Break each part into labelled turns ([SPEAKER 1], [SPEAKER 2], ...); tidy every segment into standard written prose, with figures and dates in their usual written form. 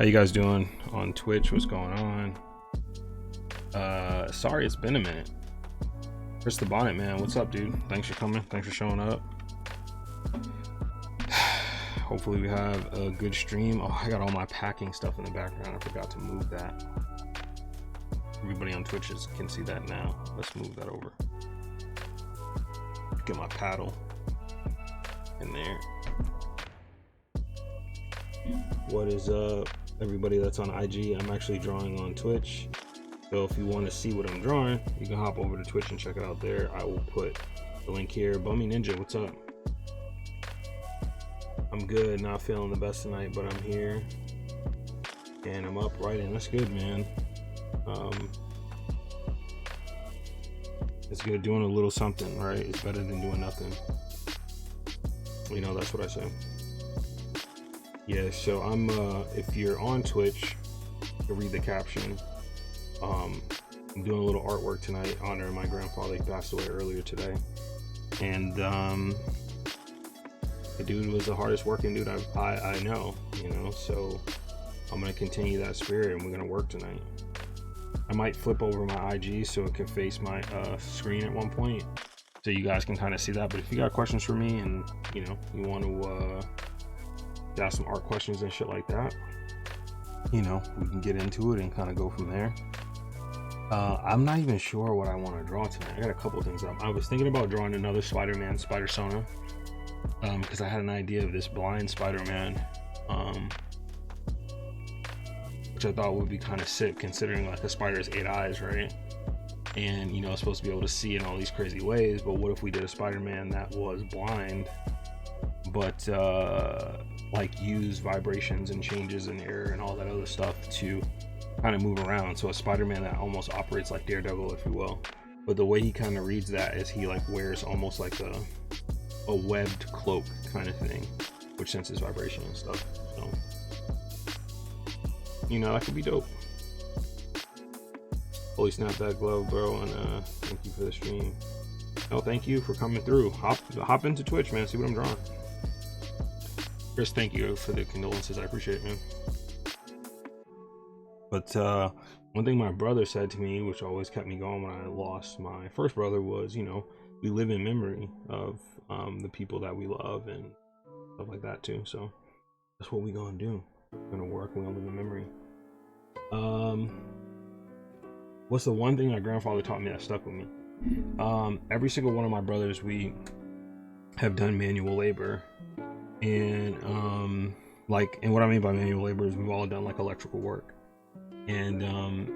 [SPEAKER 1] How you guys doing on Twitch? What's going on? Sorry, it's been a minute. Chris the Bonnet Man, what's up, dude? Thanks for coming. Thanks for showing up. Hopefully we have a good stream. Oh, I got all my packing stuff in the background. I forgot to move that. Everybody on Twitch can see that now. Let's move that over. Get my paddle in there. What is up, everybody that's on IG? I'm actually drawing on Twitch. So if you want to see what I'm drawing, you can hop over to Twitch and check it out there. I will put the link here. Bummy Ninja, what's up? I'm good, not feeling the best tonight, but I'm here. And I'm up writing. That's good, man. It's good doing a little something, right? It's better than doing nothing. You know, that's what I say. Yeah, so I'm if you're on Twitch, you read the caption. I'm doing a little artwork tonight honoring my grandfather. He passed away earlier today. And the dude was the hardest working dude I know, you know, so I'm gonna continue that spirit and we're gonna work tonight. I might flip over my IG so it can face my screen at one point so you guys can kind of see that. But if you got questions for me and you know you want to ask some art questions and shit like that, you know, we can get into it and kind of go from there. I'm not even sure what I want to draw tonight. I got a couple things up. I was thinking about drawing another Spider-Man Spider-Sona because I had an idea of this blind Spider-Man, which I thought would be kind of sick considering like a spider's 8 eyes, right? And you know, it's supposed to be able to see in all these crazy ways, but what if we did a Spider-Man that was blind but like use vibrations and changes in air and all that other stuff to kind of move around? So a Spider-Man that almost operates like Daredevil, if you will, but the way he kind of reads that is he like wears almost like a webbed cloak kind of thing which senses vibration and stuff. So you know, that could be dope. Holy snap, that glove, bro. And thank you for the stream. No, thank you for coming through. Hop into Twitch, man, see what I'm drawing. Chris, thank you for the condolences. I appreciate it, man. But one thing my brother said to me, which always kept me going when I lost my first brother, was, you know, we live in memory of the people that we love and stuff like that too. So that's what we gonna do. We're gonna work, we're gonna live in memory. What's the one thing my grandfather taught me that stuck with me? Every single one of my brothers, we have done manual labor. And and what I mean by manual labor is we've all done like electrical work. And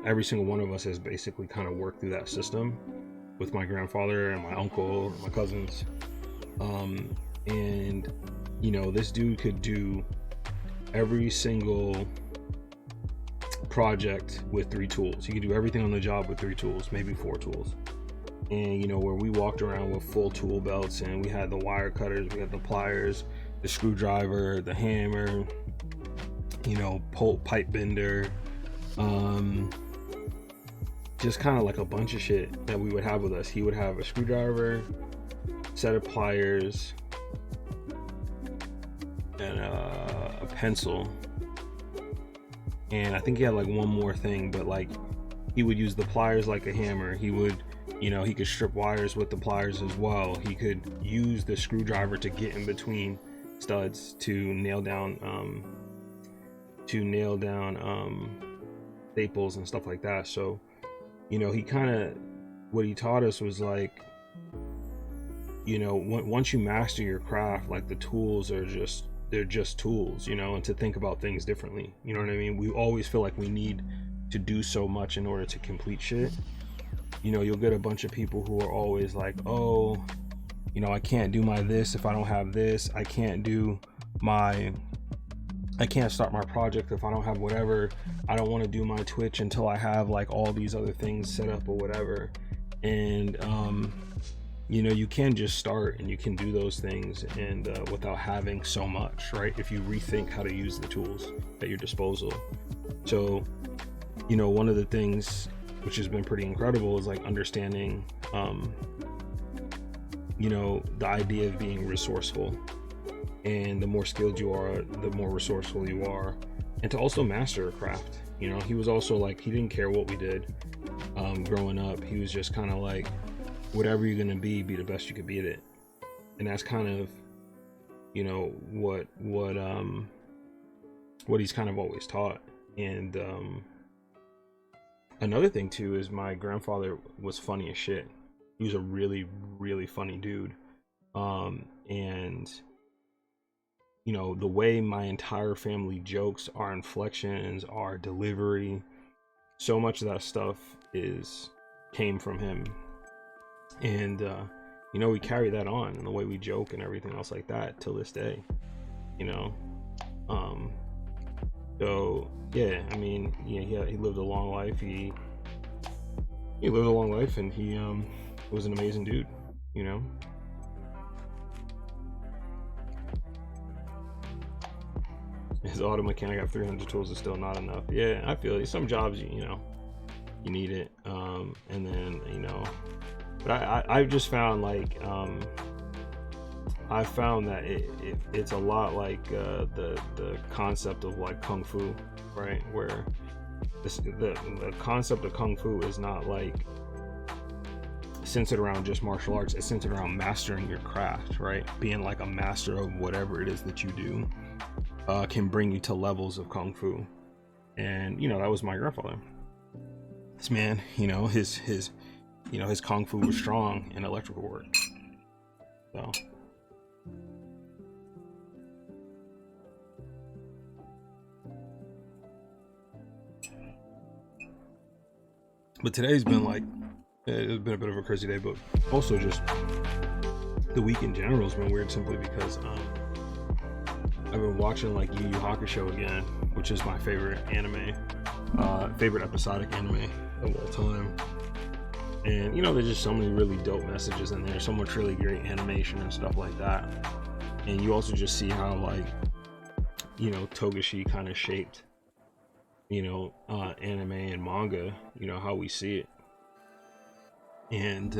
[SPEAKER 1] every single one of us has basically kind of worked through that system with my grandfather and my uncle and my cousins. And you know, this dude could do every single project with 3 tools. He could do everything on the job with 3 tools, maybe 4 tools. And you know, where we walked around with full tool belts and we had the wire cutters, we had the pliers, the screwdriver, the hammer, you know, pipe bender, just kind of like a bunch of shit that we would have with us. He would have a screwdriver, set of pliers, and a pencil, and I think he had like one more thing, but like he would use the pliers like a hammer. He would, you know, he could strip wires with the pliers as well. He could use the screwdriver to get in between studs to nail down staples and stuff like that. So you know, he kind of, what he taught us was like, you know, once you master your craft, like the tools are just, they're just tools, you know, and to think about things differently, you know what I mean? We always feel like we need to do so much in order to complete shit. You know, you'll get a bunch of people who are always like, oh, you know, I can't do my this if I don't have this. I can't start my project if I don't have whatever. I don't want to do my Twitch until I have like all these other things set up or whatever. And you know, you can just start and you can do those things and without having so much, right? If you rethink how to use the tools at your disposal. So, you know, one of the things which has been pretty incredible is like understanding you know, the idea of being resourceful. And the more skilled you are, the more resourceful you are. and to also master a craft. You know, he was also like, he didn't care what we did growing up. He was just kind of like, whatever you're gonna be the best you could be at it. And that's kind of, you know, what he's kind of always taught. And another thing too is my grandfather was funny as shit. He was a really, really funny dude. And you know, the way my entire family jokes, our inflections, our delivery, so much of that stuff came from him. And you know, we carry that on in the way we joke and everything else like that till this day, you know. So yeah, I mean, yeah, he lived a long life. He lived a long life, and he was an amazing dude, you know. His auto mechanic have 300 tools is still not enough. Yeah, I feel like some jobs, you know, you need it. And then, you know, but I've just found like I found that it's a lot like the concept of like kung fu, right? Where the concept of kung fu is not like centered around just martial arts. It's centered around mastering your craft, right? Being like a master of whatever it is that you do can bring you to levels of kung fu. And you know, that was my grandfather. This man, you know, his kung fu was strong in electrical work. So but today's been like, it's been a bit of a crazy day, but also just the week in general has been weird simply because I've been watching like Yu Yu Hakusho again, which is my favorite anime, favorite episodic anime of all time. And you know, there's just so many really dope messages in there, so much really great animation and stuff like that. And you also just see how like, you know, Togashi kind of shaped, you know, anime and manga, you know, how we see it. And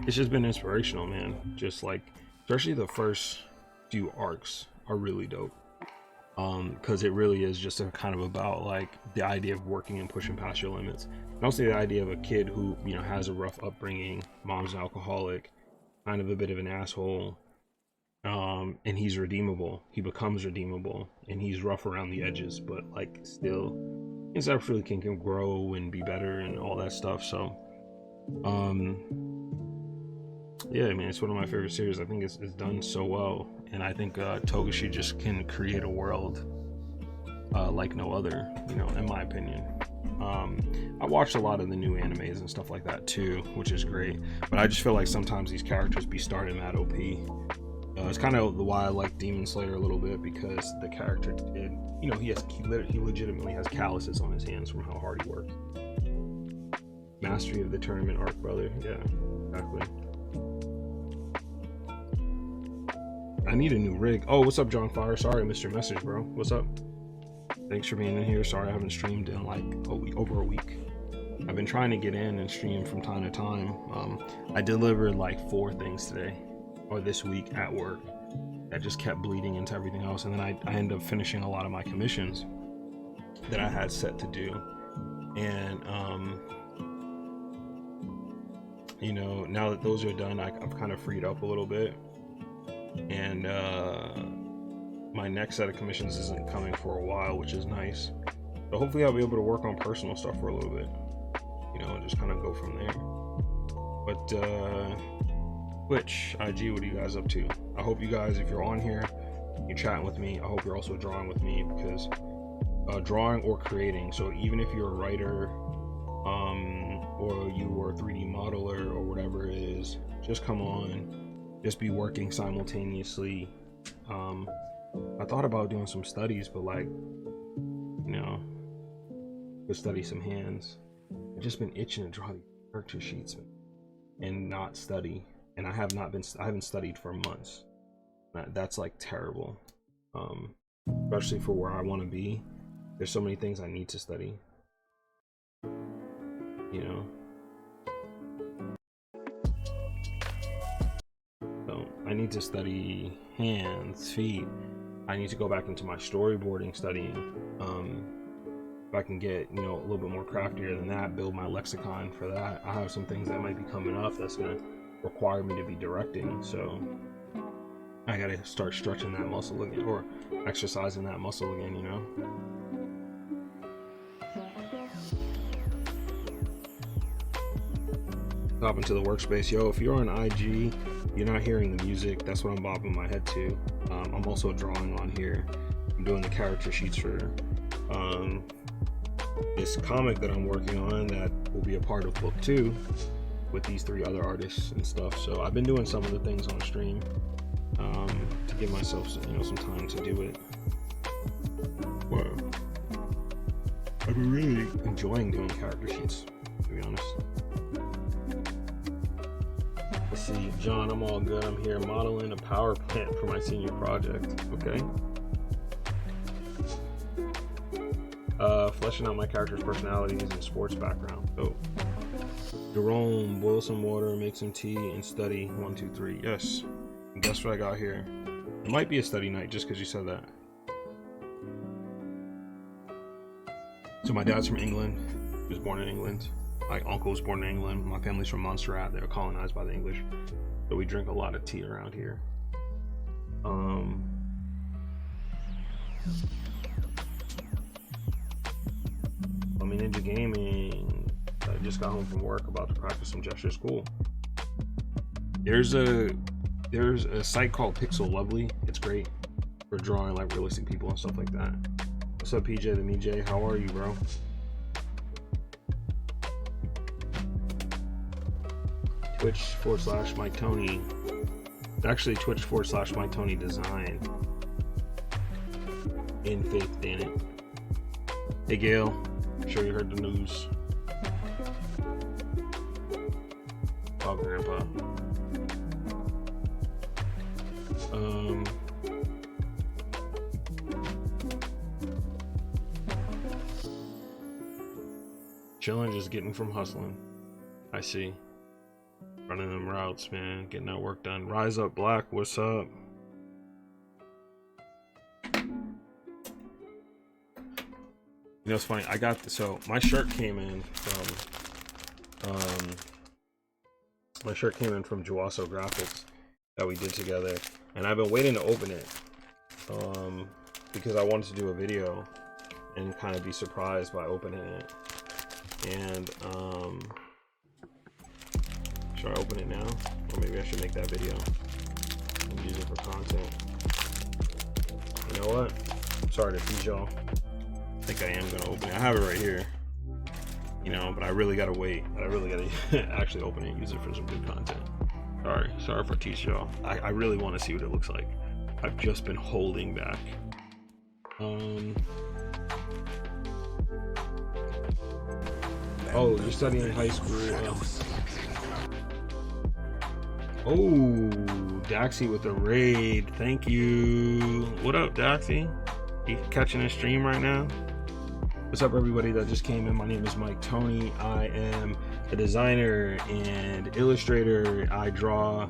[SPEAKER 1] it's just been inspirational, man. Just like, especially the first few arcs are really dope, because it really is just a kind of about like the idea of working and pushing past your limits, and also the idea of a kid who, you know, has a rough upbringing, mom's an alcoholic, kind of a bit of an asshole, and he's redeemable. He becomes redeemable, and he's rough around the edges, but like still conceptually can grow and be better and all that stuff. So yeah, I mean, it's one of my favorite series. I think it's done so well, and I think Togashi just can create a world like no other, you know, in my opinion. I watched a lot of the new animes and stuff like that too, which is great, but I just feel like sometimes these characters be starting at OP. It's kind of why I like Demon Slayer a little bit, because the character did, you know, he legitimately has calluses on his hands from how hard he works. Mastery of the tournament arc, brother. Yeah, exactly. I need a new rig. Oh, what's up, John Fire? Sorry I missed your message, bro. What's up? Thanks for being in here. Sorry I haven't streamed in like over a week. I've been trying to get in and stream from time to time. I delivered like 4 things today, or this week at work, that just kept bleeding into everything else. And then I ended up finishing a lot of my commissions that I had set to do. And you know, now that those are done, I've kind of freed up a little bit. And my next set of commissions isn't coming for a while, which is nice. So hopefully I'll be able to work on personal stuff for a little bit, you know, and just kind of go from there. But Twitch, IG, what are you guys up to? I hope you guys, if you're on here, you're chatting with me. I hope you're also drawing with me, because drawing or creating, so even if you're a writer or you are a 3D modeler or whatever it is, just come on, just be working simultaneously. I thought about doing some studies, but like, you know, to study some hands. I've just been itching to draw these character sheets and not study, and I haven't studied for months. That's like terrible, especially for where I want to be. There's so many things I need to study, you know. So I need to study hands, feet. I need to go back into my storyboarding studying. If I can get, you know, a little bit more craftier than that, build my lexicon for that. I have some things that might be coming up that's gonna require me to be directing, so I gotta start stretching that muscle again, or exercising that muscle again, you know. Hop into the workspace. Yo, if you're on IG, you're not hearing the music, that's what I'm bobbing my head to. I'm also drawing on here. I'm doing the character sheets for this comic that I'm working on that will be a part of book 2 with these 3 other artists and stuff. So I've been doing some of the things on stream to give myself some, you know, some time to do it. Wow. I've been really enjoying doing character sheets, to be honest. Let's see, John, I'm all good. I'm here modeling a power plant for my senior project. Okay. Fleshing out my character's personalities and sports background. Oh. Jerome, boil some water, make some tea, and study. 1, 2, 3. Yes. And guess what I got here? It might be a study night just because you said that. So my dad's from England. He was born in England. My uncle was born in England. My family's from Montserrat. They were colonized by the English. So we drink a lot of tea around here. Ninja Gaming. I just got home from work, about to practice some gestures. Cool. There's a site called Pixel Lovely. It's great for drawing like realistic people and stuff like that. What's up, PJ the MeJ? How are you, bro? Twitch/Mike Tony. Actually, Twitch/Mike Tony Design. In faith, damn it. Hey, Gail. I'm sure you heard the news. Oh, Grandpa. Chilling, just getting from hustling. I see. Running them routes, man. Getting that work done. Rise Up Black, what's up? You know, it's funny. I got so my shirt came in from Juaso Graphics that we did together, and I've been waiting to open it because I wanted to do a video and kind of be surprised by opening it. And should I open it now, or maybe I should make that video and use it for content? You know what? Sorry to tease y'all. I think I am gonna open it. I have it right here, you know, but I really gotta wait. I really gotta actually open it and use it for some good content. Sorry for teasing y'all. I really want to see what it looks like. I've just been holding back. Oh, you're studying in high school. Oh, Daxie with the raid. Thank you. What up, Daxie? You catching a stream right now? What's up, everybody that just came in? My name is Mike Tony. I am a designer and illustrator. I draw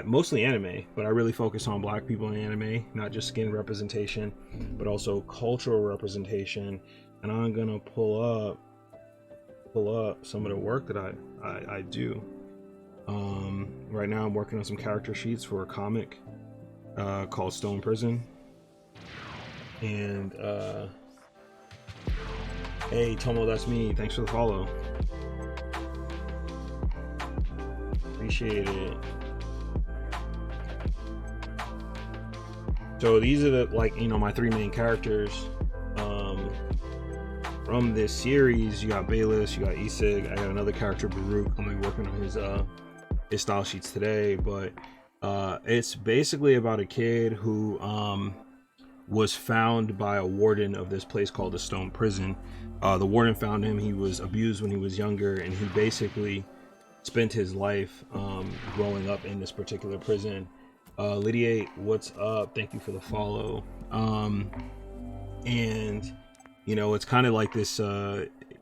[SPEAKER 1] mostly anime, but I really focus on Black people in anime, not just skin representation, but also cultural representation. And I'm gonna pull up some of the work that I do. Right now I'm working on some character sheets for a comic called Stone Prison. And hey Tomo, that's me. Thanks for the follow. Appreciate it. So these are the, like, you know, my 3 main characters from this series. You got Bayless, you got Isig, I got another character, Baruch. I'm gonna be working on his style sheets today, but it's basically about a kid who was found by a warden of this place called the Stone Prison. The warden found him. He was abused when he was younger, and he basically spent his life growing up in this particular prison. Lydia, what's up? Thank you for the follow. And you know, it's kind of like this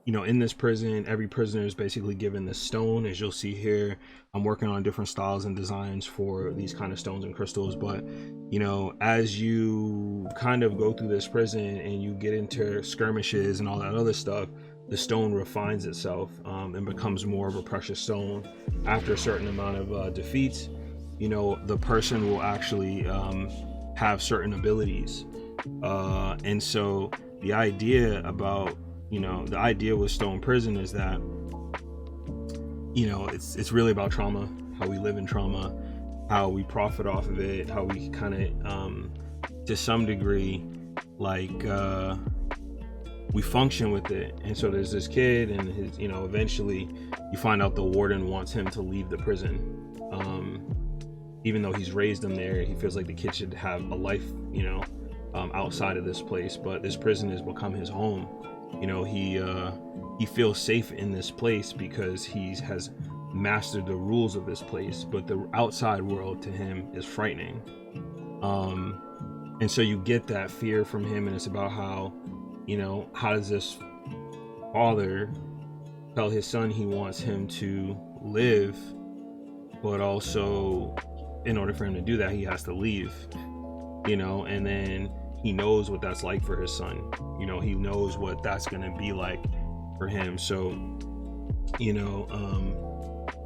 [SPEAKER 1] you know, in this prison, every prisoner is basically given this stone. As you'll see here, I'm working on different styles and designs for these kind of stones and crystals. But, you know, as you kind of go through this prison and you get into skirmishes and all that other stuff, the stone refines itself and becomes more of a precious stone. After a certain amount of defeats, you know, the person will actually have certain abilities. And so the idea about, you know, the idea with Stone Prison is that, you know, it's really about trauma, how we live in trauma, how we profit off of it, how we kind of, to some degree, like, we function with it. And so there's this kid and his, you know, eventually you find out the warden wants him to leave the prison. Even though he's raised him there, he feels like the kid should have a life, you know, outside of this place, but this prison has become his home. You know, he feels safe in this place because he has mastered the rules of this place, but the outside world to him is frightening. And so you get that fear from him, and it's about how, you know, how does this father tell his son he wants him to live, but also in order for him to do that, he has to leave, you know, and then he knows what that's like for his son. You know, he knows what that's going to be like for him. So, you know,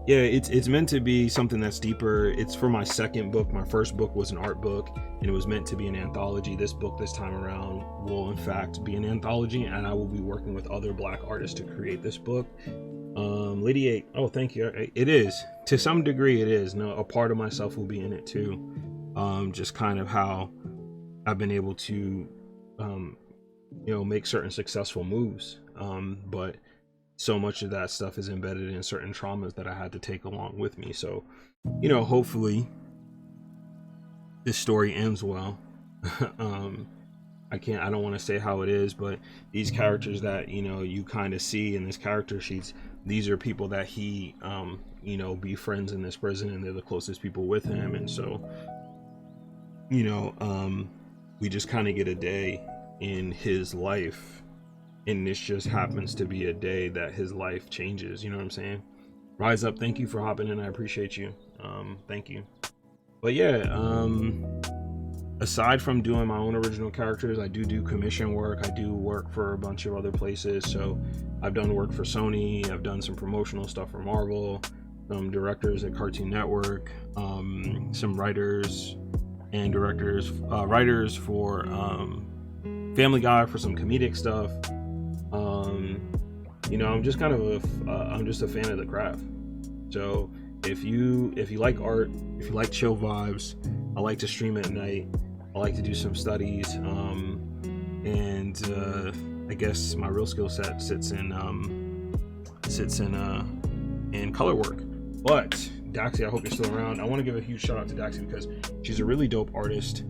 [SPEAKER 1] yeah, it's meant to be something that's deeper. It's for my second book. My first book was an art book, and it was meant to be an anthology. This book this time around will in fact be an anthology, and I will be working with other Black artists to create this book. Lady 8, oh, thank you. It is, to some degree it is. No, a part of myself will be in it too. Just kind of how I've been able to, you know, make certain successful moves. But so much of that stuff is embedded in certain traumas that I had to take along with me. So, you know, hopefully this story ends well. I don't want to say how it is, but these characters that, you know, you kind of see in this character sheets, these are people that he, you know, befriends in this prison, and they're the closest people with him. And so, you know, we just kind of get a day in his life, and this just happens to be a day that his life changes. You know what I'm saying? Rise Up, thank you for hopping in. I appreciate you. Thank you. But yeah, aside from doing my own original characters, I do commission work. I do work for a bunch of other places. So I've done work for Sony. I've done some promotional stuff for Marvel, some directors at Cartoon Network, some writers and directors, writers for Family Guy for some comedic stuff. You know, I'm just kind of I'm just a fan of the craft. So if you like art, if you like chill vibes, I like to stream at night. I like to do some studies, and I guess my real skill set sits in color work. But Daxie, I hope you're still around. I want to give a huge shout out to Daxie because she's a really dope artist,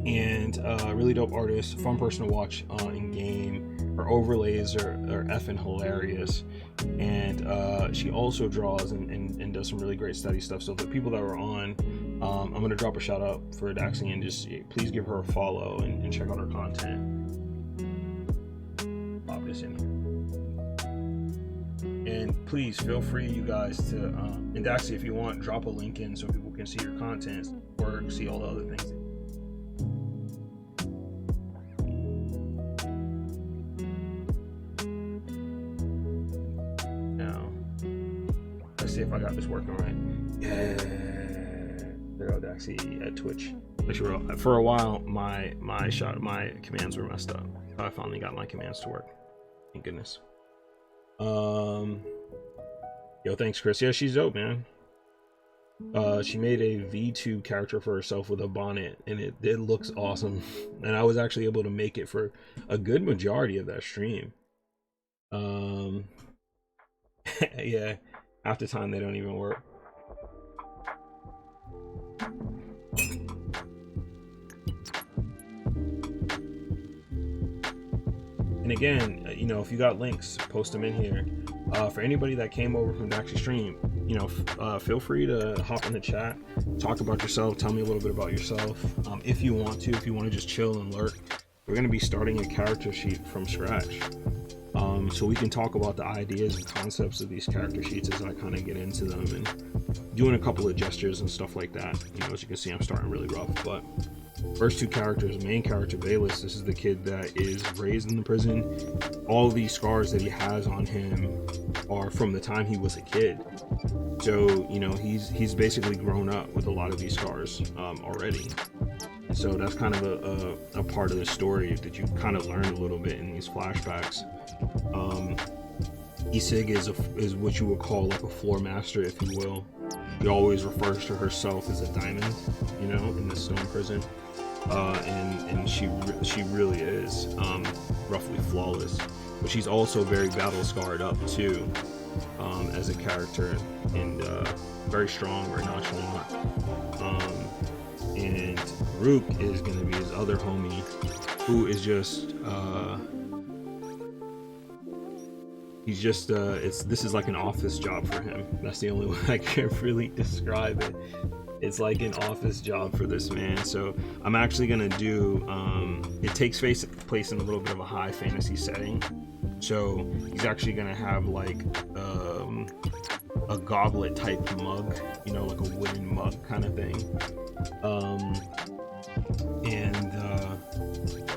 [SPEAKER 1] and a really dope artist, fun person to watch in game. Her overlays are effing hilarious, and she also draws and does some really great study stuff. So the people that were on, I'm going to drop a shout out for Daxie, and just please give her a follow and check out her content. Pop this in here. And please feel free, you guys, to and Daxie, if you want, drop a link in so people can see your content or see all the other things. Now, let's see if I got this working right. Yeah, there you go, Daxie at Twitch. For a while, my commands were messed up. I finally got my commands to work. Thank goodness. Yo, thanks, Chris. Yeah, she's dope, man. She made a V2 character for herself with a bonnet, and it looks awesome. And I was actually able to make it for a good majority of that stream. Yeah, half the time they don't even work. And again, you know, if you got links, post them in here. For anybody that came over from Daxie stream, you know, feel free to hop in the chat, talk about yourself, tell me a little bit about yourself. If you want to just chill and lurk. We're going to be starting a character sheet from scratch. So we can talk about the ideas and concepts of these character sheets as I kind of get into them and doing a couple of gestures and stuff like that. As you can see, I'm starting really rough, but first two characters, main character Bayless, this is the kid that is raised in the prison. All these scars that he has on him are from the time he was a kid. So he's basically grown up with a lot of these scars already. So that's kind of a part of the story that you kind of learn a little bit in these flashbacks. Isig is what you would call like a floor master, if you will. She always refers to herself as a diamond, in the stone prison. And she really is roughly flawless, but she's also very battle scarred up too, as a character, and very strong, very nonchalant. And Rook is going to be his other homie, who is just this is like an office job for him. That's the only way I can really describe it. It's like an office job for this man. So I'm actually gonna do it takes place in a little bit of a high fantasy setting. So he's actually gonna have like a goblet type mug, like a wooden mug kind of thing.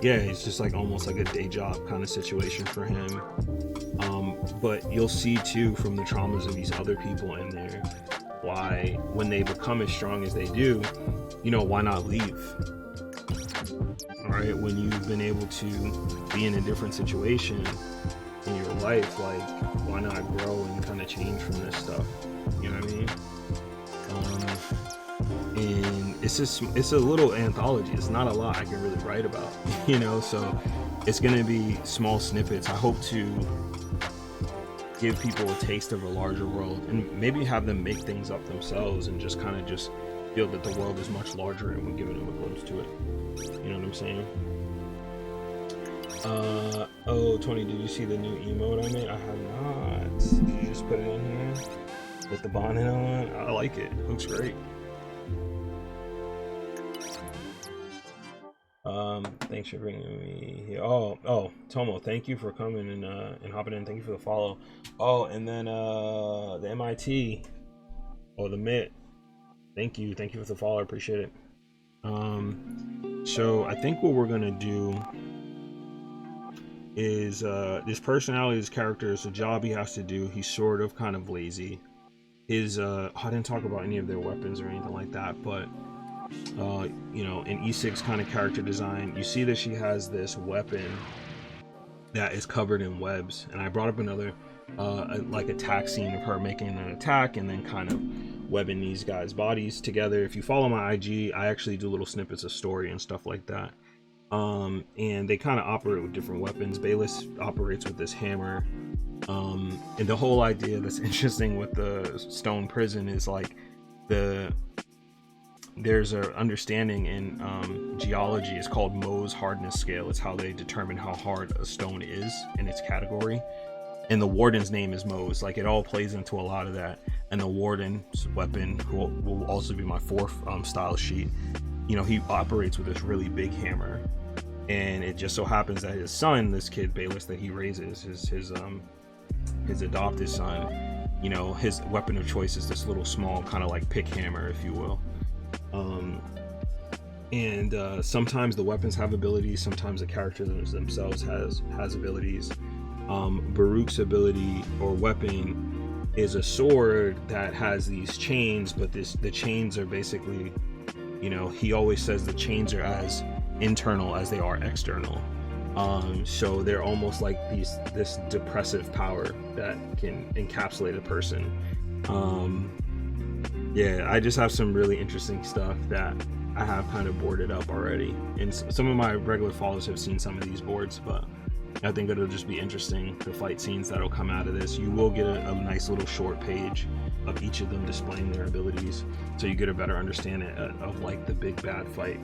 [SPEAKER 1] Yeah, it's just like almost like a day job kind of situation for him. But you'll see too from the traumas of these other people in there why, when they become as strong as they do, why not leave? All right, when you've been able to be in a different situation in your life, like, why not grow and kind of change from this stuff? You know what I mean? And it's a little anthology. It's not a lot I can really write about, so it's gonna be small snippets. I hope to give people a taste of a larger world and maybe have them make things up themselves and just kind of just feel that the world is much larger, and we're giving them a glimpse to it. You know what I'm saying? Oh, Tony, did you see the new emote I made? I have not. Did you just put it in here with the bonnet on? I like it. It looks great. Thanks for bringing me here. Oh, Tomo, thank you for coming and hopping in. Thank you for the follow. Oh, and then the MIT or the MIT. Thank you for the follow. I appreciate it. So I think what we're gonna do is this personality, this character is a job he has to do. He's sort of kind of lazy. I didn't talk about any of their weapons or anything like that, but in E6 kind of character design, you see that she has this weapon that is covered in webs, and I brought up another like attack scene of her making an attack and then kind of webbing these guys' bodies together. If you follow my IG, I actually do little snippets of story and stuff like that. And they kind of operate with different weapons. Bayless operates with this hammer, and the whole idea that's interesting with the stone prison is like there's an understanding in geology. It's called Mohs hardness scale. It's how they determine how hard a stone is in its category, and the warden's name is Mohs. Like, it all plays into a lot of that. And the warden's weapon, who will also be my fourth style sheet, he operates with this really big hammer, and it just so happens that his son, this kid Bayless that he raises, his adopted son, his weapon of choice is this little small kind of like pick hammer, if you will. Sometimes the weapons have abilities, sometimes the characters themselves has abilities. Baruch's ability or weapon is a sword that has these chains, but the chains are basically, he always says the chains are as internal as they are external. So they're almost like this depressive power that can encapsulate a person. Yeah, I just have some really interesting stuff that I have kind of boarded up already, and some of my regular followers have seen some of these boards, but I think it'll just be interesting, the fight scenes that'll come out of this. You will get a nice little short page of each of them displaying their abilities, so you get a better understanding of like the big bad fight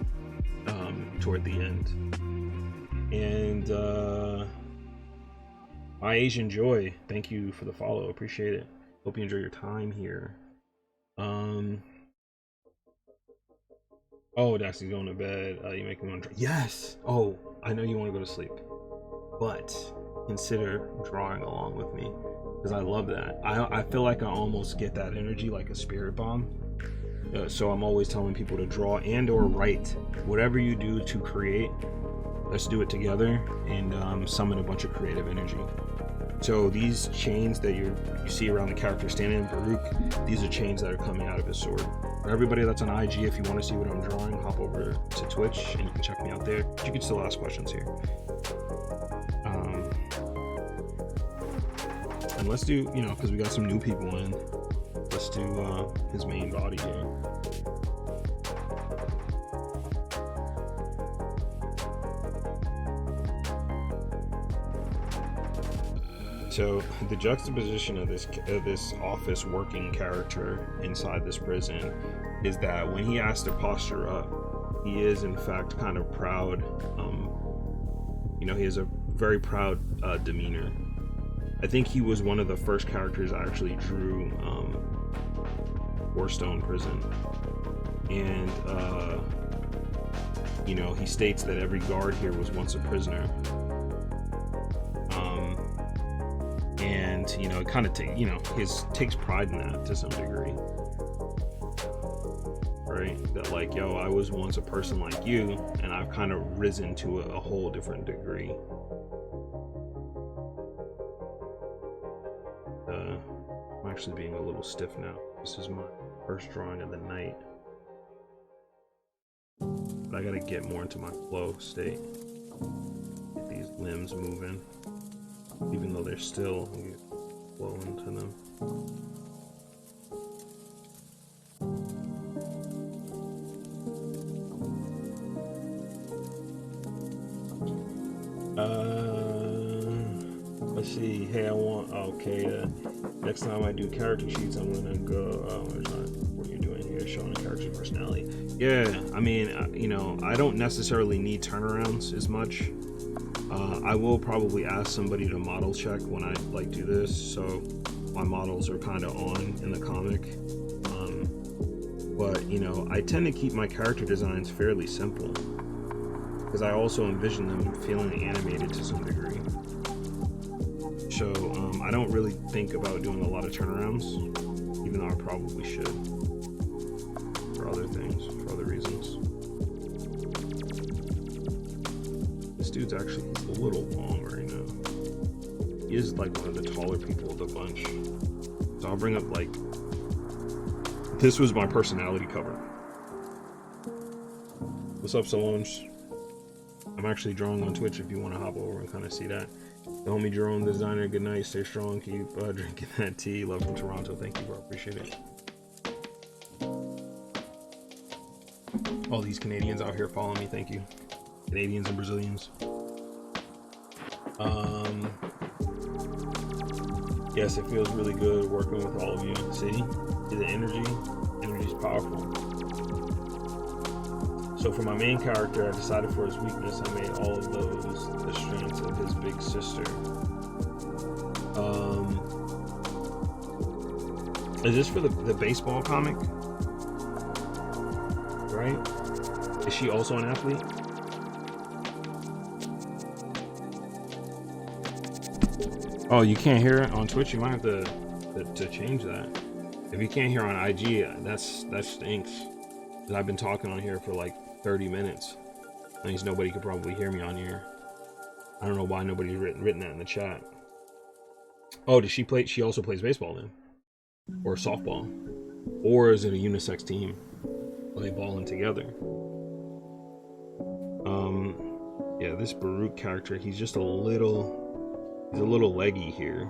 [SPEAKER 1] toward the end. And my Asian Joy, thank you for the follow, appreciate it. Hope you enjoy your time here. Oh, Daxy's going to bed. You make me want to. Yes. Oh, I know you want to go to sleep, but consider drawing along with me, because I love that. I feel like I almost get that energy like a spirit bomb. So I'm always telling people to draw and or write. Whatever you do to create, let's do it together and summon a bunch of creative energy. So these chains that you see around the character standing in Baruch, these are chains that are coming out of his sword. For everybody that's on IG, if you want to see what I'm drawing, hop over to Twitch and you can check me out there. You can still ask questions here. And let's do, because we got some new people in, let's do his main body here. So the juxtaposition of this office working character inside this prison is that when he has to posture up, he is in fact kind of proud. He has a very proud demeanor. I think he was one of the first characters I actually drew for Stone Prison, and he states that every guard here was once a prisoner. And it kind of takes pride in that to some degree, right? That like, yo, I was once a person like you, and I've kind of risen to a whole different degree. I'm actually being a little stiff now. This is my first drawing of the night, but I gotta get more into my flow state. Get these limbs moving. Even though they're still flow into them. Let's see. Hey, I want. Okay. Next time I do character sheets, I'm gonna go. What you're doing here, showing a character's personality. Yeah. I mean, I don't necessarily need turnarounds as much. I will probably ask somebody to model check when I do this, so my models are kind of on in the comic. But I tend to keep my character designs fairly simple because I also envision them feeling animated to some degree. So I don't really think about doing a lot of turnarounds, even though I probably should for other things, for other reasons. This dude's actually a little long right now. He is like one of the taller people of the bunch. So I'll bring up this was my personality cover. What's up, Solange? I'm actually drawing on Twitch if you want to hop over and kind of see that. The homie Jerome, the designer, good night, stay strong, keep drinking that tea. Love from Toronto, thank you, bro, appreciate it. All these Canadians out here following me, thank you. Canadians and Brazilians. Yes, it feels really good working with all of you. See the energy's powerful. So for my main character, I decided for his weakness, I made all of those the strengths of his big sister. Is this for the baseball comic? Right? Is she also an athlete? Oh, you can't hear it on Twitch? You might have to change that. If you can't hear on IG, that stinks. Because I've been talking on here for like 30 minutes. That means nobody could probably hear me on here. I don't know why nobody's written that in the chat. Oh, does she play? She also plays baseball then? Or softball? Or is it a unisex team? Are they balling together? Yeah, this Baruch character, he's just a little leggy here.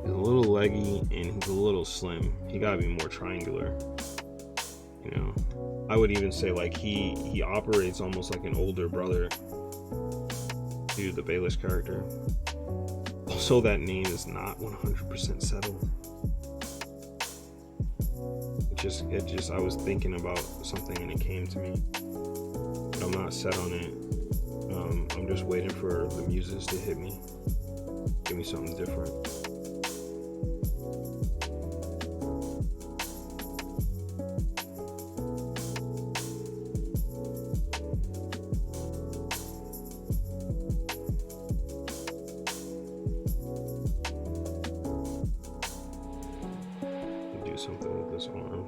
[SPEAKER 1] He's a little leggy and he's a little slim. He gotta be more triangular. I would even say like he operates almost like an older brother to the Baelish character. Also, that name is not 100% settled. It just I was thinking about something and it came to me. I'm not set on it. I'm just waiting for the muses to hit me, give me something different. do something with this arm.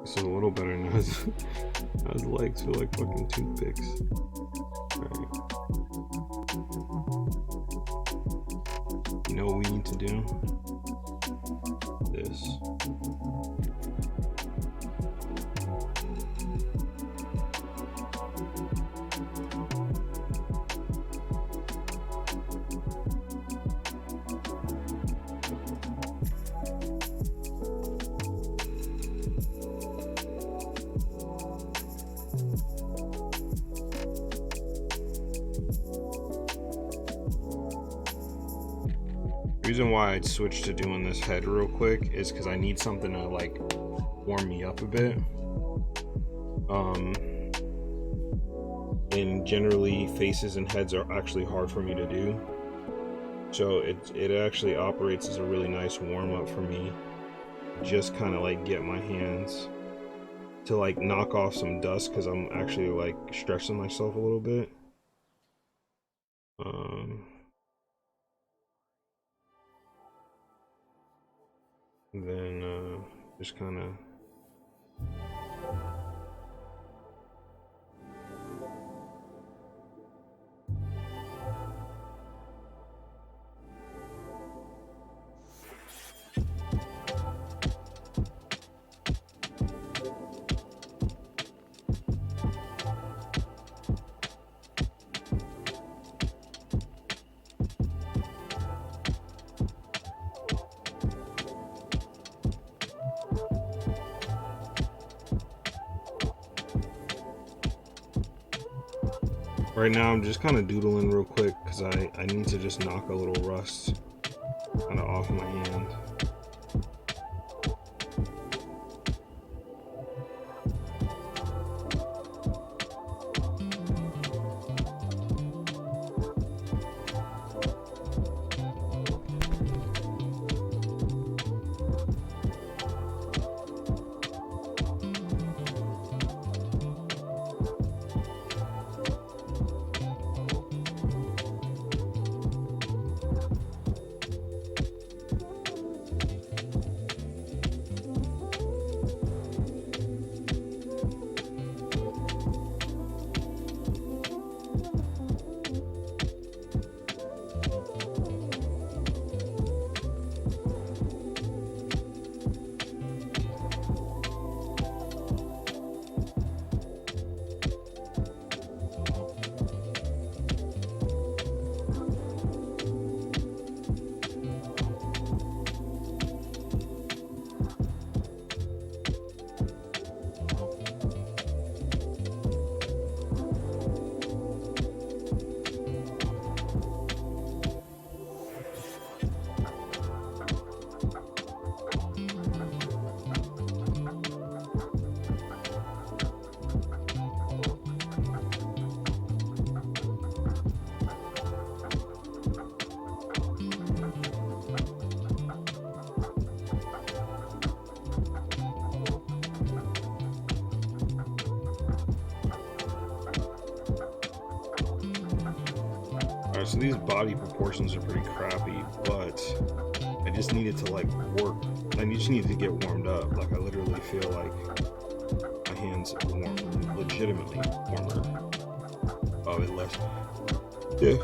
[SPEAKER 1] This is a little better now. His legs feel like fucking toothpicks. Alright. You know what we need to do? This. The reason why I'd switch to doing this head real quick is because I need something to like warm me up a bit. And generally faces and heads are actually hard for me to do. So it actually operates as a really nice warm up for me. Just kind of like get my hands to like knock off some dust because I'm actually like stretching myself a little bit. Then just kind of right now I'm just kind of doodling real quick because I need to just knock a little rust kind of off my hand. So these body proportions are pretty crappy, but I just needed to like work. I just needed to get warmed up. Like I literally feel like my hands warm, legitimately warmer. Oh, it less. Yeah.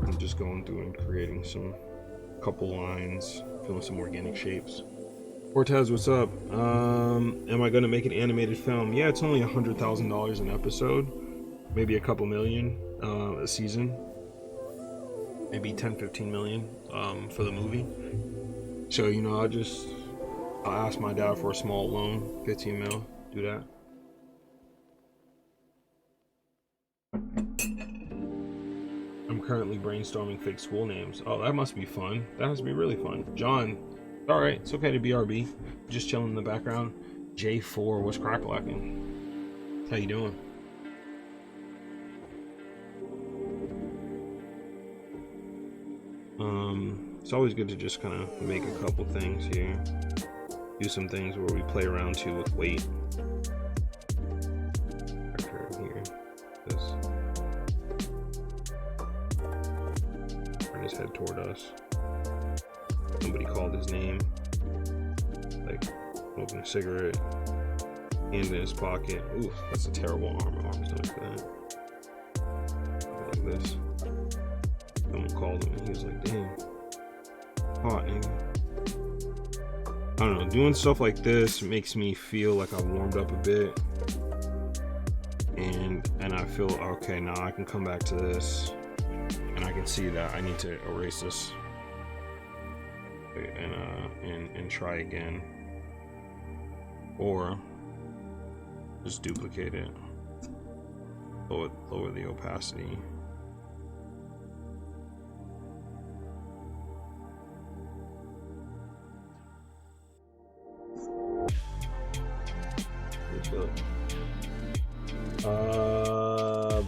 [SPEAKER 1] I'm just going through and creating some couple lines, feeling some organic shapes. Cortez, what's up? Am I gonna make an animated film? Yeah, it's only $100,000 an episode. Maybe a couple million a season, maybe 10-15 million for the movie. So you know, I'll ask my dad for a small loan, 15 mil, do that. I'm currently brainstorming fake school names. Oh, that must be fun. That must be really fun. John, all right, it's okay to BRB. Just chilling in the background. J4, what's crack-lacking? How you doing? It's always good to just kind of make a couple things here. Do some things where we play around too with weight. Here, this. Turn his head toward us. Somebody called his name. Like, smoking a cigarette. Hand in his pocket. Ooh, that's a terrible arm. My arm's not for that. Like this. Someone called him and he was like, damn. Hot, nigga. I don't know. Doing stuff like this makes me feel like I've warmed up a bit. And I feel, okay, now I can come back to this. And I can see that I need to erase this. And try again. Or just duplicate it. Lower the opacity.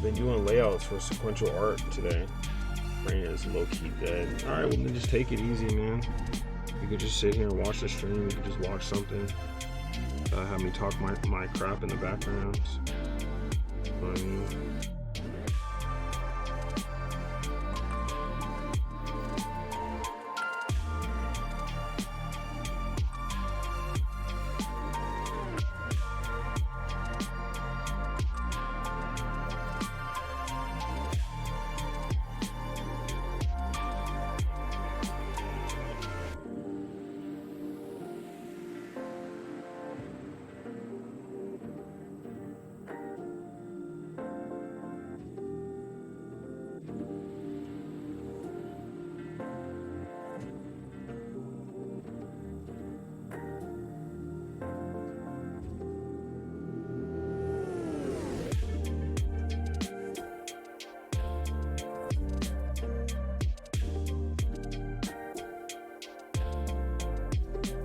[SPEAKER 1] Been doing layouts for sequential art today. Brain is low-key dead. Alright, well then just take it easy, man. You could just sit here and watch the stream. You could just watch something. Have me talk my crap in the background. You know what I mean?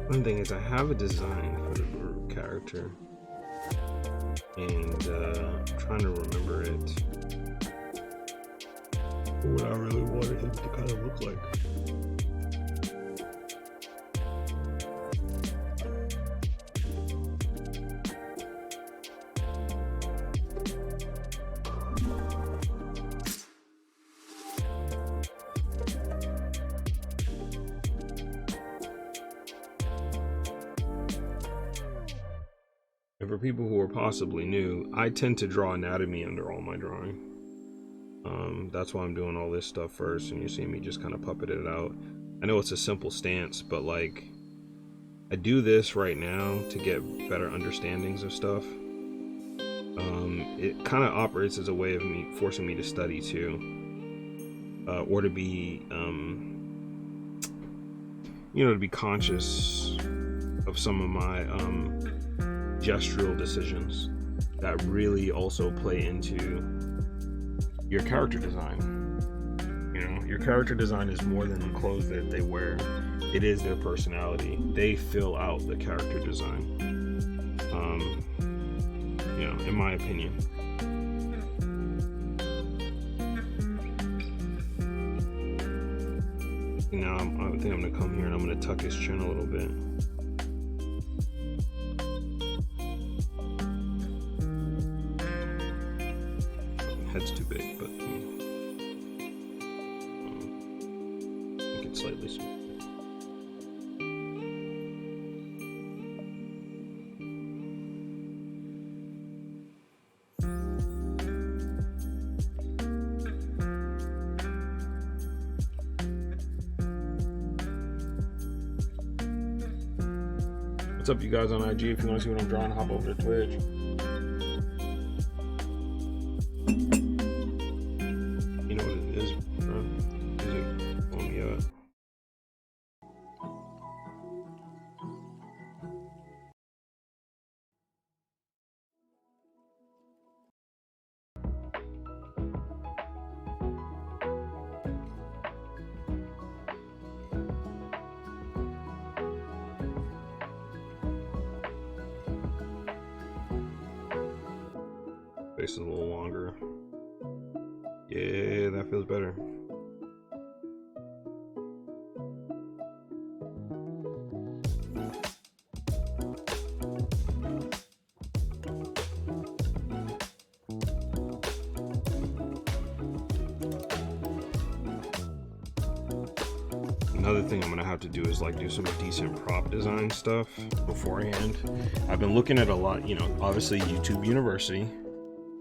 [SPEAKER 1] One thing is I have a design for the character and I'm trying to remember it. What I really wanted him to kind of look like. And for people who are possibly new, I tend to draw anatomy under all my drawing. That's why I'm doing all this stuff first, and you're seeing me just kind of puppet it out. I know it's a simple stance, but like, I do this right now to get better understandings of stuff. It kind of operates as a way of me forcing me to study too, or to be, you know, to be conscious of some of my gestural decisions that really also play into your character design. You know, your character design is more than the clothes that they wear. It is their personality. They fill out the character design. You know, in my opinion. Now I think I'm gonna come here and I'm gonna tuck his chin a little bit. Head's too big, but make it slightly smaller. What's up, you guys on IG? If you want to see what I'm drawing, hop over to Twitch. Face is a little longer. Yeah, that feels better. another thing I'm gonna have to do is like do some decent prop design stuff beforehand. I've been looking at a lot, you know, obviously YouTube University,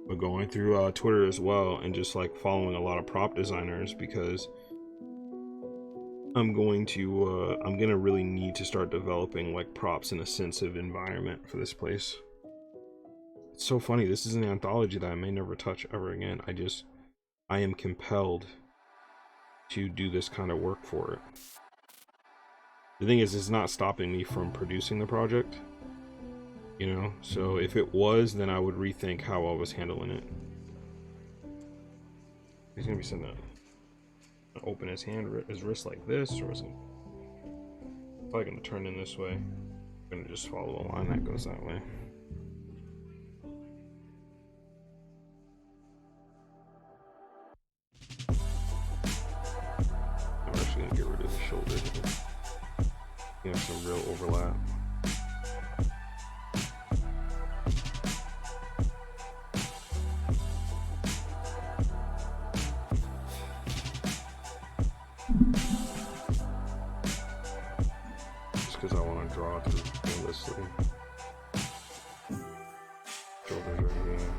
[SPEAKER 1] but going through Twitter as well, and just like following a lot of prop designers, because I'm gonna really need to start developing like props in a sense of environment for this place. It's so funny, this is an anthology that I may never touch ever again. I am compelled to do this kind of work for it. The thing is, it's not stopping me from producing the project, you know? So if it was, then I would rethink how I was handling it. He's gonna be sitting there. Open his wrist like this, or is it probably gonna turn in this way? I'm gonna just follow a line that goes that way. I'm actually gonna get rid of the shoulder here. You have some real overlap. Because I want to draw through endlessly. Shoulders right here.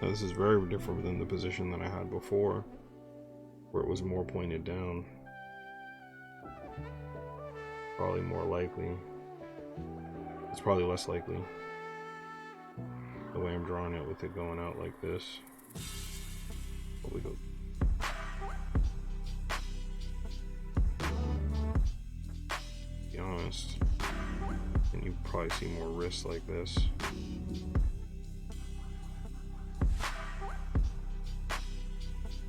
[SPEAKER 1] Now, this is very different than the position that I had before, where it was more pointed down. Probably more likely. It's probably less likely. The way I'm drawing it with it going out like this. Probably go. To be honest. And you probably see more wrists like this.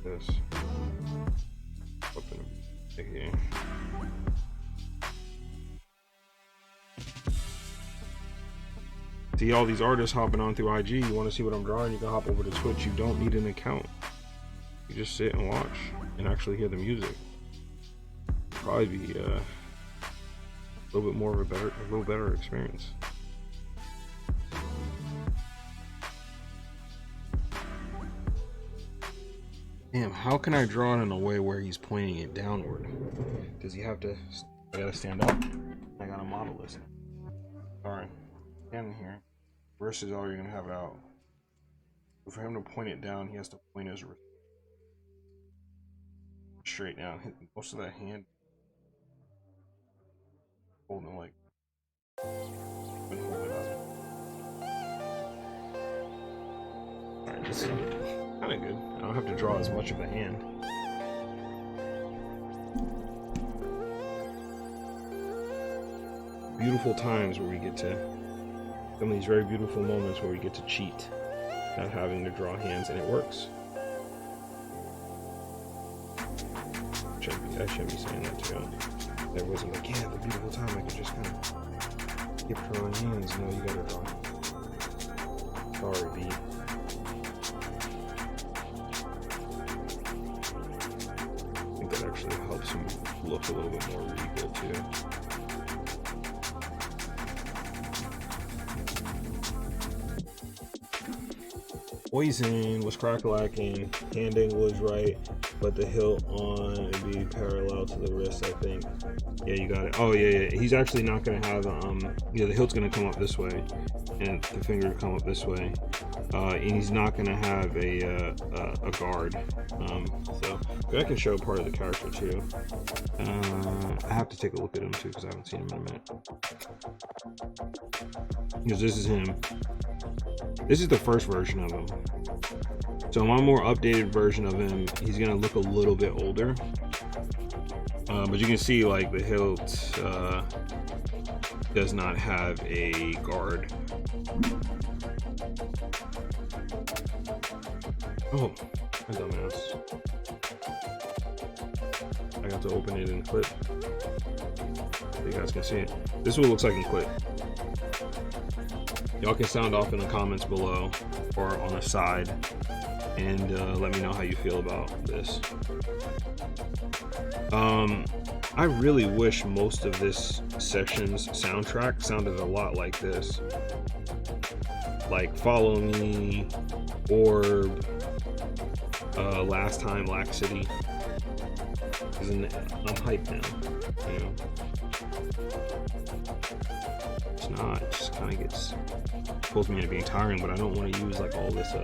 [SPEAKER 1] This up in here. See all these artists hopping on through IG. You want to see what I'm drawing? You can hop over to Twitch. You don't need an account. You just sit and watch and actually hear the music. Probably be a little bit more of a little better experience. Damn, how can I draw it in a way where he's pointing it downward? Does he have to? I gotta stand up. I gotta model this. Alright, stand here. Versus all you're gonna have it out. For him to point it down, he has to point his wrist straight down. Hit most of that hand. Holding like. Been holding up. Alright, this is kinda good. I don't have to draw as much of the hand. Beautiful times where we get to, some of these very beautiful moments where we get to cheat, not having to draw hands, and it works. I shouldn't be saying that to you. There wasn't like, yeah, the beautiful time I could just kind of keep drawing hands. No, you gotta draw. Sorry, B. Actually helps him look a little bit more regal too. Poison was crack-lacking, hand angle is right, but the hilt on it'd be parallel to the wrist, I think. Yeah, you got it. Oh yeah, he's actually not gonna have the hilt's gonna come up this way, and the finger to come up this way. And he's not gonna have a guard. So I can show part of the character too. I have to take a look at him too because I haven't seen him in a minute. Because this is him. This is the first version of him. So my more updated version of him, he's gonna look a little bit older. But you can see like the hilt does not have a guard. Oh, my dumbass. I got to open it in clip. So you guys can see it. This is what it looks like in clip. Y'all can sound off in the comments below or on the side, and let me know how you feel about this. I really wish most of this session's soundtrack sounded a lot like this. Like Follow Me, Orb, Last Time, Lack City. I'm hyped now, you know. It's not, it just kind of gets, pulls me into being tiring, but I don't want to use like all this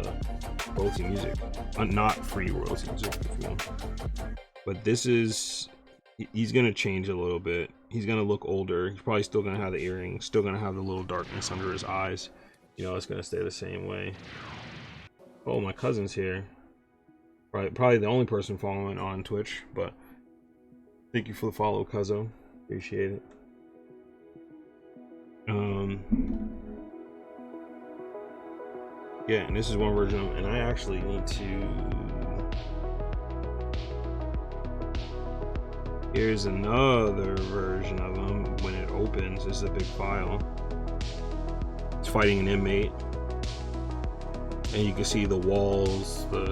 [SPEAKER 1] royalty music. Not free royalty music, if you want. But this is, he's gonna change a little bit. He's gonna look older. He's probably still gonna have the earrings, still gonna have the little darkness under his eyes. You know, it's gonna stay the same way. Oh, my cousin's here. Probably the only person following on Twitch, but thank you for the follow, Cuzzo. Appreciate it. Yeah, and this is one version, and I actually need to. Here's another version of him when it opens. This is a big file. It's fighting an inmate, and you can see the walls, the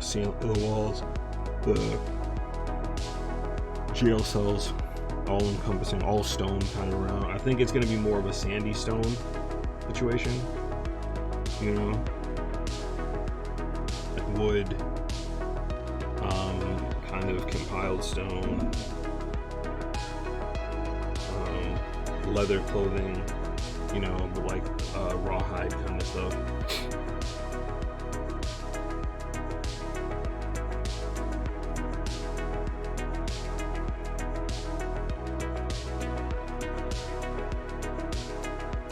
[SPEAKER 1] jail cells, all encompassing, all stone kind of around. I think it's going to be more of a sandy stone situation, you know, like wood, kind of compiled stone, leather clothing, you know, but like rawhide kind of stuff.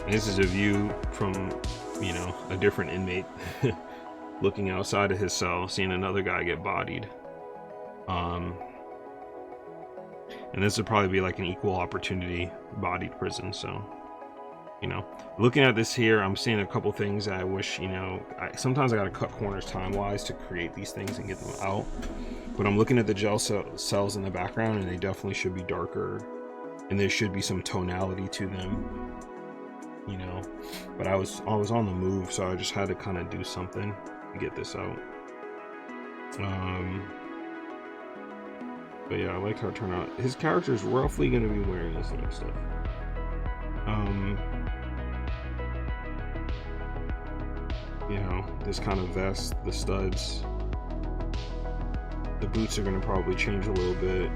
[SPEAKER 1] And this is a view from, you know, a different inmate looking outside of his cell, seeing another guy get bodied. And this would probably be like an equal opportunity bodied prison. So, you know, looking at this here, I'm seeing a couple things that I wish, you know, sometimes I gotta cut corners time wise to create these things and get them out. But I'm looking at the jail cells in the background, and they definitely should be darker, and there should be some tonality to them, you know. But I was on the move, so I just had to kind of do something to get this out. But yeah, I like how it turned out. His character is roughly going to be wearing this kind of stuff. You know, this kind of vest, the studs. The boots are going to probably change a little bit.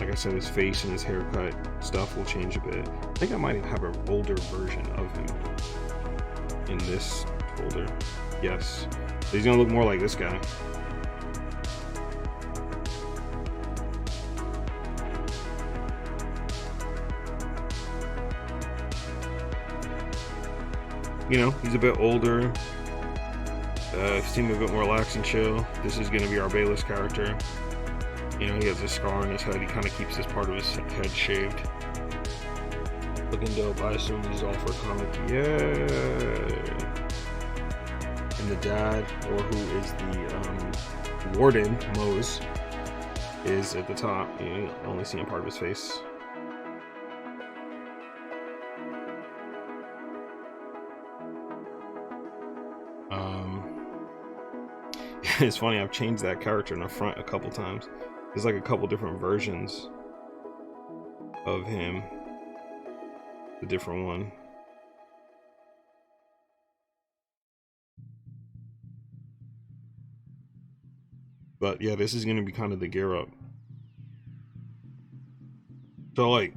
[SPEAKER 1] Like I said, his face and his haircut stuff will change a bit. I think I might have an older version of him in this folder. Yes. So he's going to look more like this guy. You know, he's a bit older. Seemed a bit more relaxed and chill. This is going to be our Bayless character. You know, he has a scar on his head. He kind of keeps this part of his head shaved. Looking dope. I assume these all for comic. Yeah. And the dad, or who is the warden, Mose, is at the top. You only seeing part of his face. It's funny, I've changed that character in the front a couple times. There's like a couple different versions of him. The different one. But yeah, this is gonna be kind of the gear up. So like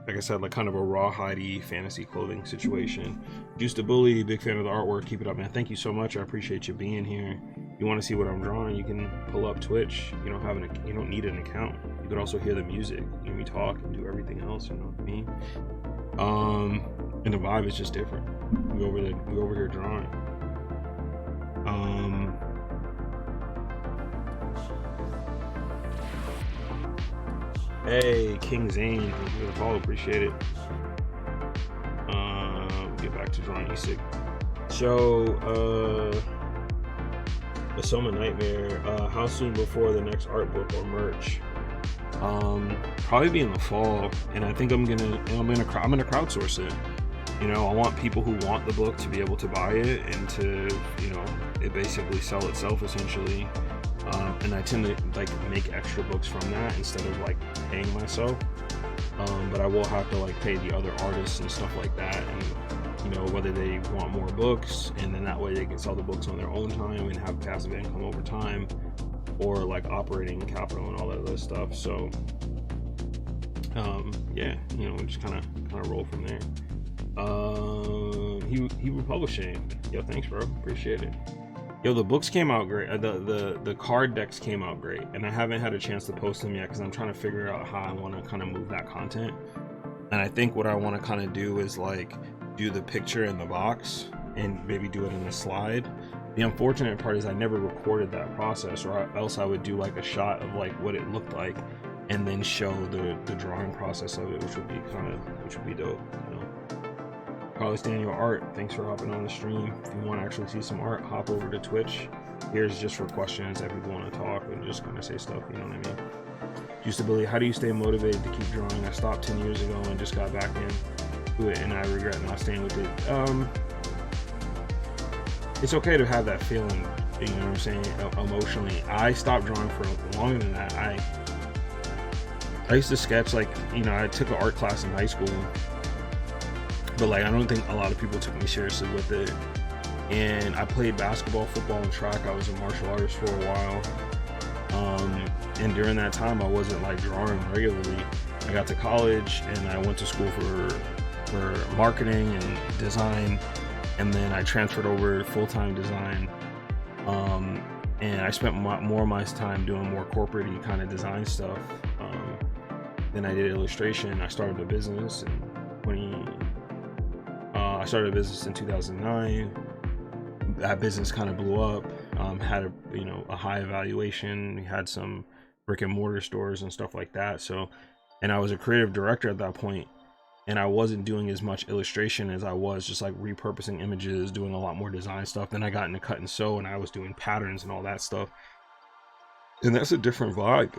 [SPEAKER 1] I said, like kind of a rawhidey fantasy clothing situation. Juice the Bully, big fan of the artwork. Keep it up, man. Thank you so much. I appreciate you being here. You want to see what I'm drawing? You can pull up Twitch. You don't need an account. You could also hear the music, hear me talk, and do everything else. You know what I mean? And the vibe is just different. We over here drawing. Hey, King Zane, thank you for the follow, appreciate it. Get back to drawing E6. So, the Soma Nightmare, how soon before the next art book or merch? Probably be in the fall, and I think I'm gonna crowdsource it. You know, I want people who want the book to be able to buy it and to, you know, it basically sell itself essentially. And I tend to like make extra books from that instead of like paying myself. But I will have to like pay the other artists and stuff like that, and you know, whether they want more books, and then that way they can sell the books on their own time and have passive income over time, or like operating capital and all that other stuff. So yeah, you know, we just kind of roll from there. Hebrew Publishing, yo, thanks bro, appreciate it. Yo, the books came out great. The card decks came out great, and I haven't had a chance to post them yet because I'm trying to figure out how I want to kind of move that content. And I think what I want to kind of do is like do the picture in the box and maybe do it in a slide. The unfortunate part is I never recorded that process, or else I would do like a shot of like what it looked like and then show the drawing process of it, which would be dope, you know. Carlos Daniel Art, thanks for hopping on the stream. If you want to actually see some art, hop over to Twitch. Here's just for questions that people want to talk and just kind of say stuff, you know what I mean? Juiceability, how do you stay motivated to keep drawing? I stopped 10 years ago and just got back into it, and I regret not staying with it. It's okay to have that feeling, you know what I'm saying, emotionally. I stopped drawing for longer than that. I used to sketch, like, you know, I took an art class in high school, but like I don't think a lot of people took me seriously with it. And I played basketball, football, and track. I was a martial artist for a while. And during that time I wasn't like drawing regularly. I got to college and I went to school for marketing and design, and then I transferred over full-time design. And I spent more of my time doing more corporate-y kind of design stuff. Then I did illustration. I started a business I started a business in 2009. That business kind of blew up. Had a high evaluation. We had some brick and mortar stores and stuff like that. So, and I was a creative director at that point, and I wasn't doing as much illustration as I was just like repurposing images, doing a lot more design stuff. Then I got into cut and sew, and I was doing patterns and all that stuff. And that's a different vibe.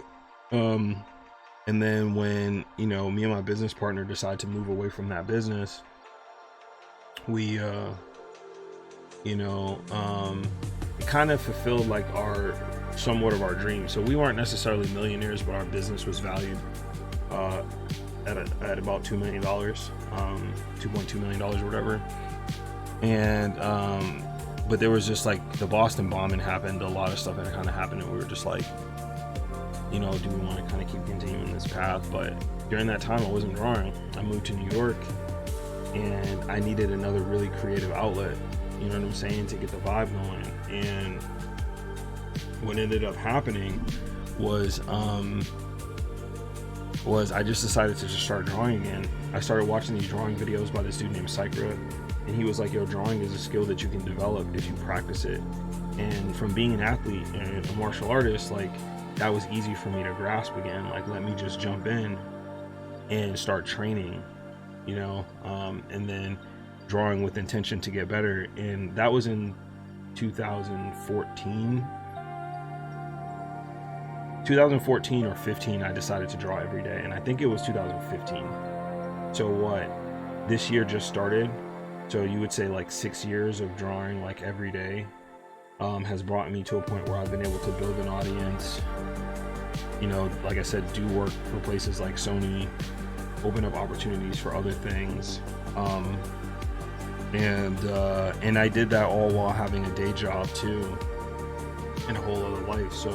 [SPEAKER 1] And then when, you know, me and my business partner decided to move away from that business, we it kind of fulfilled like somewhat of our dreams. So we weren't necessarily millionaires, but our business was valued at about $2 million, $2.2 million or whatever. And but there was just like the Boston bombing happened, a lot of stuff that kind of happened, and we were just like, you know, do we want to kind of keep continuing this path? But during that time I wasn't drawing. I moved to New York, and I needed another really creative outlet, you know what I'm saying, to get the vibe going. And what ended up happening was I just decided to just start drawing again. I started watching these drawing videos by this dude named Psychra, and he was like, yo, drawing is a skill that you can develop if you practice it. And from being an athlete and a martial artist, like, that was easy for me to grasp again. Like, let me just jump in and start training, you know, and then drawing with intention to get better. And that was in 2014 or 15. I decided to draw every day, and I think it was 2015. So what, this year just started, so you would say like 6 years of drawing like every day has brought me to a point where I've been able to build an audience, you know, like I said, do work for places like Sony, open up opportunities for other things, and I did that all while having a day job too, and a whole other life. So,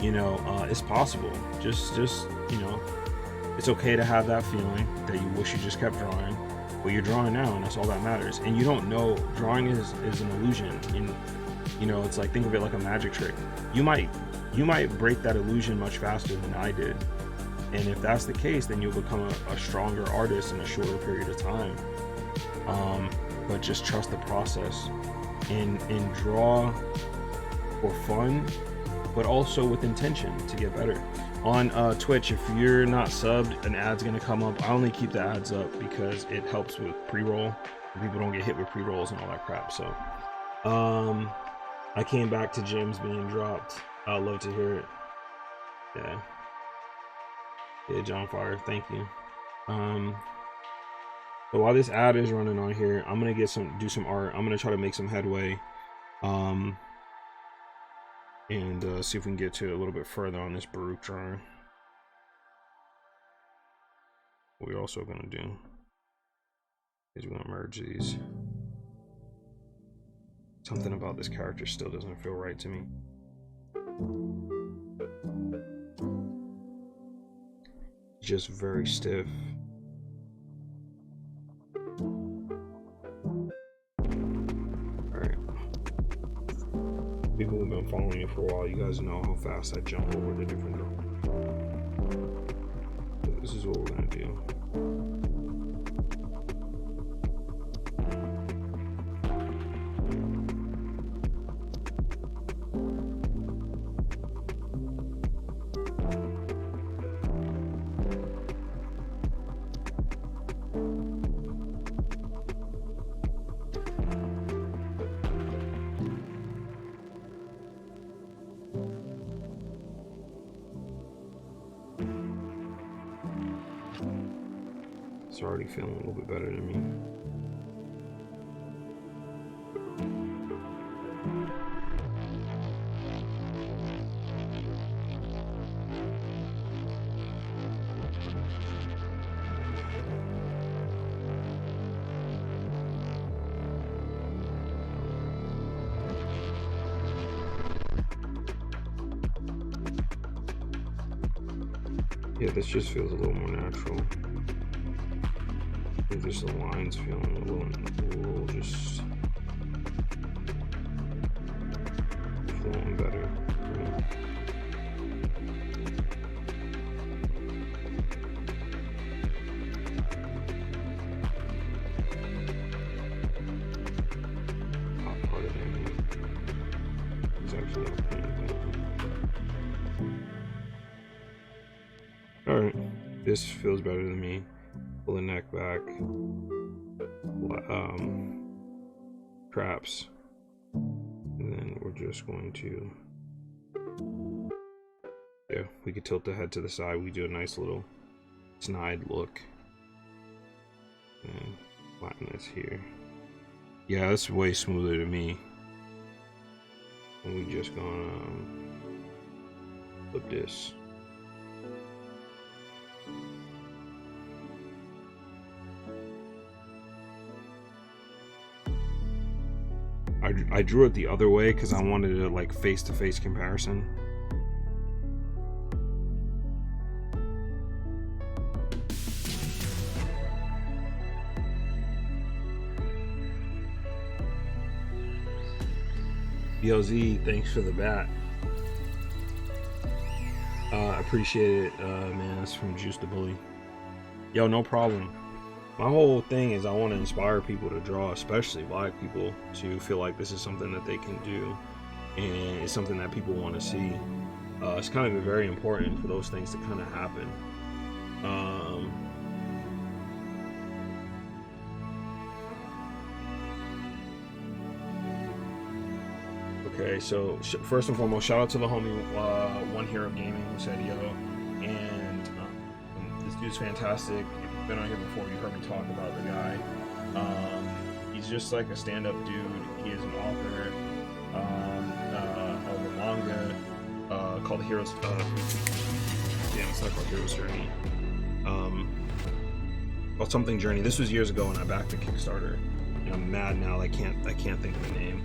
[SPEAKER 1] you know, it's possible. Just you know, it's okay to have that feeling that you wish you just kept drawing, but you're drawing now, and that's all that matters. And you don't know, drawing is an illusion. And you know, it's like, think of it like a magic trick. You might break that illusion much faster than I did, and if that's the case, then you'll become a stronger artist in a shorter period of time. But just trust the process, and draw for fun, but also with intention to get better. On Twitch, if you're not subbed, an ad's gonna come up. I only keep the ads up because it helps with pre-roll. People don't get hit with pre-rolls and all that crap. So I came back to gems being dropped. I'd love to hear it. Yeah. Yeah, John Fire, thank you. So while this ad is running on here, I'm gonna do some art. I'm gonna try to make some headway, and see if we can get to a little bit further on this Baruch drawing. What we're also gonna do is we're gonna merge these. Something about this character still doesn't feel right to me. Just very stiff. Alright. People who've been following me for a while, you guys know how fast I jump over the different drawings. So this is what we're gonna do. It's already feeling a little bit better than me. Yeah, this just feels a little more natural. Just the lines feeling a little just flowing better. Top part of it is actually alright, this feels better than me. Pull the neck back, traps, and then we're just going to, yeah, we could tilt the head to the side. We do a nice little snide look, and flatten this here. Yeah, that's way smoother to me. And we just gonna flip this. I drew it the other way because I wanted a like face-to-face comparison. BLZ, thanks for the bat. Appreciate it, man. That's from Juice the Bully. Yo, no problem. My whole thing is I want to inspire people to draw, especially black people, to feel like this is something that they can do and it's something that people want to see. It's kind of very important for those things to kind of happen. Okay, so first and foremost, shout out to the homie One Hero Gaming who said yo, and this dude's fantastic. Been on here before, you heard me talk about the guy. He's just like a stand-up dude. He is an author of a manga called Heroes. It's not called Heroes Journey. Called something Journey. This was years ago, and I backed the Kickstarter. And I'm mad now. I can't think of the name.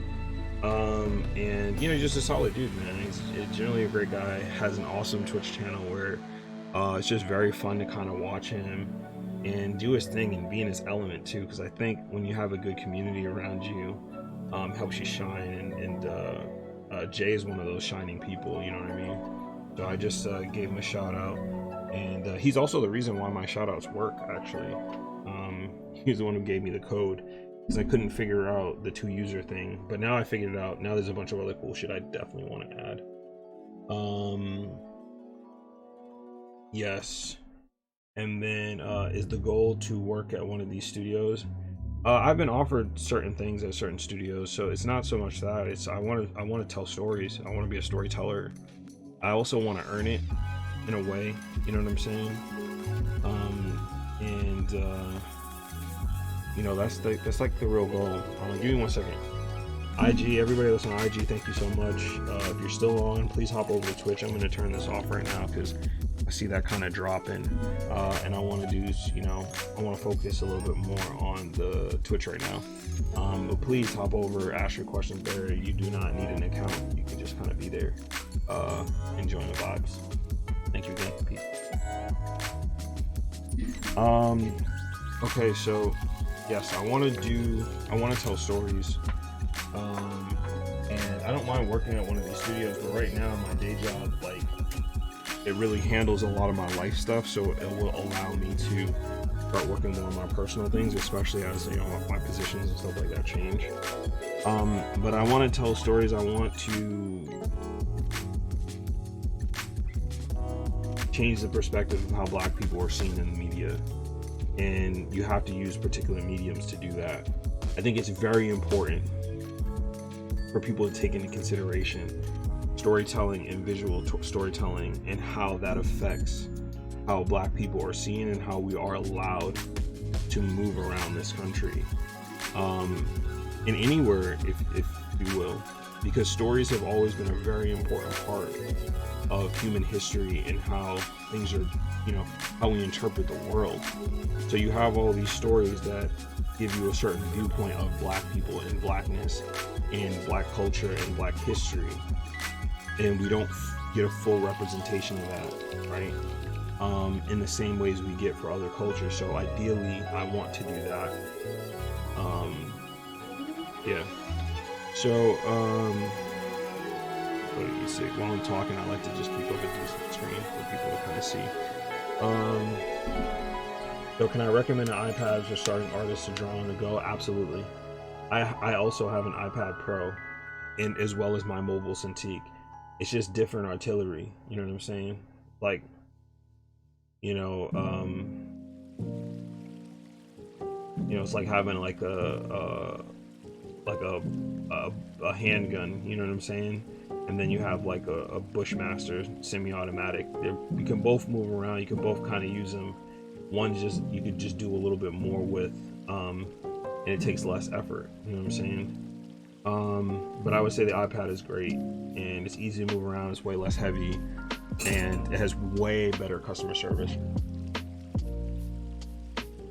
[SPEAKER 1] And you know, just a solid dude, man. He's generally a great guy. Has an awesome Twitch channel where it's just very fun to kind of watch him and do his thing and be in his element too, because I think when you have a good community around you, helps you shine, and Jay is one of those shining people, you know what I mean? So I just gave him a shout out, and he's also the reason why my shout outs work, actually. He's the one who gave me the code because I couldn't figure out the 2-user thing, but now I figured it out. Now there's a bunch of other cool shit I definitely want to add. Yes. And then is the goal to work at one of these studios? I've been offered certain things at certain studios, so it's not so much that, it's I want to tell stories. I want to be a storyteller. I also want to earn it. in a way, you know what I'm saying? And you know, that's like the real goal. Give me 1 second. IG, everybody that's on IG, thank you so much. If you're still on, please hop over to Twitch. I'm going to turn this off right now because I see that kind of dropping, and I want to do, you know, I want to focus a little bit more on the Twitch right now. But please hop over, ask your questions there. You do not need an account. You can just kind of be there, enjoying the vibes. Thank you again. Peace. Okay, so yes, I want to tell stories. And I don't mind working at one of these studios, but right now my day job, like, it really handles a lot of my life stuff, so it will allow me to start working more on my personal things, especially as, you know, my positions and stuff like that change. But I want to tell stories. I want to change the perspective of how Black people are seen in the media, and you have to use particular mediums to do that. I think it's very important for people to take into consideration storytelling and visual storytelling and how that affects how Black people are seen and how we are allowed to move around this country, and anywhere, if you will, because stories have always been a very important part of human history and how things are, you know, how we interpret the world. So you have all these stories that give you a certain viewpoint of Black people and Blackness and Black culture and Black history, and we don't get a full representation of that, right? In the same ways we get for other cultures. So ideally, I want to do that. Yeah. So, what do you say? While I'm talking, I like to just keep up a decent screen for people to kind of see. So can I recommend an iPad for starting artists to draw on the go? Absolutely. I also have an iPad Pro, and as well as my mobile Cintiq. It's just different artillery. You know what I'm saying? Like, you know, it's like having like a handgun. You know what I'm saying? And then you have like a Bushmaster semi-automatic. You can both move around. You can both kind of use them. One just, you could just do a little bit more with, and it takes less effort. You know what I'm saying? But I would say the iPad is great, and it's easy to move around. It's way less heavy, and it has way better customer service.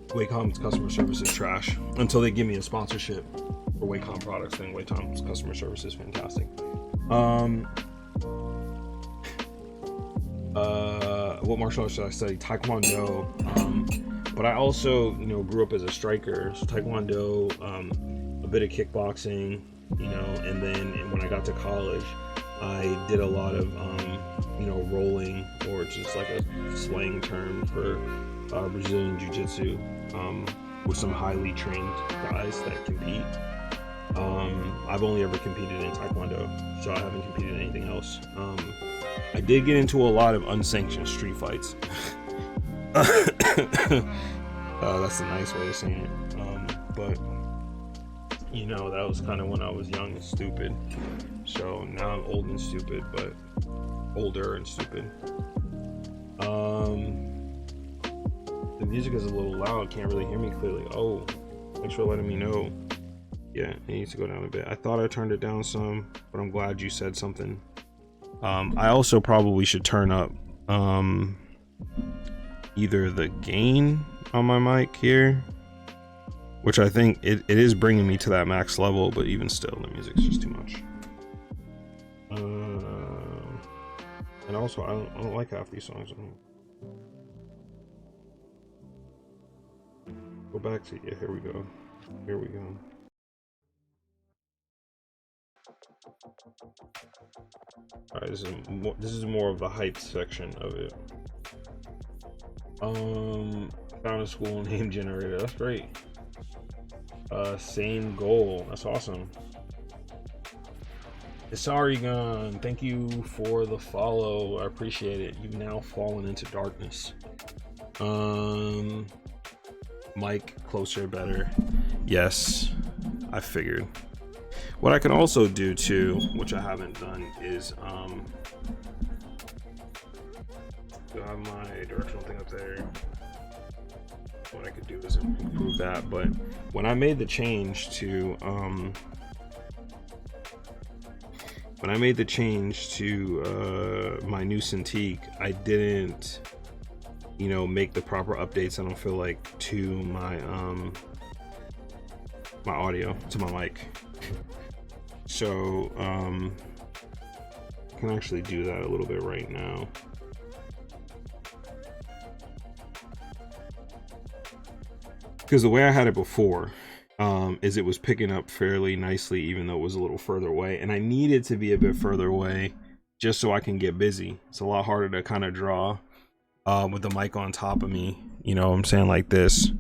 [SPEAKER 1] Wacom's customer service is trash until they give me a sponsorship for Wacom products. Then Wacom's customer service is fantastic. What martial arts should I study? Taekwondo. But I also, you know, grew up as a striker, so Taekwondo, a bit of kickboxing, you know, and then when I got to college, I did a lot of, you know, rolling, or just like a slang term for Brazilian Jiu-Jitsu, with some highly trained guys that compete. I've only ever competed in Taekwondo, so I haven't competed in anything else. I did get into a lot of unsanctioned street fights. That's a nice way of saying it. But you know, that was kind of when I was young and stupid. So now I'm old and stupid, but older and stupid. The music is a little loud, can't really hear me clearly. Oh, thanks for letting me know. Yeah, it needs to go down a bit. I thought I turned it down some, but I'm glad you said something. I also probably should turn up either the gain on my mic here, which I think it is bringing me to that max level, but even still, the music's just too much. And also, I don't like half these songs. Go back to, yeah, here we go. Here we go. Alright, this is more of the hype section of it. Found a school name generator. That's great. Same goal. That's awesome. Isarigon, thank you for the follow. I appreciate it. You've now fallen into darkness. Mike, closer, better. Yes, I figured. What I can also do too, which I haven't done, is So I have my directional thing up there. What I could do is improve that, but when I made the change to my new Cintiq, I didn't, you know, make the proper updates, I don't feel like, to my my audio, to my mic. So I can actually do that a little bit right now. Because the way I had it before is it was picking up fairly nicely, even though it was a little further away, and I needed to be a bit further away just so I can get busy. It's a lot harder to kind of draw with the mic on top of me, you know what I'm saying, like this.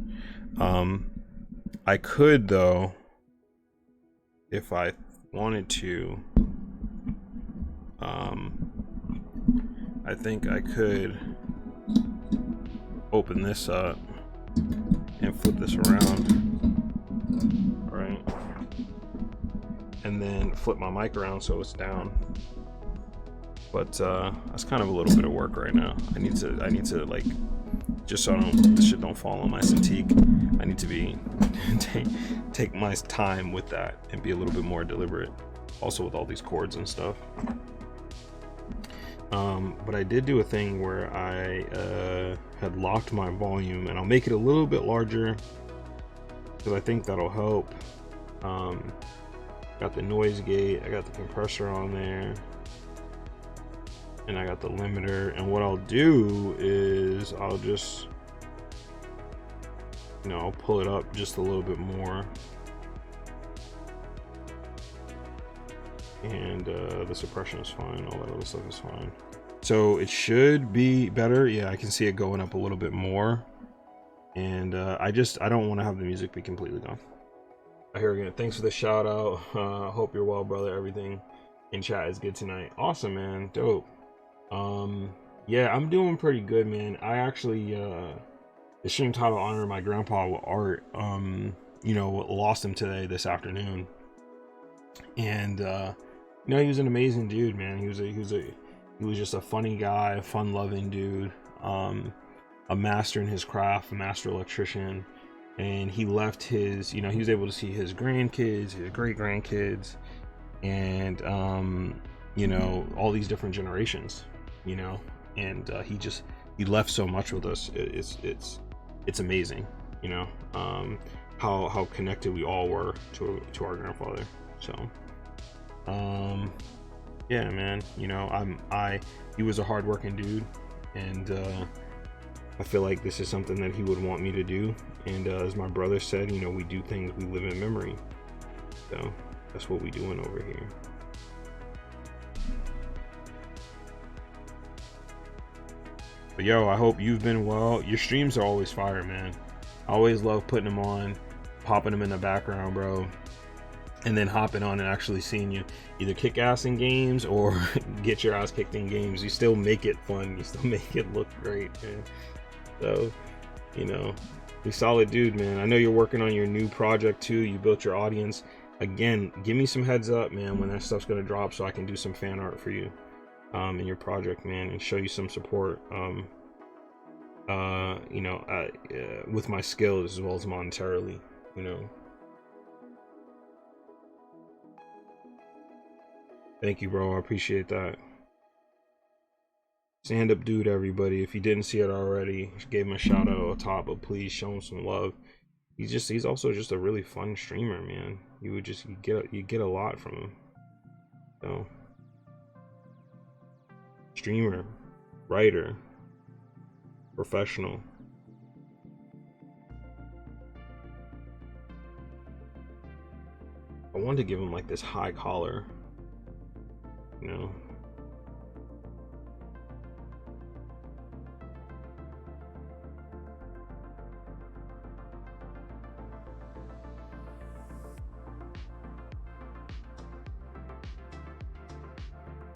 [SPEAKER 1] I could, though, if I wanted to, I think I could open this up and flip this around, right, and then flip my mic around so it's down. But that's kind of a little bit of work right now. I need to like, just so this shit don't fall on my Cintiq, I need to be take my time with that and be a little bit more deliberate, also with all these cords and stuff. But I did do a thing where I had locked my volume, and I'll make it a little bit larger because I think that'll help. Got the noise gate, I got the compressor on there, and I got the limiter. And what I'll do is I'll just, you know, I'll pull it up just a little bit more, and the suppression is fine, all that other stuff is fine. So it should be better. Yeah, I can see it going up a little bit more. And I don't want to have the music be completely gone. Here again, thanks for the shout out. Hope you're well, brother. Everything in chat is good tonight. Awesome, man. Dope. Yeah, I'm doing pretty good, man. I actually the stream title honor my grandpa with art. You know, lost him today, this afternoon. And you know, he was an amazing dude, man. He was just a funny guy, fun-loving dude, a master in his craft, a master electrician. And he left his, you know, he was able to see his grandkids, his great-grandkids, and you know, all these different generations, you know. And he left so much with us. It's amazing, you know, how connected we all were to our grandfather. So yeah, man, you know, he was a hardworking dude, and I feel like this is something that he would want me to do. And as my brother said, you know, we do things, we live in memory. So that's what we doing over here. But yo, I hope you've been well. Your streams are always fire, man. I always love putting them on, popping them in the background, bro, and then hopping on and actually seeing you either kick ass in games or get your ass kicked in games. You still make it fun. You still make it look great, man. So, you know, you're a solid dude, man. I know you're working on your new project too. You built your audience. Again, give me some heads up, man, when that stuff's gonna drop, so I can do some fan art for you in your project, man, and show you some support. You know, with my skills as well as monetarily, you know. Thank you, bro. I appreciate that. Stand up dude, everybody. If you didn't see it already, gave him a shout out at the top, but please show him some love. He's also just a really fun streamer, man. You get a lot from him. So, streamer, writer, professional. I wanted to give him like this high collar, you know.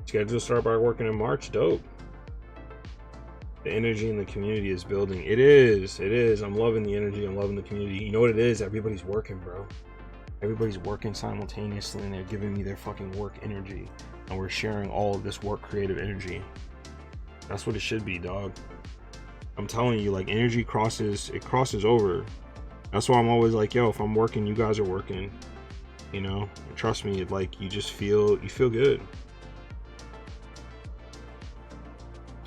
[SPEAKER 1] Scheduled to start by working in March. Dope. The energy in the community is building. It is. I'm loving the energy. I'm loving the community. You know what it is? Everybody's working, bro. Everybody's working simultaneously, and they're giving me their fucking work energy. And we're sharing all of this work creative energy. That's what it should be, dog. I'm telling you, like, energy crosses over. That's why I'm always like, yo, if I'm working, you guys are working. You know, trust me, like, you feel good.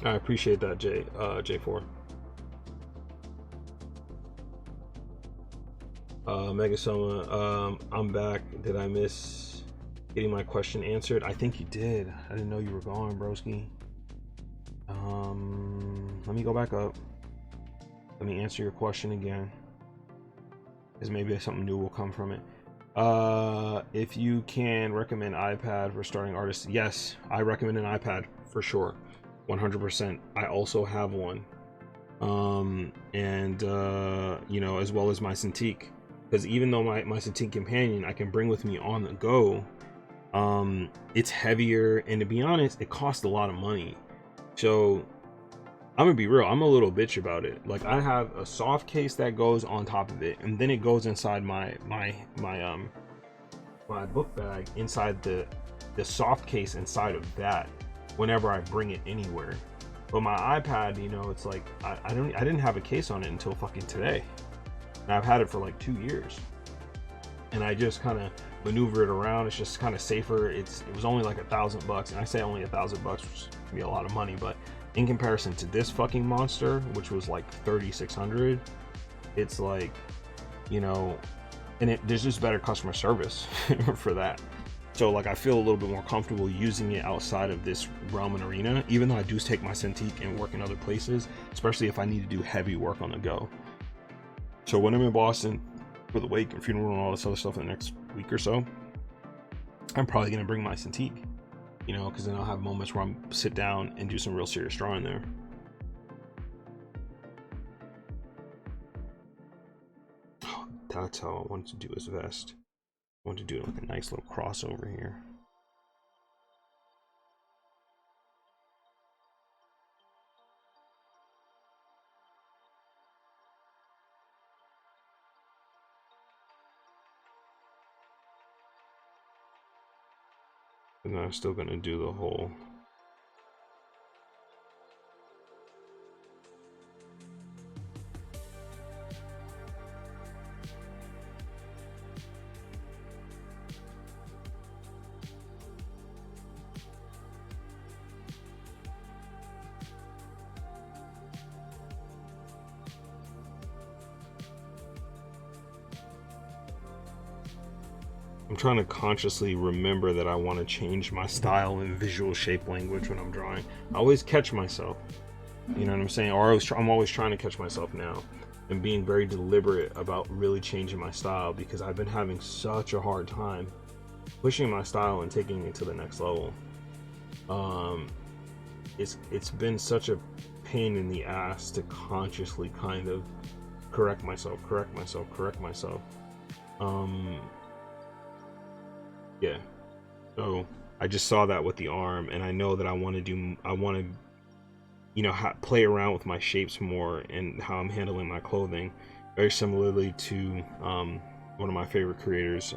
[SPEAKER 1] I appreciate that, J4. Megasoma, I'm back. Did I miss getting my question answered? I think you did. I didn't know you were gone, broski. Let me go back up. Let me answer your question again, because maybe something new will come from it. If you can recommend iPad for starting artists, yes, I recommend an iPad for sure, 100%. I also have one, and you know, as well as my Cintiq, because even though my Cintiq Companion I can bring with me on the go, it's heavier, and to be honest, it costs a lot of money. So I'm gonna be real, I'm a little bitch about it. Like, I have a soft case that goes on top of it, and then it goes inside my book bag, inside the soft case inside of that, whenever I bring it anywhere. But my iPad, you know, it's like I didn't have a case on it until fucking today, and I've had it for like 2 years, and I just kind of maneuver it around. It's just kind of safer. It was only like $1,000, and I say only $1,000, which can be a lot of money, but in comparison to this fucking monster, which was like 3,600, it's like, you know, and there's just better customer service for that. So like, I feel a little bit more comfortable using it outside of this realm and arena, even though I do take my Cintiq and work in other places, especially if I need to do heavy work on the go. So when I'm in Boston for the wake and funeral and all this other stuff in the next week or so, I'm probably gonna bring my Cintiq, you know, because then I'll have moments where I'm sit down and do some real serious drawing there. That's how I wanted to do his vest. I want to do like a nice little crossover here. And then I'm still gonna do the whole I'm trying to consciously remember that I want to change my style and visual shape language when I'm drawing. I always catch myself, you know what I'm saying? Or I'm always trying to catch myself now and being very deliberate about really changing my style, because I've been having such a hard time pushing my style and taking it to the next level. It's been such a pain in the ass to consciously kind of correct myself. Yeah, so I just saw that with the arm, and I know that I want to, you know, play around with my shapes more and how I'm handling my clothing, very similarly to one of my favorite creators,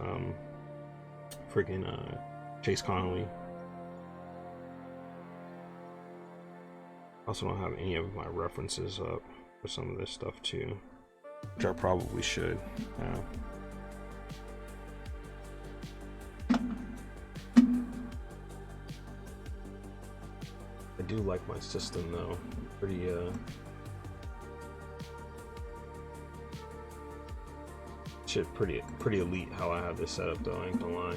[SPEAKER 1] freaking Chase Connolly. Also don't have any of my references up for some of this stuff too, which I probably should. I do like my system though. Pretty elite how I have this set up though, I ain't gonna lie.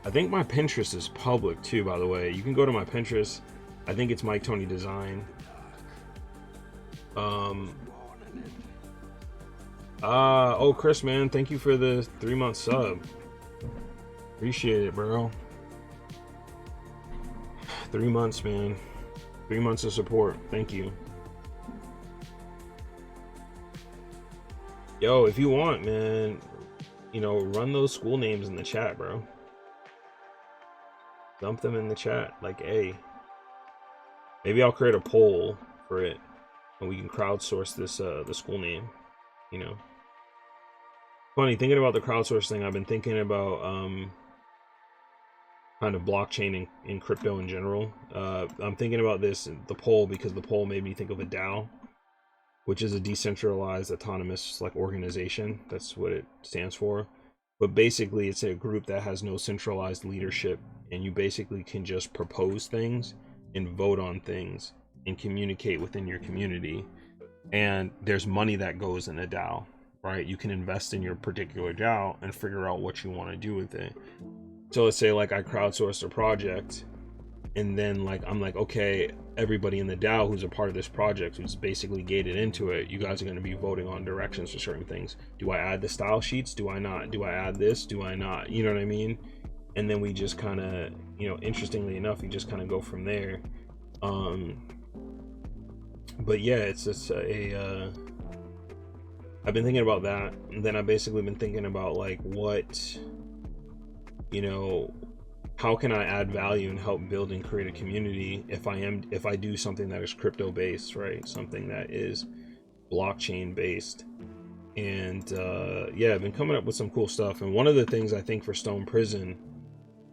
[SPEAKER 1] I think my Pinterest is public too, by the way. You can go to my Pinterest. I think it's Mike Tony Design. Oh, Chris, man, thank you for the 3-month sub. Appreciate it, bro. 3 months, man. 3 months of support. Thank you. Yo, if you want, man, you know, run those school names in the chat, bro. Dump them in the chat. Like, hey, maybe I'll create a poll for it, and we can crowdsource this the school name, you know. Funny, thinking about the crowdsource thing, I've been thinking about kind of blockchain and crypto in general. I'm thinking about this, the poll, because the poll made me think of a DAO, which is a decentralized autonomous like organization. That's what it stands for. But basically it's a group that has no centralized leadership, and you basically can just propose things and vote on things and communicate within your community. And there's money that goes in a DAO, right? You can invest in your particular DAO and figure out what you want to do with it. So let's say like I crowdsourced a project, and then like I'm like, okay, everybody in the DAO who's a part of this project, who's basically gated into it, you guys are going to be voting on directions for certain things. Do I add the style sheets? Do I not? Do I add this? Do I not? You know what I mean? And then we just kind of, you know, interestingly enough, you just kind of go from there. But yeah, it's just I've been thinking about that, and then I've basically been thinking about like what, you know, how can I add value and help build and create a community if I do something that is crypto based, right? Something that is blockchain based. And yeah, I've been coming up with some cool stuff. And one of the things I think for Stone Prison,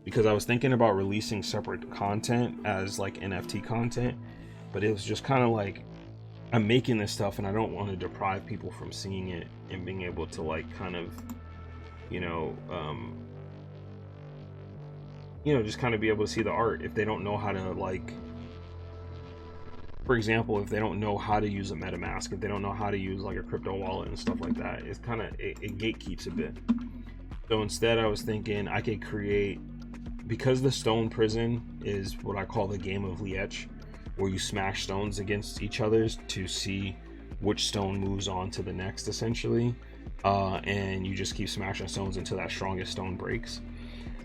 [SPEAKER 1] because I was thinking about releasing separate content as like NFT content, but it was just kind of like, I'm making this stuff and I don't want to deprive people from seeing it and being able to like kind of, you know, just kind of be able to see the art if they don't know how to, like, for example, if they don't know how to use a MetaMask, if they don't know how to use like a crypto wallet and stuff like that, it's kind of, it gatekeeps a bit. So instead I was thinking I could create, because the Stone Prison is what I call the game of Liege, where you smash stones against each other's to see which stone moves on to the next, essentially, and you just keep smashing stones until that strongest stone breaks.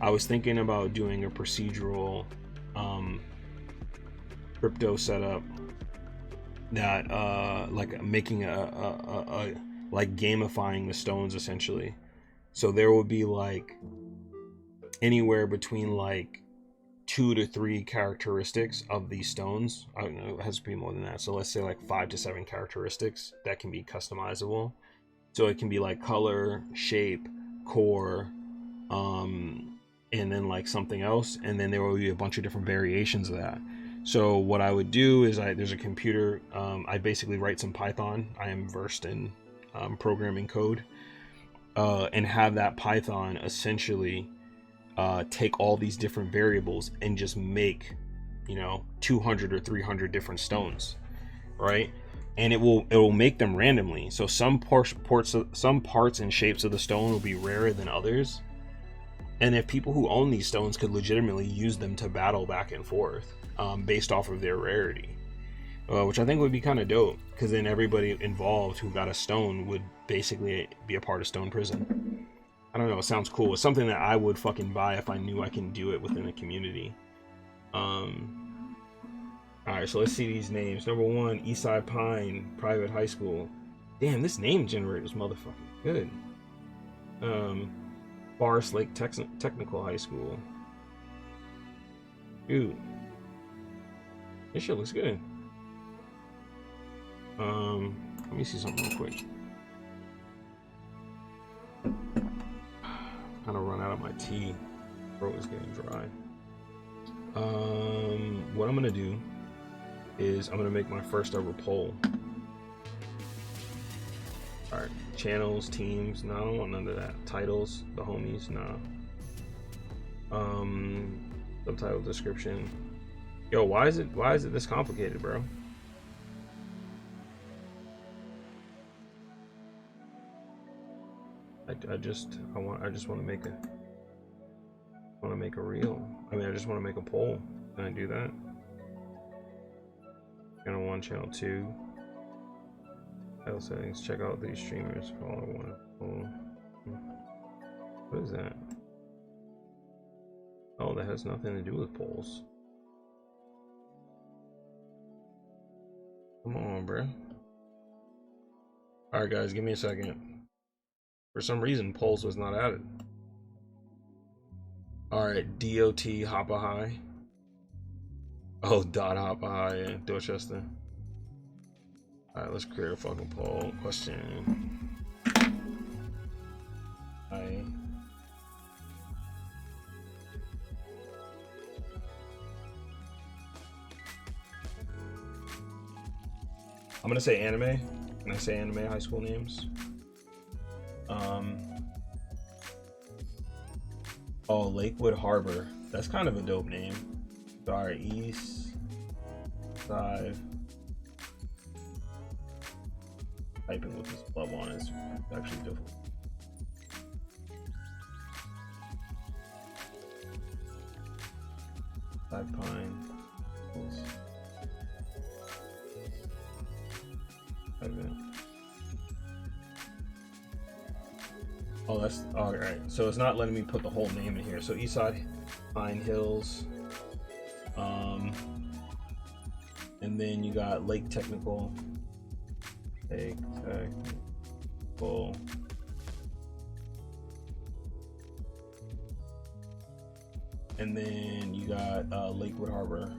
[SPEAKER 1] I was thinking about doing a procedural crypto setup that like making a like gamifying the stones, essentially. So there would be like anywhere between like 2 to 3 characteristics of these stones. I don't know, it has to be more than that. So let's say like 5 to 7 characteristics that can be customizable. So it can be like color, shape, core, and then like something else, and then there will be a bunch of different variations of that. So what I would do is there's a computer, I basically write some Python. I am versed in programming code, and have that Python essentially take all these different variables and just make, 200 or 300 different stones, right? And it will make them randomly. So some parts and shapes of the stone will be rarer than others. And if people who own these stones could legitimately use them to battle back and forth, based off of their rarity, which I think would be kind of dope, because then everybody involved who got a stone would basically be a part of Stone Prison. I don't know, it sounds cool. It's something that I would fucking buy if I knew I can do it within a community. Alright, so let's see these names. Number 1, Eastside Pine Private High School. Damn, this name generator is motherfucking good. Forest Lake Technical High School. Dude, this shit looks good. Let me see something real quick. Kind of run out of my tea. Throat is getting dry. What I'm gonna do is I'm gonna make my first ever poll. All right, channels, teams, no, none of that. Titles, the homies, no. Subtitle, description. Yo, why is it this complicated, bro? I just want to make a reel. I mean, I just want to make a poll. Can I do that? Channel 1, channel 2. Title settings. Check out these streamers. All I want. What is that? Oh, that has nothing to do with polls. Come on, bro. All right, guys, give me a second. For some reason, polls was not added. All right, DOT Hoppa High. Oh, dot Hoppa High, yeah, Dorchester. All right, let's create a fucking poll. Question. I'm gonna say anime. Can I say anime high school names? Oh, Lakewood Harbor. That's kind of a dope name. Sorry, East Side. Typing with this club on is actually difficult. Five Pine. Oh, that's all right. So it's not letting me put the whole name in here. So Eastside Pine Hills, and then you got Lake Technical, and then you got Lakewood Harbor.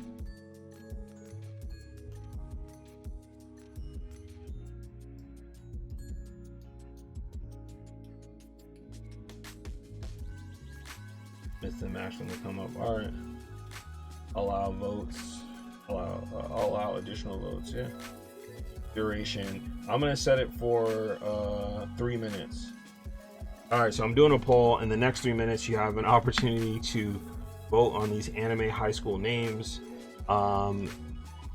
[SPEAKER 1] Missed them actually come up. All right. Allow votes. Allow additional votes. Yeah. Duration. I'm gonna set it for 3 minutes. All right. So I'm doing a poll. In the next 3 minutes, you have an opportunity to vote on these anime high school names.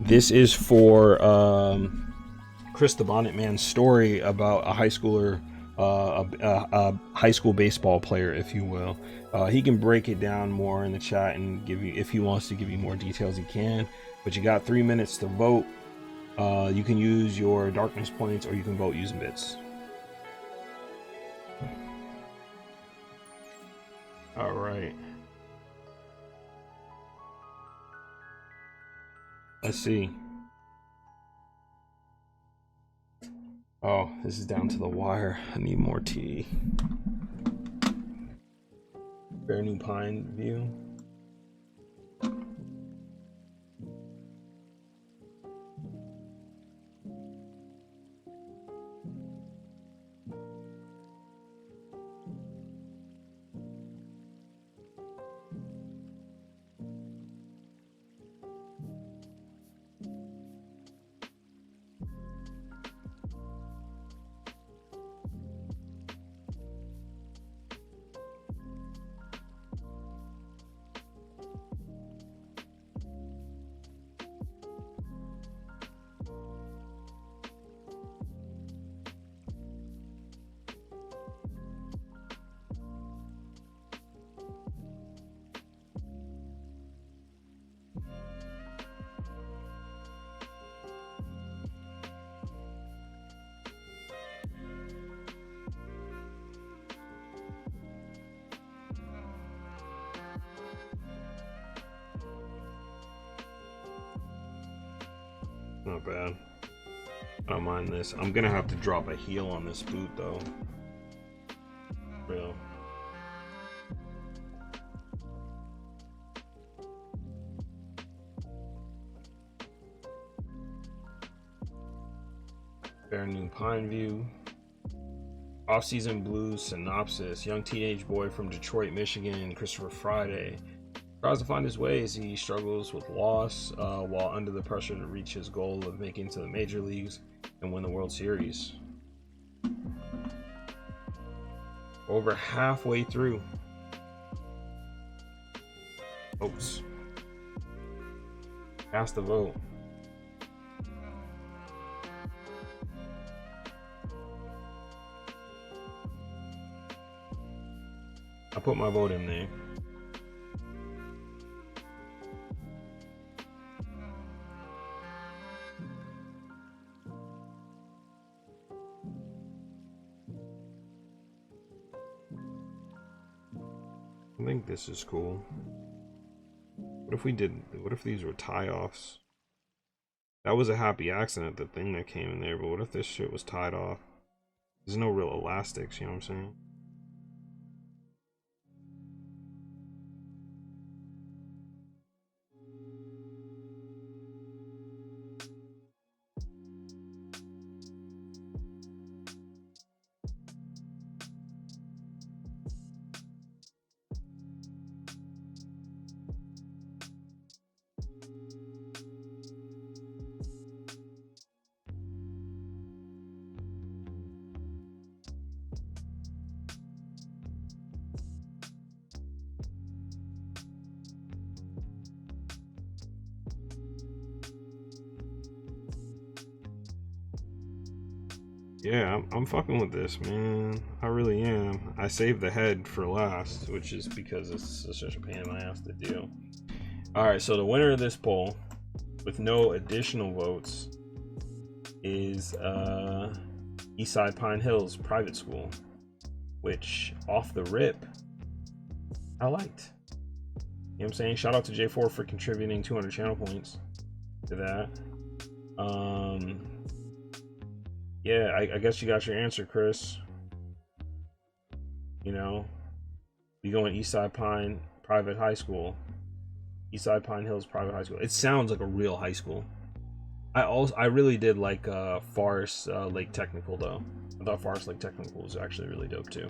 [SPEAKER 1] This is for Chris the Bonnet Man's story about a high schooler, a high school baseball player, if you will. He can break it down more in the chat and give you, if he wants to give you more details, he can. But you got 3 minutes to vote. You can use your darkness points, or you can vote using bits. All right. Let's see. Oh, this is down to the wire. I need more tea. Fair New Pine View. Not bad. I don't mind this. I'm gonna have to drop a heel on this boot though. Real. Fair New Pine View. Off-season blues synopsis. Young teenage boy from Detroit, Michigan, Christopher Friday, tries to find his way as he struggles with loss while under the pressure to reach his goal of making to the major leagues and win the World Series. Over halfway through. Oops. Cast the vote. I put my vote in there. I think this is cool. What if these were tie-offs? That was a happy accident, the thing that came in there, but what if this shit was tied off? There's no real elastics, you know what I'm saying? Yeah, I'm fucking with this, man. I really am. I saved the head for last, which is because it's such a pain in my ass to do. All right, so the winner of this poll, with no additional votes, is Eastside Pine Hills Private School, which off the rip, I liked. You know what I'm saying? Shout out to J4 for contributing 200 channel points to that. Yeah, I guess you got your answer, Chris. You know, you going Eastside Pine Private High School, Eastside Pine Hills Private High School. It sounds like a real high school. I really did like Forest Lake Technical though. I thought Forest Lake Technical was actually really dope too.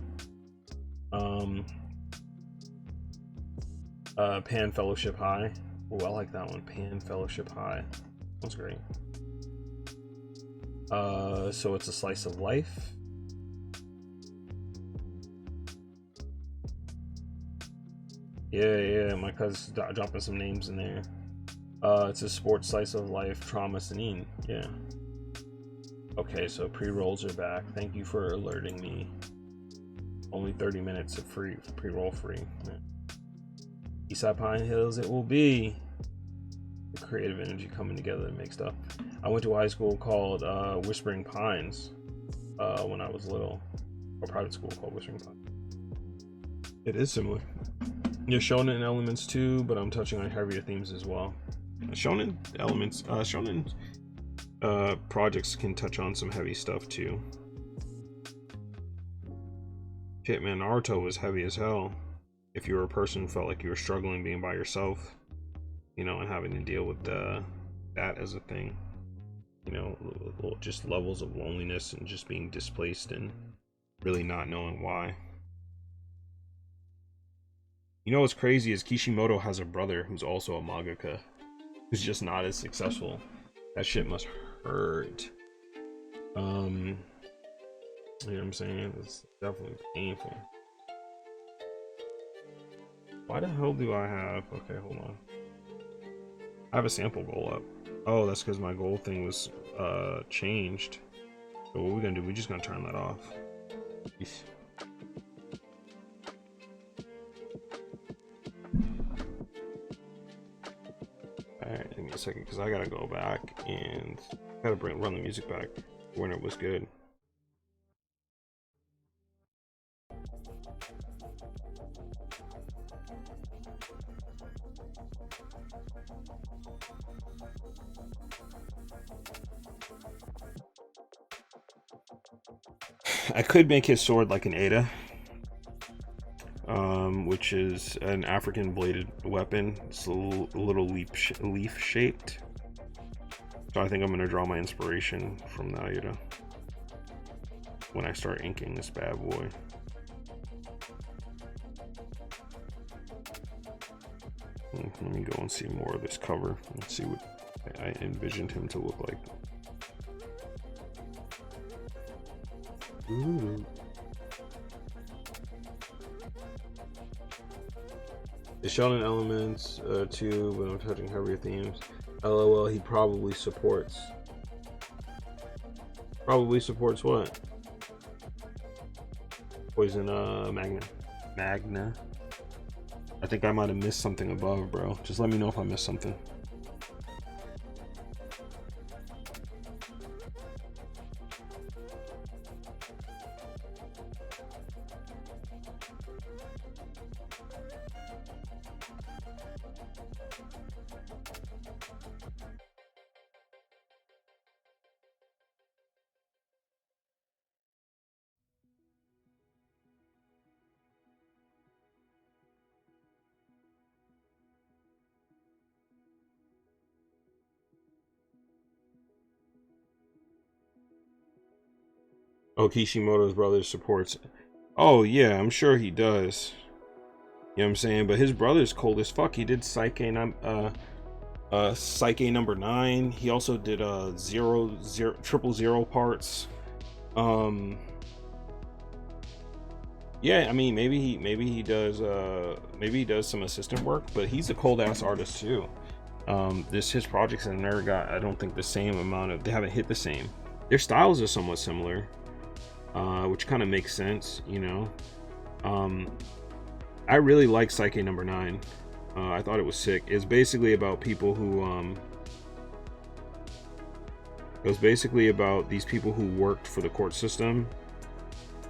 [SPEAKER 1] Pan Fellowship High. Oh, I like that one. Pan Fellowship High. That's great. So it's a slice of life. Yeah, my cousin's dropping some names in there. It's a sports slice of life, Trauma Sanine. Yeah. Okay, so pre-rolls are back. Thank you for alerting me. Only 30 minutes of free pre-roll free. Yeah. Eastside Pine Hills, it will be. The creative energy coming together to make stuff. I went to a high school called Whispering Pines when I was little. A private school called Whispering Pines. It is similar. You're shonen elements too, but I'm touching on heavier themes as well. Shonen elements, shonen projects can touch on some heavy stuff too. Shit, man, Naruto was heavy as hell. If you were a person who felt like you were struggling being by yourself, you know, and having to deal with that as a thing, you know, just levels of loneliness and just being displaced and really not knowing why. You know what's crazy is Kishimoto has a brother who's also a mangaka, who's just not as successful. That shit must hurt. You know what I'm saying? It's definitely painful. Why the hell do I have... Okay, hold on. I have a sample goal up. Oh, that's because my goal thing was changed. So what are we gonna do? We're just gonna turn that off. Peace. Alright, give me a second because I gotta go back and gotta run the music back when it was good. I could make his sword like an Ada, which is an African bladed weapon. It's a little leaf shaped. So I think I'm gonna draw my inspiration from the Ada when I start inking this bad boy. Let me go and see more of this cover. Let's see what I envisioned him to look like. Ooh. The shonen elements too, but I'm touching heavier themes. LOL, he probably supports. Probably supports what? Poison Magna. I think I might have missed something above, bro. Just let me know if I missed something. Oh, Kishimoto's brother supports. Oh, yeah, I'm sure he does. You know what I'm saying? But his brother's cold as fuck. He did Psyche number 9. He also did 000 parts. Yeah, I mean, maybe he does some assistant work, but he's a cold ass artist too. His projects have never got, I don't think, the same amount of, they haven't hit the same. Their styles are somewhat similar. which kind of makes sense, you know. I really like Psyche number 9. I thought it was sick. It's basically about people who it was basically about these people who worked for the court system,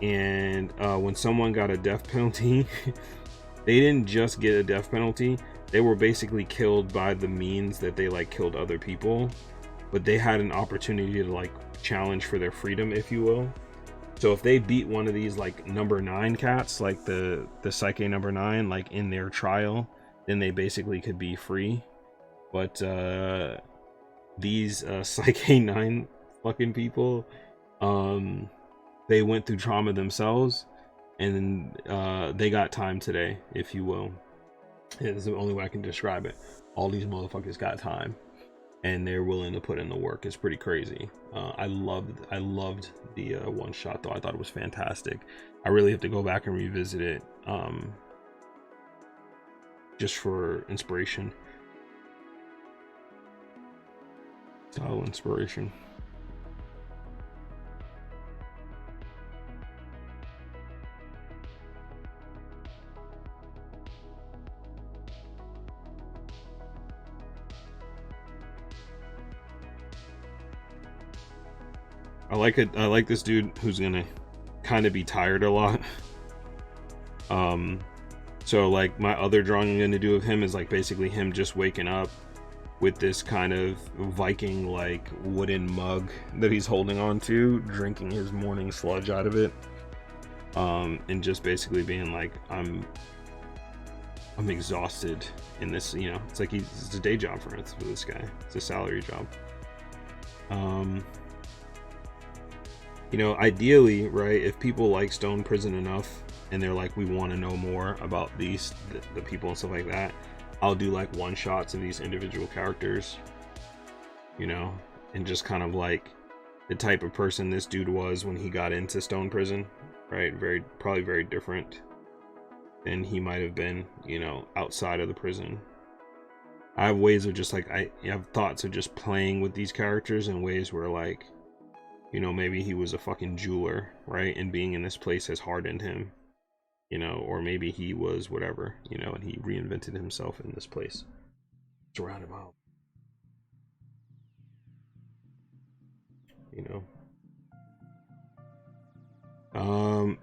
[SPEAKER 1] and when someone got a death penalty, they didn't just get a death penalty, they were basically killed by the means that they like killed other people, but they had an opportunity to like challenge for their freedom, if you will. So if they beat one of these like number 9 cats, like the Psyche number 9, like in their trial, then they basically could be free. But these Psyche 9 fucking people, they went through trauma themselves, and they got time today, if you will. It's the only way I can describe it. All these motherfuckers got time, and they're willing to put in the work. It's pretty crazy. I loved the one shot though. I thought it was fantastic. I really have to go back and revisit it, just for inspiration. Style inspiration. I like it. I like this dude who's gonna kind of be tired a lot. So like my other drawing I'm gonna do of him is like basically him just waking up with this kind of Viking like wooden mug that he's holding on to, drinking his morning sludge out of it, and just basically being like, I'm exhausted in this, you know. It's like it's a day job for this guy. It's a salary job. You know, ideally, right, if people like Stone Prison enough and they're like, we want to know more about the people and stuff like that, I'll do like one shots of these individual characters, you know, and just kind of like the type of person this dude was when he got into Stone Prison, right? Probably very different than he might have been, you know, outside of the prison. I have ways of just like, I have thoughts of just playing with these characters in ways where like, you know, maybe he was a fucking jeweler, right? And being in this place has hardened him, you know, or maybe he was whatever, you know, and he reinvented himself in this place. It's a roundabout, you know.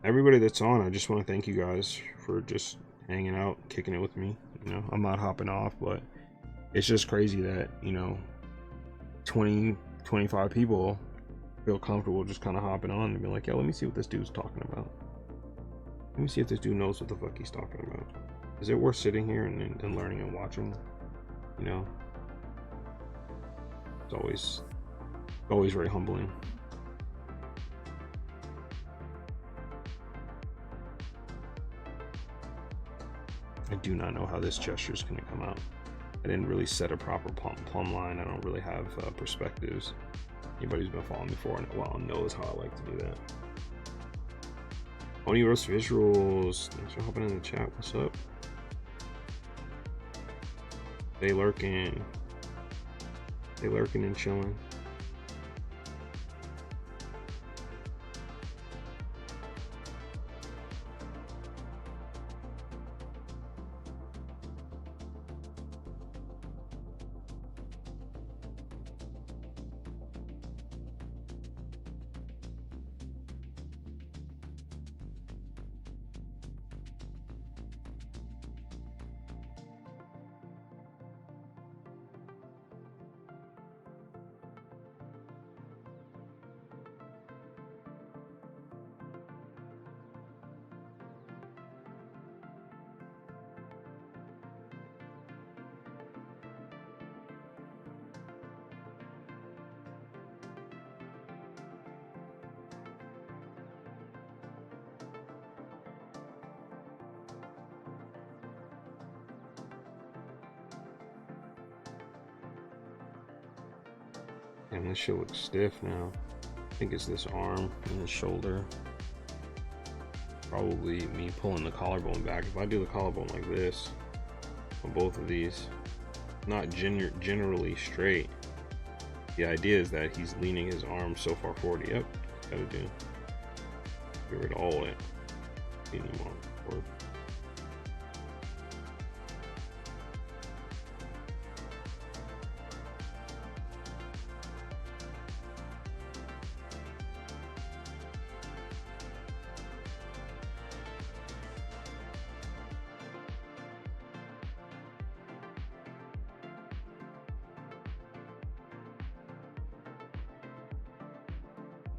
[SPEAKER 1] Everybody that's on, I just want to thank you guys for just hanging out, kicking it with me. You know, I'm not hopping off, but it's just crazy that, you know, 20-25 people feel comfortable just kind of hopping on and be like, yo, let me see what this dude's talking about. Let me see if this dude knows what the fuck he's talking about. Is it worth sitting here and learning and watching? You know, it's always very humbling. I do not know how this gesture is going to come out. I didn't really set a proper plumb line. I don't really have perspectives. Anybody who's been following me for a while knows how I like to do that. Oni Roast Visuals, thanks for hopping in the chat. What's up? They lurking and chilling. Damn, this shit looks stiff now. I think it's this arm and the shoulder. Probably me pulling the collarbone back. If I do the collarbone like this on both of these, not generally straight. The idea is that he's leaning his arm so far forward. Yep, gotta do. Get rid of all it. Anymore.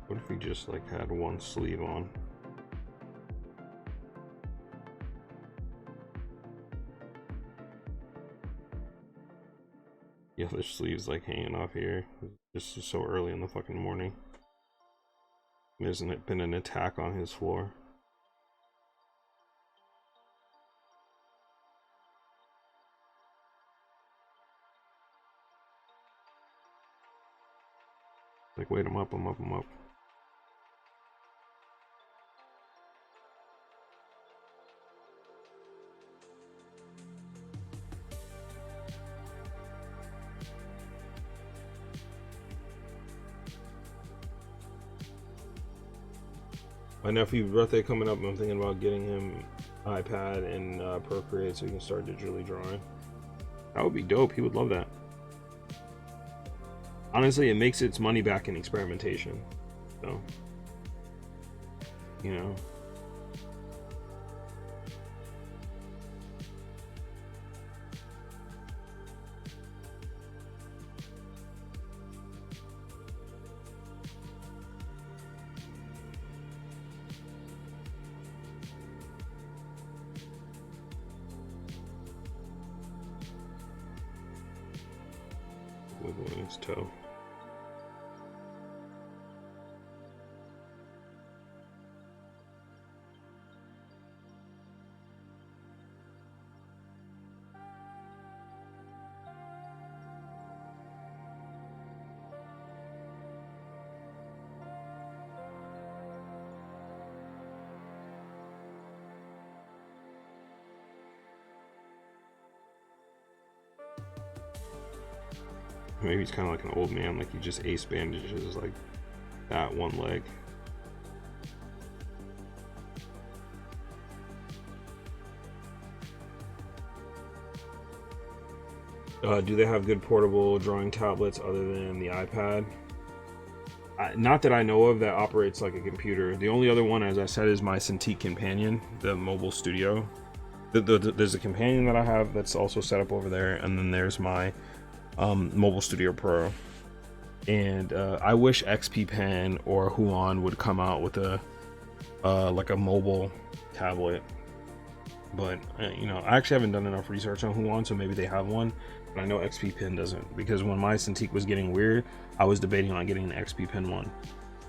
[SPEAKER 1] What if we just like had one sleeve on? The other sleeve's like hanging off here. This is so early in the fucking morning. Hasn't it been an attack on his floor? Like, wait, I'm up, I'm up, I'm up. My nephew's birthday coming up. I'm thinking about getting him iPad and Procreate so he can start digitally drawing. That would be dope. He would love that. Honestly, it makes its money back in experimentation. So, you know. Wiggling his toe. Maybe he's kind of like an old man, like he just ace bandages like that one leg. Do they have good portable drawing tablets other than the iPad? Not that I know of that operates like a computer. The only other one, as I said, is my Cintiq Companion, the mobile studio. There's a Companion that I have that's also set up over there, and then there's my Mobile Studio Pro. And I wish XP Pen or Huion would come out with a like a mobile tablet. But you know, I actually haven't done enough research on Huion, so maybe they have one. But I know XP Pen doesn't, because when my Cintiq was getting weird, I was debating on getting an XP Pen one.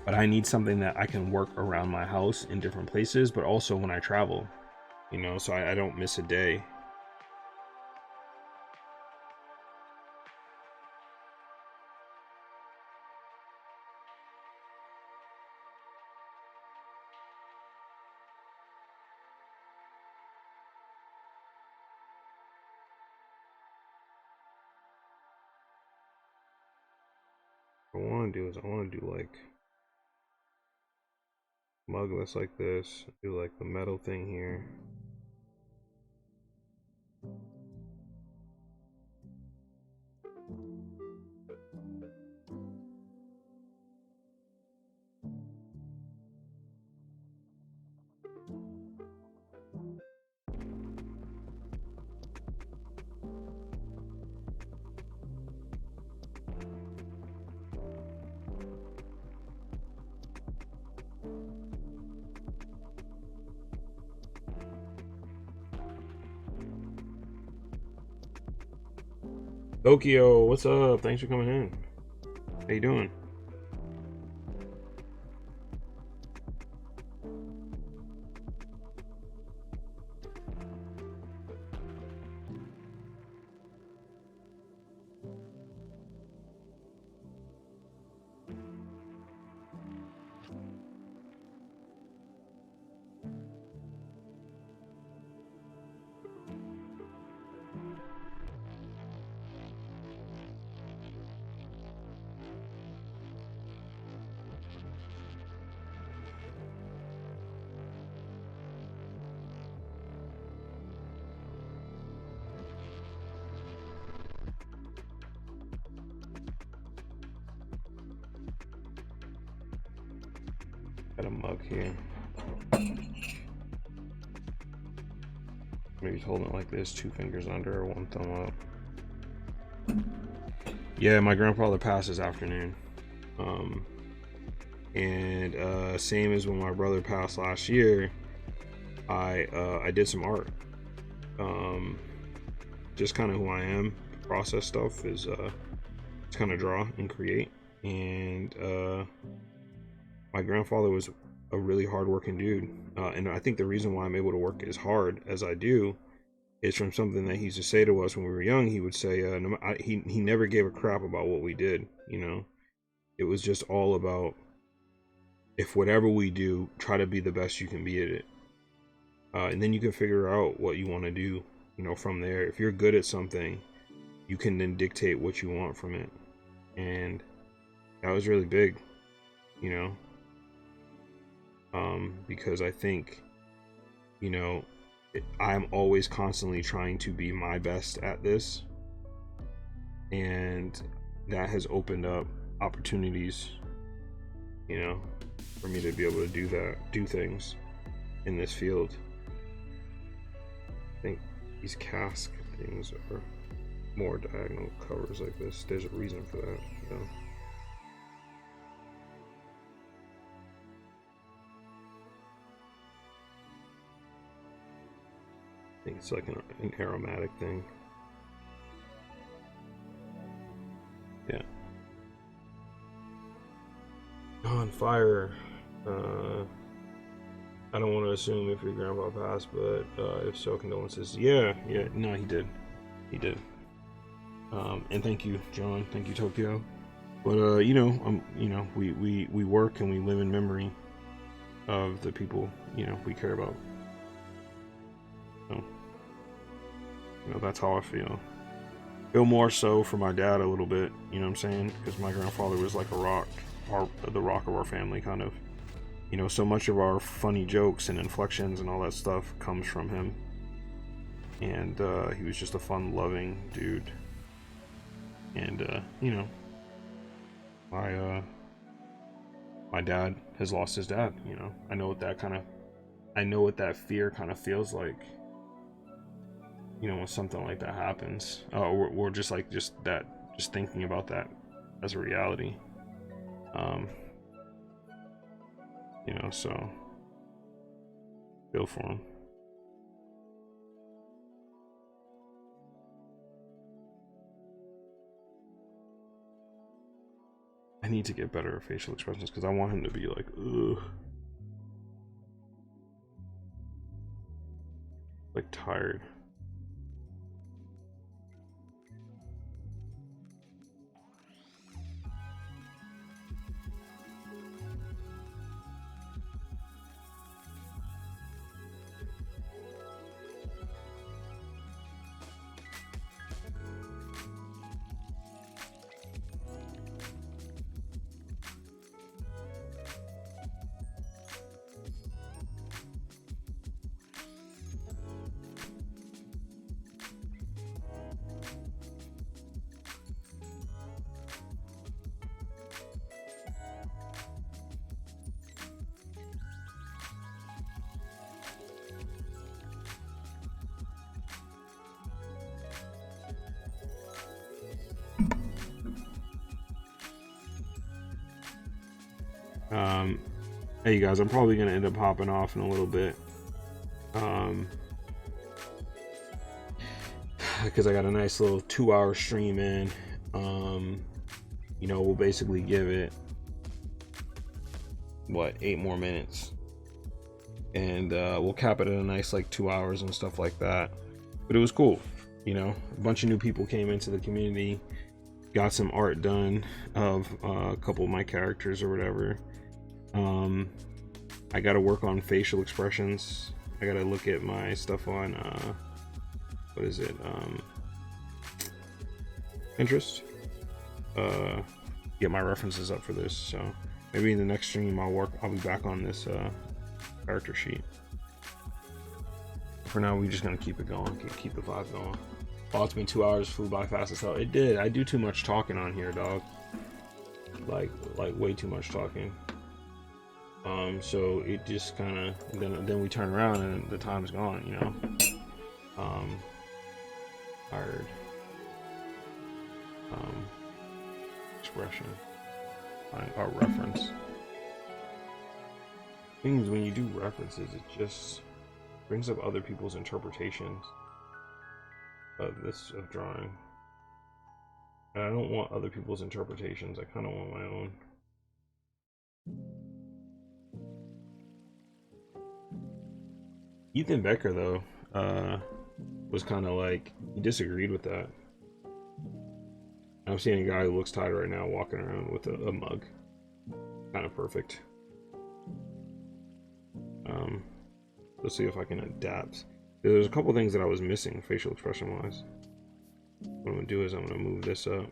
[SPEAKER 1] But I need something that I can work around my house in different places, but also when I travel, you know, so I don't miss a day. What I want to do is I want to do like mugless like this, do like the metal thing here. Tokyo, what's up? Thanks for coming in. How you doing? Got a mug here. Maybe holding it like this, 2 fingers under or 1 thumb up. Yeah, my grandfather passed this afternoon. And same as when my brother passed last year, I did some art. Just kind of who I am. Process stuff is just kind of draw and create. And my grandfather was a really hardworking dude, and I think the reason why I'm able to work as hard as I do is from something that he used to say to us when we were young. He would say, he never gave a crap about what we did. You know, it was just all about, if whatever we do, try to be the best you can be at it, and then you can figure out what you want to do. You know, from there, if you're good at something, you can then dictate what you want from it, and that was really big. You know. Because I think, you know, I'm always constantly trying to be my best at this, and that has opened up opportunities, you know, for me to be able to do things in this field. I think these cask things are more diagonal covers like this. There's a reason for that, you know. I think it's like an aromatic thing. Yeah. On fire. I don't want to assume if your grandpa passed, but if so, condolences. Yeah, no, he did. And thank you, John. Thank you, Tokyo. But you know, we work and we live in memory of the people, you know, we care about. You know, that's how I feel. Feel more so for my dad a little bit, you know what I'm saying? Because my grandfather was like a rock, the rock of our family, kind of. You know, so much of our funny jokes and inflections and all that stuff comes from him. And he was just a fun-loving dude. And you know, my dad has lost his dad. You know, I know what that fear kind of feels like. You know, when something like that happens, we're just thinking about that as a reality. You know, so feel for him. I need to get better at facial expressions because I want him to be like, ugh, like tired. Hey you guys, I'm probably gonna end up hopping off in a little bit, because I got a nice little 2-hour stream in. You know, we'll basically give it 8 more minutes, and we'll cap it at a nice like 2 hours and stuff like that. But it was cool, you know. A bunch of new people came into the community, got some art done of a couple of my characters or whatever. I gotta work on facial expressions. I gotta look at my stuff on what is it, Pinterest, get my references up for this. So maybe in the next stream I'll be back on this character sheet. For now, we're just gonna keep it going, keep the vibe going. Oh, it's been 2 hours, flew by fast as hell. It did. I do too much talking on here, dog. Like way too much talking. So it just kind of then we turn around and the time's gone, you know. Tired. Expression. Our reference. Things when you do references, it just brings up other people's interpretations of drawing. And I don't want other people's interpretations. I kind of want my own. Ethan Becker, though, was kind of like, he disagreed with that. I'm seeing a guy who looks tired right now walking around with a mug. Kind of perfect. Let's see if I can adapt. There's a couple things that I was missing facial expression wise. What I'm gonna do is I'm gonna move this up.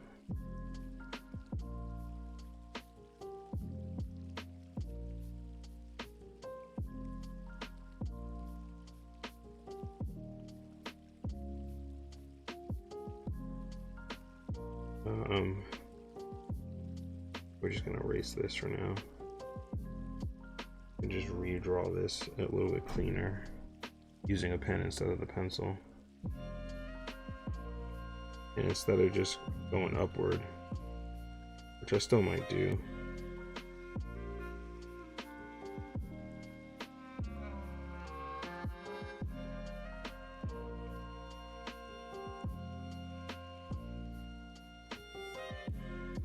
[SPEAKER 1] We're just gonna erase this for now and just redraw this a little bit cleaner using a pen instead of the pencil, and instead of just going upward, which I still might do,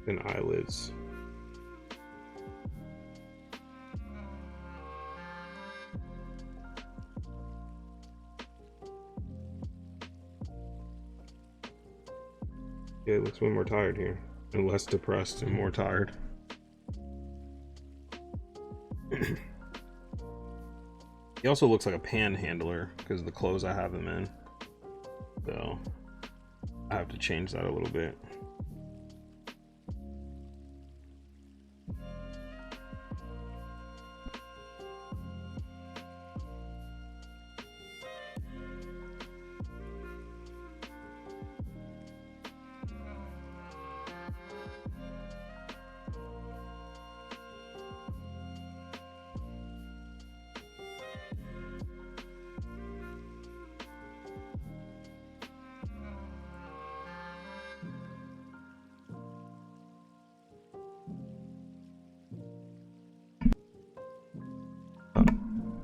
[SPEAKER 1] and eyelids. Yeah, it looks way more tired here, and less depressed and more tired. He also looks like a panhandler because of the clothes I have him in. So I have to change that a little bit.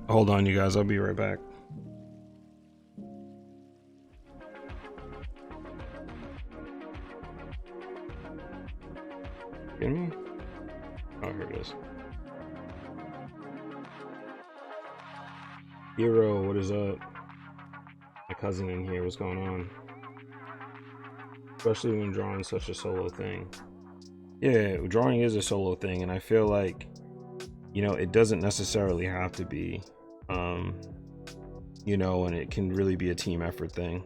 [SPEAKER 1] Hold on, you guys. I'll be right back. Kidding me? Oh, here it is. Hero, what is up? My cousin in here. What's going on? Especially when drawing such a solo thing. Yeah, drawing is a solo thing, and I feel like, you know, it doesn't necessarily have to be, you know, and it can really be a team effort thing.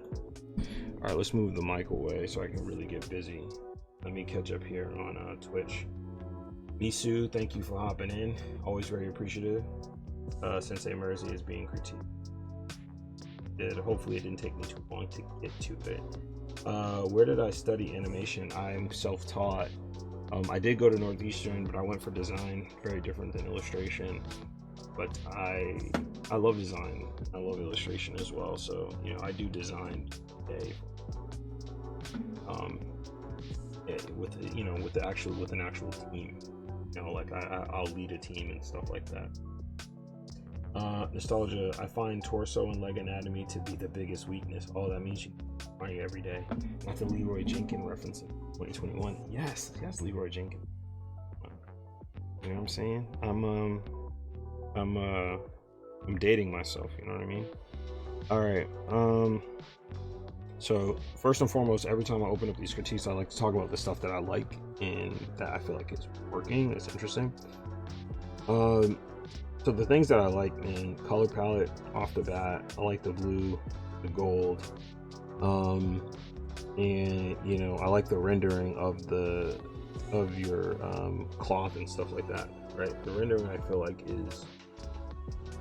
[SPEAKER 1] All right, let's move the mic away so I can really get busy. Let me catch up here on Twitch. Misu, thank you for hopping in. Always very appreciative. Sensei Mercy is being critiqued. Hopefully it didn't take me too long to get to it. Where did I study animation? I'm self-taught. I did go to Northeastern, but I went for design. Very different than illustration. But I love design. I love illustration as well. So, you know, I do design today. With an actual team. You know, like I'll lead a team and stuff like that. Nostalgia, I find torso and leg anatomy to be the biggest weakness. Oh, that means you find it every day. That's a Leroy Jenkins reference in 2021. Yes, Leroy Jenkins. You know what I'm saying? I'm dating myself, you know what I mean? All right. So first and foremost, every time I open up these critiques, I like to talk about the stuff that I like and that I feel like is working, it's interesting. So the things that I like, man, color palette off the bat, I like the blue, the gold, and you know, I like the rendering of your cloth and stuff like that, right? The rendering, I feel like, is,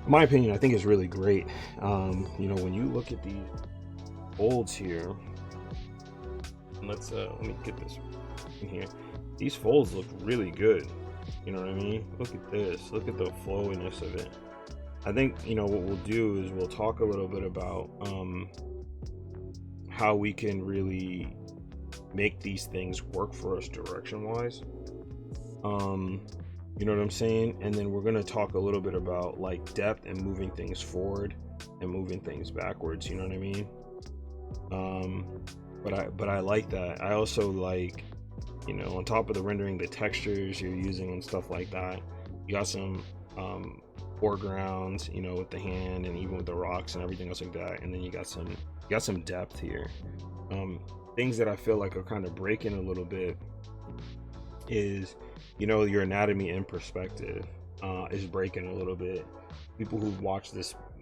[SPEAKER 1] in my opinion, I think is really great. You know, when you look at these folds here, and let me get this in here. These folds look really good. You know what I mean? Look at this. Look at the flowiness of it. I think, you know, what we'll do is we'll talk a little bit about how we can really make these things work for us direction wise. You know what I'm saying? And then we're going to talk a little bit about like depth and moving things forward and moving things backwards. You know what I mean? But I like that. I also like, you know, on top of the rendering, the textures you're using and stuff like that. You got some foregrounds, you know, with the hand and even with the rocks and everything else like that. And then you got some depth here. Things that I feel like are kind of breaking a little bit is, you know, your anatomy in perspective is breaking a little bit. People who've watched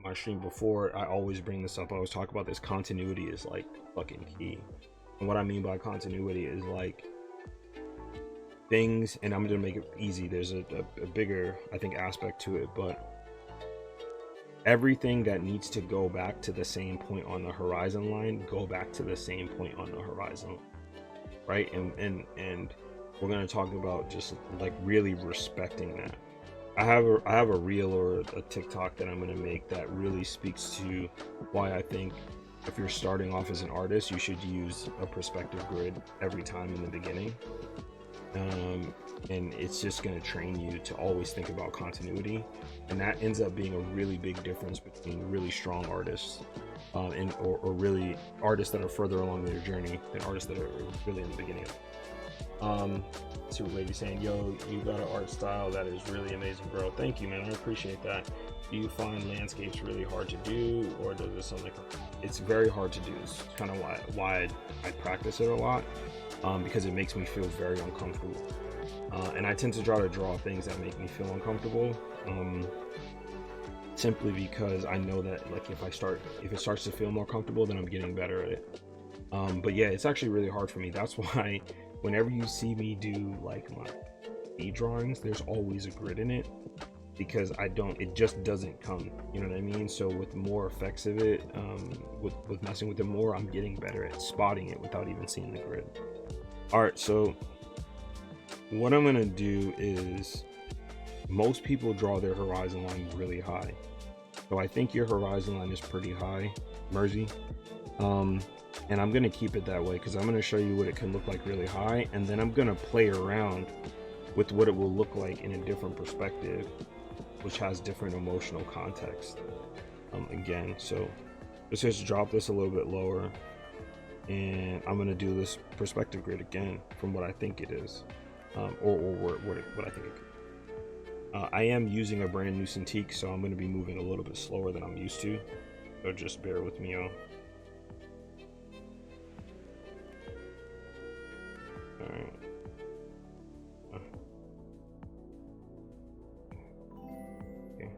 [SPEAKER 1] my stream before, I always bring this up. I always talk about this. Continuity is like fucking key. And what I mean by continuity is like things, and I'm gonna make it easy. There's a bigger, I think, aspect to it, but everything that needs to go back to the same point on the horizon line, go back to the same point on the horizon, right? And we're gonna talk about just like really respecting that. I have a reel or a TikTok that I'm gonna make that really speaks to why I think if you're starting off as an artist, you should use a perspective grid every time in the beginning. And it's just going to train you to always think about continuity, and that ends up being a really big difference between really strong artists or really artists that are further along their journey than artists that are really in the beginning. See what lady's saying. Yo, you got an art style that is really amazing, bro. Thank you, man. I appreciate that. Do you find landscapes really hard to do, or does it sound like it's very hard to do? It's kind of why I practice it a lot, because it makes me feel very uncomfortable, and I tend to try to draw things that make me feel uncomfortable, simply because I know that like if it starts to feel more comfortable, then I'm getting better at it. But yeah, it's actually really hard for me. That's why whenever you see me do like my drawings, there's always a grid in it, because it just doesn't come, you know what I mean? So with more effects of it, with messing with it more, I'm getting better at spotting it without even seeing the grid. All right, so what I'm gonna do is, most people draw their horizon line really high. So I think your horizon line is pretty high, Mersey. And I'm gonna keep it that way because I'm gonna show you what it can look like really high, and then I'm gonna play around with what it will look like in a different perspective, which has different emotional context. Again, so let's just drop this a little bit lower, and I'm gonna do this perspective grid again from what I think it is, or what I think it could. I am using a brand new Cintiq, so I'm gonna be moving a little bit slower than I'm used to. So just bear with me, y'all. Alright. Okay.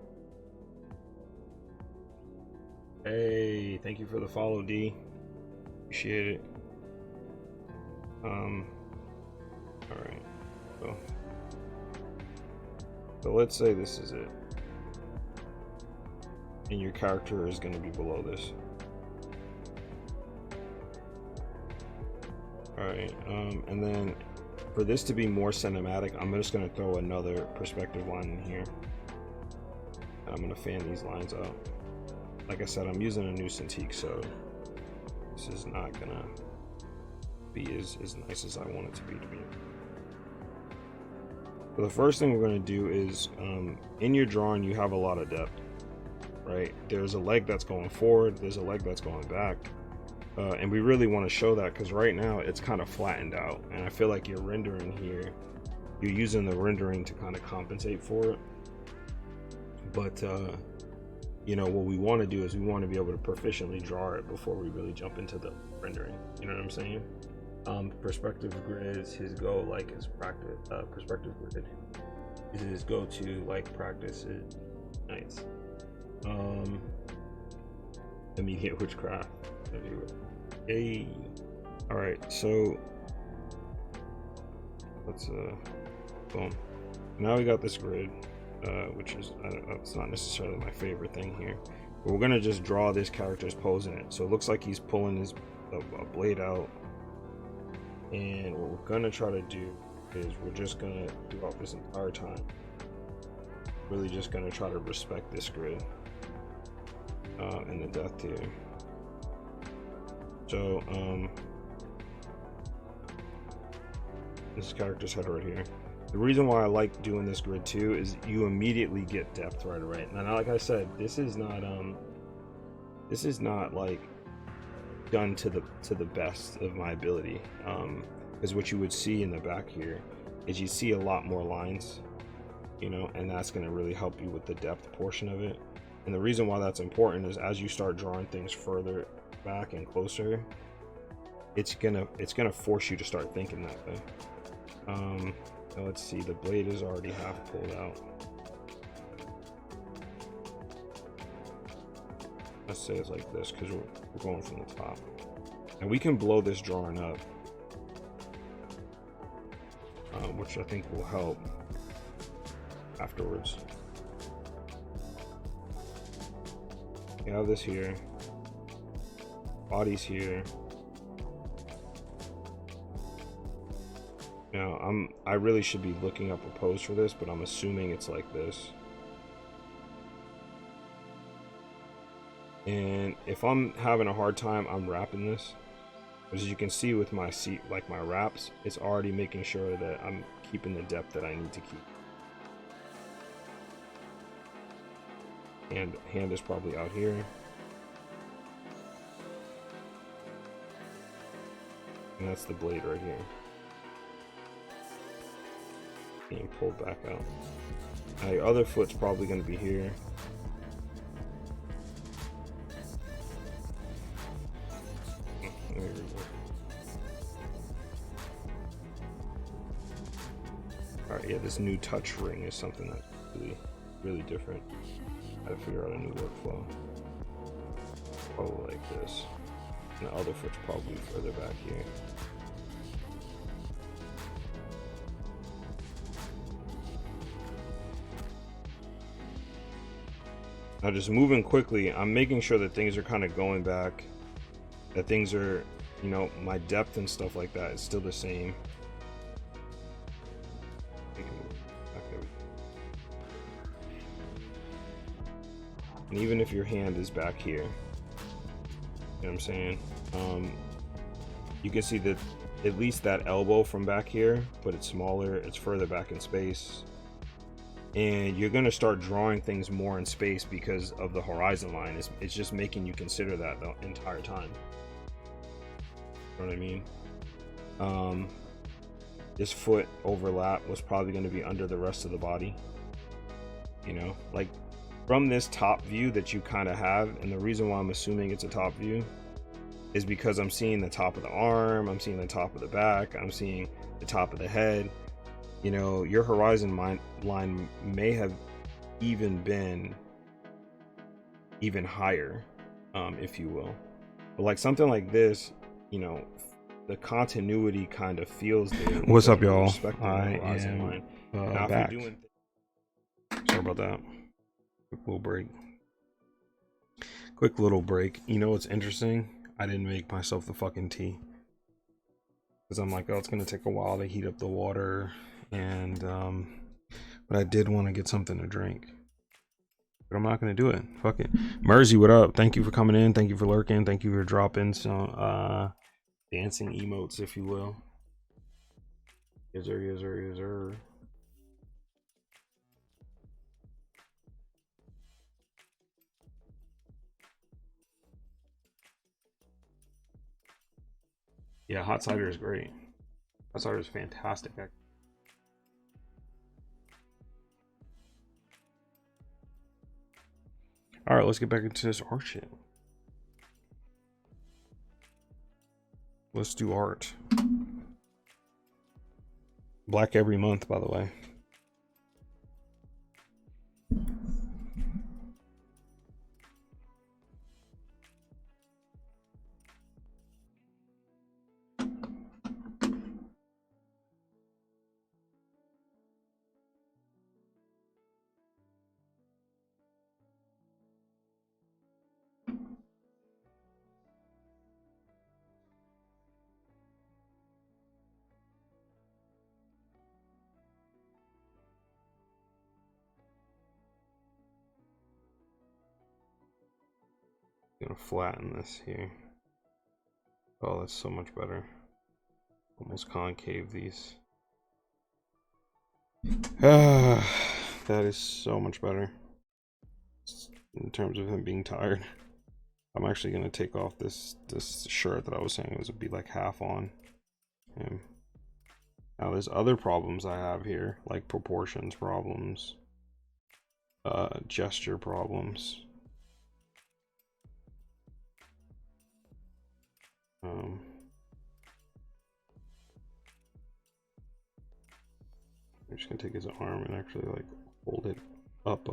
[SPEAKER 1] Hey, thank you for the follow, D. Appreciate it. Alright. So let's say this is it. And your character is going to be below this. Alright, and then for this to be more cinematic, I'm just going to throw another perspective line in here. I'm going to fan these lines out. Like I said, I'm using a new Cintiq, so this is not going to be as nice as I want it to be. So the first thing we're going to do is, in your drawing, you have a lot of depth, right? There's a leg that's going forward, there's a leg that's going back. And we really want to show that because right now it's kind of flattened out, and I feel like you're rendering here, you're using the rendering to kind of compensate for it. But you know, what we want to do is we want to be able to proficiently draw it before we really jump into the rendering. You know what I'm saying? Perspective grids, his go like his practice. Perspective grid is his go-to like practice. Nice. Immediate witchcraft. Hey. All right, so let's boom. Now we got this grid, which is it's not necessarily my favorite thing here, but we're gonna just draw this character's pose in it. So it looks like he's pulling his a blade out, and what we're gonna try to do is we're just gonna, throughout this entire time, really just gonna try to respect this grid and the death tier. So this character's head right here. The reason why I like doing this grid too is you immediately get depth right away. Now, like I said, this is not like done to the best of my ability, because what you would see in the back here is you see a lot more lines, you know, and that's going to really help you with the depth portion of it. And the reason why that's important is as you start drawing things further back and closer, it's gonna force you to start thinking that way. Now let's see, the blade is already half pulled out. Let's say it's like this because we're going from the top, and we can blow this drawing up, which I think will help afterwards. We have this here, body's here. Now I really should be looking up a pose for this, but I'm assuming it's like this. And if I'm having a hard time, I'm wrapping this. As you can see with my seat, like my wraps, it's already making sure that I'm keeping the depth that I need to keep. And hand is probably out here. And that's the blade right here. Being pulled back out. Now your other foot's probably going to be here. Alright, yeah, this new touch ring is something that's really different. I gotta figure out a new workflow. Probably like this. And the other foot's probably further back here. Now just moving quickly, I'm making sure that things are kind of going back, that things are, you know, my depth and stuff like that is still the same. And even if your hand is back here, you know what I'm saying? You can see that at least that elbow from back here, but it's smaller, it's further back in space. And you're going to start drawing things more in space because of the horizon line. It's just making you consider that the entire time. You know what I mean? This foot overlap was probably going to be under the rest of the body. You know, like from this top view that you kind of have, and the reason why I'm assuming it's a top view is because I'm seeing the top of the arm, I'm seeing the top of the back, I'm seeing the top of the head. You know, your horizon line may have even been even higher, if you will. But like something like this, you know, the continuity kind of feels there. What's up, y'all? I am back. Sorry about that. Quick little break. You know what's interesting? I didn't make myself the fucking tea because I'm like, oh, it's gonna take a while to heat up the water. And but I did want to get something to drink, but I'm not gonna do it. Fuck it. Mersey, what up? Thank you for coming in, thank you for lurking, thank you for dropping some dancing emotes, if you will. Yes sir. Yeah, hot cider is great. Hot cider is fantastic. All right, let's get back into this art shit. Let's do art. Black every month, by the way. Gonna flatten this here. Oh, that's so much better. Almost concave these. That is so much better in terms of him being tired. I'm actually gonna take off this shirt that I was saying was would be like half on him. Now there's other problems I have here, like proportions problems, gesture problems. I'm just gonna take his arm and actually like hold it up.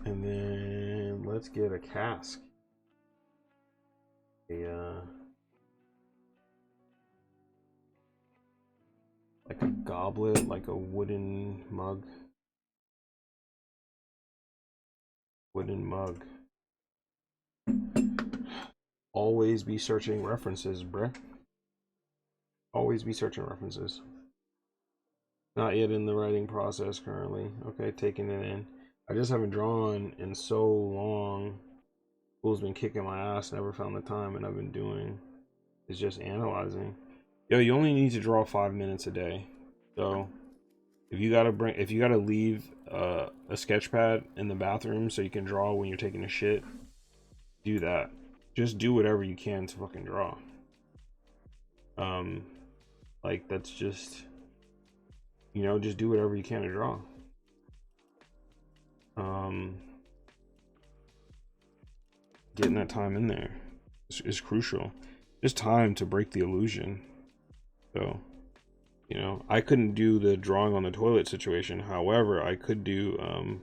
[SPEAKER 1] And then let's get a cask. Like a goblet, like a wooden mug. Always be searching references, bruh. Always be searching references. Not yet in the writing process currently. Okay, taking it in. I just haven't drawn in so long. School's been kicking my ass, never found the time, and I've been doing is just analyzing. Yo, you only need to draw 5 minutes a day. So if you gotta leave a sketch pad in the bathroom so you can draw when you're taking a shit, do that. Just do whatever you can to fucking draw. Like that's just, you know, just do whatever you can to draw. Getting that time in there is crucial. Just time to break the illusion. So, you know, I couldn't do the drawing on the toilet situation. However, I could do,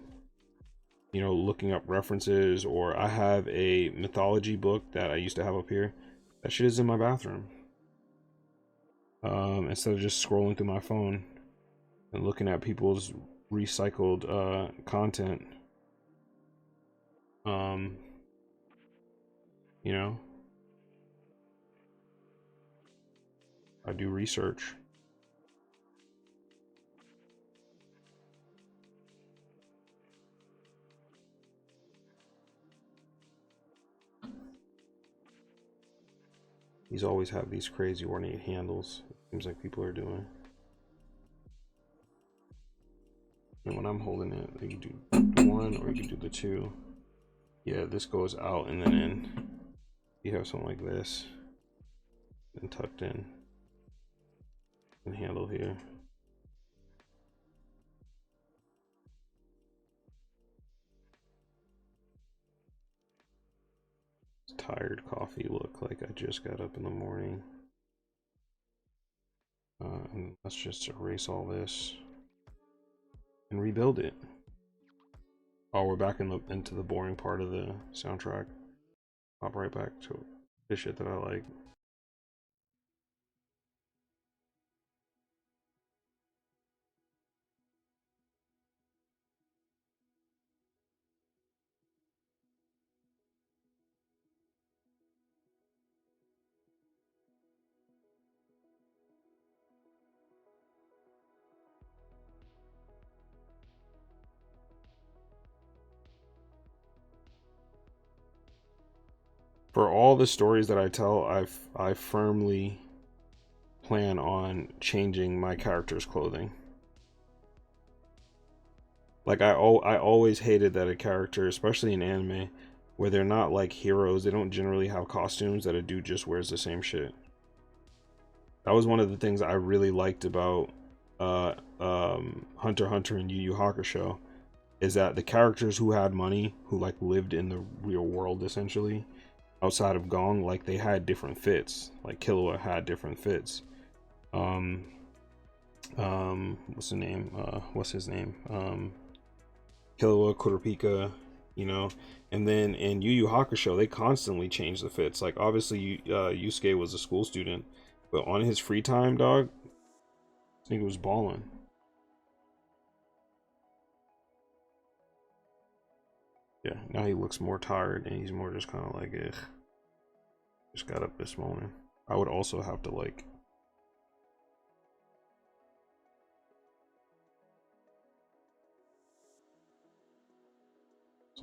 [SPEAKER 1] you know, looking up references, or I have a mythology book that I used to have up here. That shit is in my bathroom. Instead of just scrolling through my phone and looking at people's recycled content. You know, I do research. These always have these crazy ornate handles. It seems like people are doing. And when I'm holding it, you do the 1 or you can do the 2. Yeah, this goes out and then in. You have something like this, and tucked in, and handle here. Tired coffee look, like I just got up in the morning. And let's just erase all this and rebuild it. Oh, we're back into the boring part of the soundtrack. Hop right back to the shit that I like. For all the stories that I tell, I firmly plan on changing my character's clothing. Like I always hated that a character, especially in anime, where they're not like heroes, they don't generally have costumes, that a dude just wears the same shit. That was one of the things I really liked about Hunter x Hunter and Yu Yu Hakusho, is that the characters who had money, who like lived in the real world essentially, outside of Gong, like they had different fits. Like Killua had different fits. What's the name? What's his name? Killua, Kurapika, you know. And then in Yu Yu Hakusho, they constantly change the fits. Like obviously, Yusuke was a school student, but on his free time, dog, I think it was balling. Yeah, now he looks more tired and he's more just kind of like, ugh. Just got up this morning. I would also have to like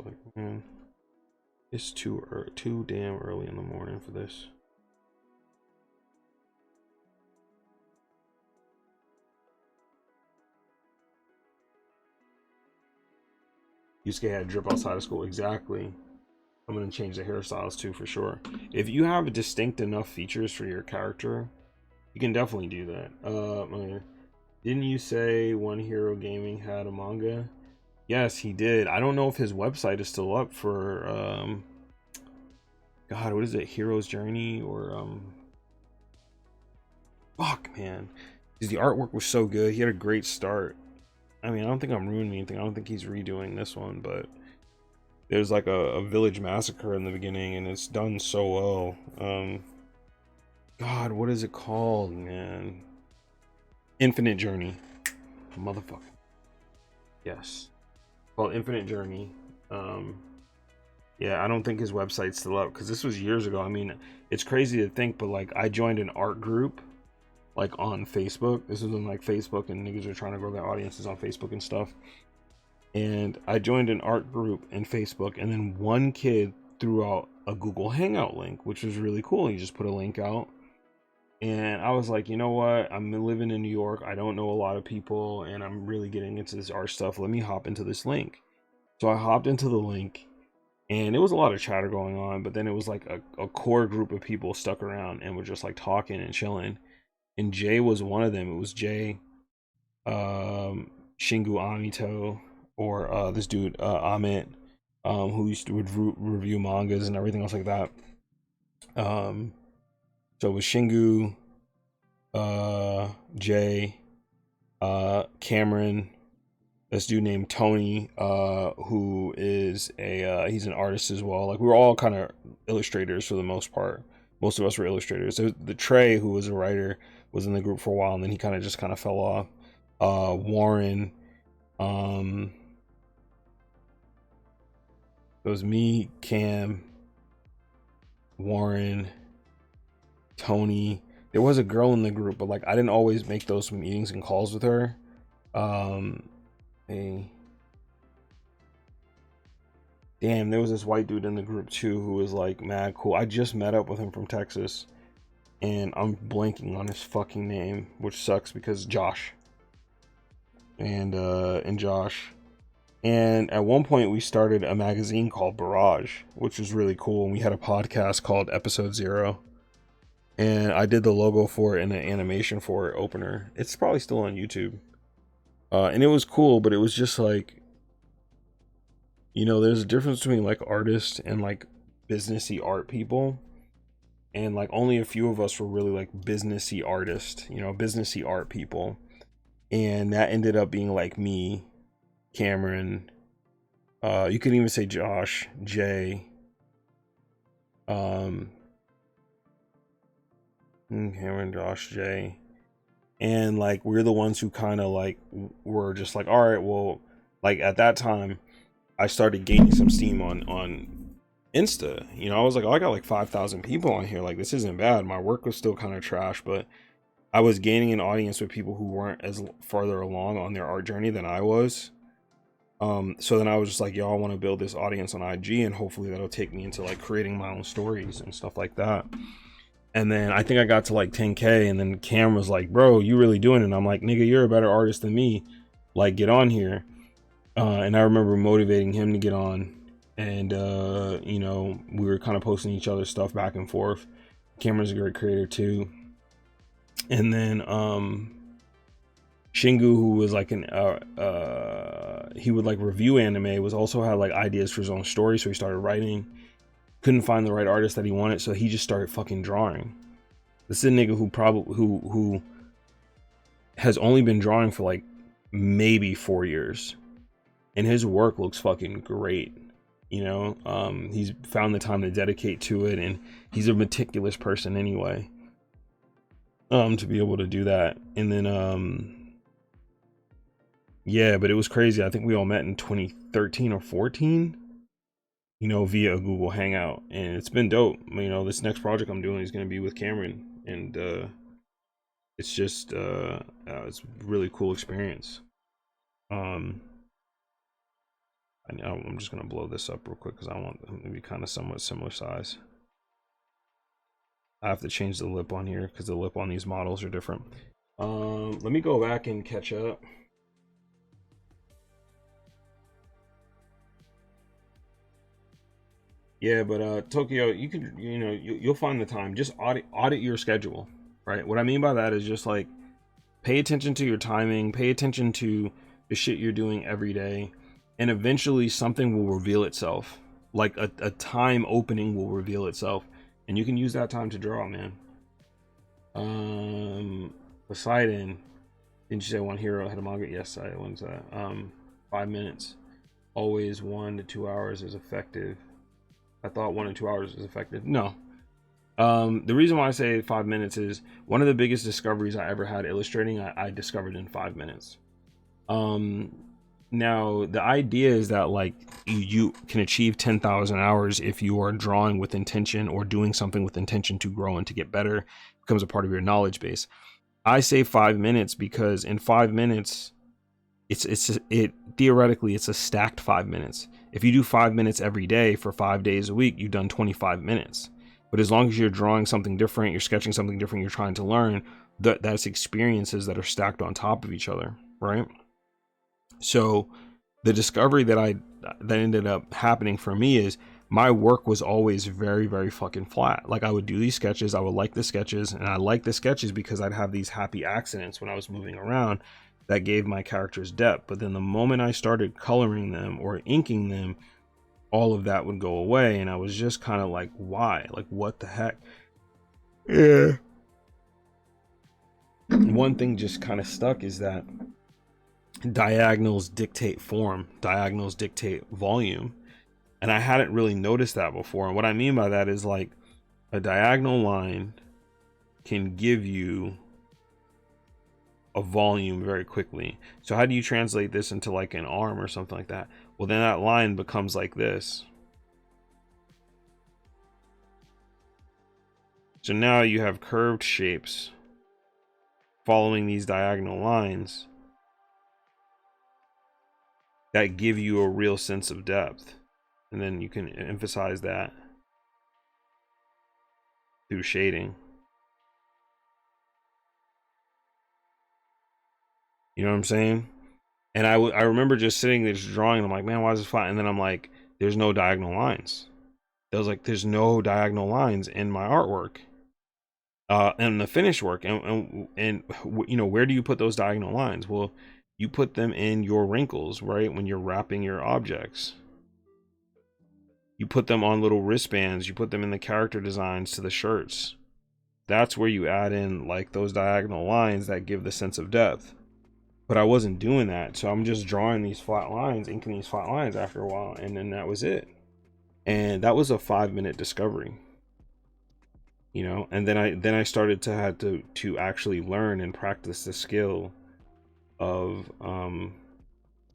[SPEAKER 1] like, man, it's too damn early in the morning for this. Yusuke had drip outside of school. Exactly. I'm gonna change the hairstyles too for sure. If you have distinct enough features for your character, you can definitely do that. Didn't you say One Hero Gaming had a manga? Yes, he did. I don't know if his website is still up for God, what is it? Hero's Journey or fuck, man. Because the artwork was so good. He had a great start. I mean, I don't think I'm ruining anything. I don't think he's redoing this one, but there's like a village massacre in the beginning, and it's done so well. God, what is it called, man? Infinite Journey. Motherfucker. Yes. Called Infinite Journey. Yeah, I don't think his website's still up because this was years ago. I mean, it's crazy to think, but like I joined an art group like on Facebook. This was when like Facebook and niggas are trying to grow their audiences on Facebook and stuff. And I joined an art group in Facebook, and then one kid threw out a Google Hangout link, which was really cool. He just put a link out. And I was like, you know what? I'm living in New York. I don't know a lot of people, and I'm really getting into this art stuff. Let me hop into this link. So I hopped into the link, and it was a lot of chatter going on, but then it was like a core group of people stuck around and were just like talking and chilling. And Jay was one of them. It was Jay, Shingu Amito, or this dude, Amit, who used to review mangas and everything else like that. So it was Shingu, Jay, Cameron, this dude named Tony, who is he's an artist as well. Like we were all kind of illustrators for the most part. Most of us were illustrators. So the Trey, who was a writer, was in the group for a while, and then he kind of fell off. Warren, it was me, Cam, Warren, Tony. There was a girl in the group, but like I didn't always make those meetings and calls with her. Damn, there was this white dude in the group too who was like mad cool. I just met up with him from Texas, and I'm blanking on his fucking name, which sucks because Josh. And Josh. And at one point we started a magazine called Barrage, which was really cool, and we had a podcast called Episode Zero. And I did the logo for it and the animation for it, opener. It's probably still on YouTube. And it was cool, but it was just like, you know, there's a difference between like artists and like businessy art people. And like only a few of us were really like businessy artists, you know, businessy art people. And that ended up being like me, Cameron, you could even say Josh, Jay, Cameron, Josh, Jay, and like we're the ones who kind of like were just like, all right, well, like at that time I started gaining some steam on Insta. You know, I was like, oh, I got like 5,000 people on here, like this isn't bad. My work was still kind of trash, but I was gaining an audience with people who weren't as farther along on their art journey than I was. So then I was just like, yo, I want to build this audience on IG, and hopefully that'll take me into like creating my own stories and stuff like that. And then I think I got to like 10K, and then Cam was like, bro, you really doing it? And I'm like, nigga, you're a better artist than me. Like, get on here. And I remember motivating him to get on. And, you know, we were kind of posting each other's stuff back and forth. Cameron's a great creator too. And then Shingu, who was like he would like review anime, was also had like ideas for his own story. So he started writing. Couldn't find the right artist that he wanted, so he just started fucking drawing. This is a nigga who has only been drawing for like maybe 4 years, and his work looks fucking great. You know, he's found the time to dedicate to it, and he's a meticulous person anyway. To be able to do that, and then yeah, but it was crazy. I think we all met in 2013 or 14. You know, via a Google Hangout, and it's been dope. You know, this next project I'm doing is going to be with Cameron, and it's just it's a really cool experience. I I'm just gonna blow this up real quick because I want them to be kind of somewhat similar size. I have to change the lip on here because the lip on these models are different. Let me go back and catch up. Yeah, but Tokyo, you can, you'll find the time. Just audit your schedule, right? What I mean by that is just like pay attention to your timing, pay attention to the shit you're doing every day, and eventually something will reveal itself. Like a time opening will reveal itself, and you can use that time to draw, man. Poseidon, didn't you say one hero had a manga? Yes, I went to that. 5 minutes, always 1 to 2 hours is effective. I thought 1 to 2 hours is effective. No. The reason why I say 5 minutes is one of the biggest discoveries I ever had illustrating, I discovered in 5 minutes. Now the idea is that like you can achieve 10,000 hours if you are drawing with intention or doing something with intention to grow and to get better. It becomes a part of your knowledge base. I say 5 minutes because in 5 minutes, it theoretically it's a stacked 5 minutes. If you do 5 minutes every day for 5 days a week, you've done 25 minutes. But as long as you're drawing something different, you're sketching something different, you're trying to learn, that's experiences that are stacked on top of each other, right? So the discovery that ended up happening for me is my work was always very, very fucking flat. Like I would do these sketches, I would like the sketches, and I like the sketches because I'd have these happy accidents when I was moving around that gave my characters depth. But then the moment I started coloring them or inking them, all of that would go away, and I was just kind of like, why? Like, what the heck? Yeah. One thing just kind of stuck is that diagonals dictate form, diagonals dictate volume, and I hadn't really noticed that before. And what I mean by that is like a diagonal line can give you a volume very quickly. So how do you translate this into like an arm or something like that? Well, then that line becomes like this. So now you have curved shapes following these diagonal lines that give you a real sense of depth. And then you can emphasize that through shading. You know what I'm saying? And I remember just sitting there just drawing, and I'm like, man, why is this flat? And then I'm like, there's no diagonal lines. I was like, there's no diagonal lines in my artwork. And the finished work. And you know, where do you put those diagonal lines? Well, you put them in your wrinkles, right? When you're wrapping your objects. You put them on little wristbands. You put them in the character designs to the shirts. That's where you add in like those diagonal lines that give the sense of depth. But I wasn't doing that, so I'm just drawing these flat lines, inking these flat lines after a while, and then that was it. And that was a 5-minute discovery, you know. And then I started to have to actually learn and practice the skill of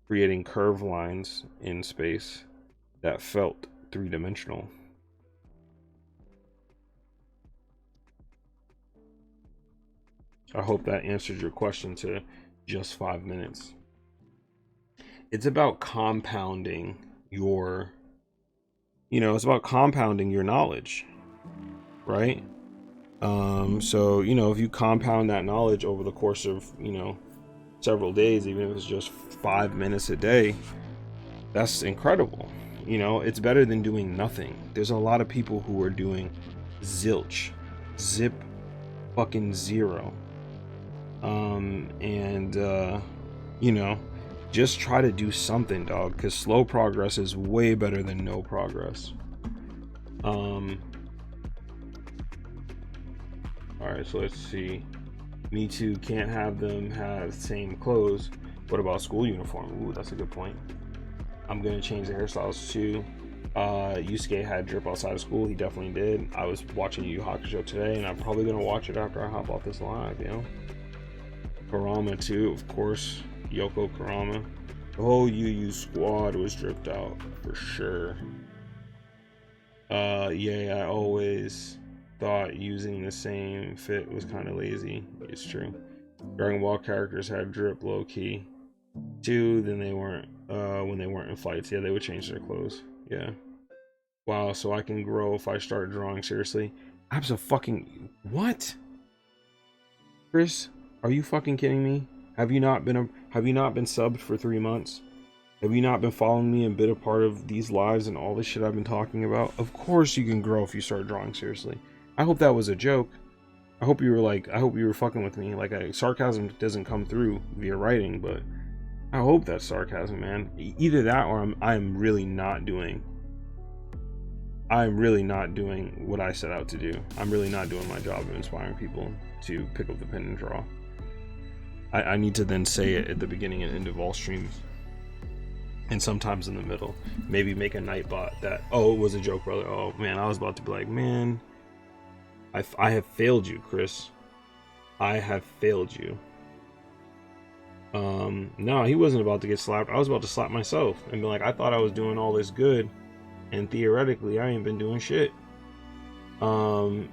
[SPEAKER 1] creating curved lines in space that felt three-dimensional. I hope that answered your question to just 5 minutes. It's about compounding your, it's about compounding your knowledge, right? So, if you compound that knowledge over the course of, several days, even if it's just 5 minutes a day, that's incredible. It's better than doing nothing. There's a lot of people who are doing zilch, zip, fucking zero. Just try to do something, dog, because slow progress is way better than no progress. All right, so let's see. Me Too can't have them have same clothes. What about school uniform? Ooh, that's a good point. I'm gonna change the hairstyles too. Yusuke had drip outside of school. He definitely did. I was watching Yu Yu Hakusho today, and I'm probably gonna watch it after I hop off this live, Kurama too, of course. Yoko Kurama. The whole Yu Yu squad was dripped out for sure. Yeah, I always thought using the same fit was kind of lazy. It's true. Dragon Ball characters had drip low key. 2, then they weren't when they weren't in fights. Yeah, they would change their clothes. Yeah. Wow, so I can grow if I start drawing seriously. Fucking what? Chris, are you fucking kidding me? Have you not been subbed for 3 months? Have you not been following me and been a part of these lives and all this shit I've been talking about? Of course you can grow if you start drawing seriously. I hope that was a joke. I hope you were fucking with me. Like, sarcasm doesn't come through via writing, but I hope that's sarcasm, man. Either that or I'm really not doing what I set out to do. I'm really not doing my job of inspiring people to pick up the pen and draw. I need to then say it at the beginning and end of all streams. And sometimes in the middle. Maybe make a Nightbot that, oh, it was a joke, brother. Oh, man, I was about to be like, man, I have failed you, Chris. I have failed you. No, he wasn't about to get slapped. I was about to slap myself and be like, I thought I was doing all this good, and theoretically, I ain't been doing shit. I'm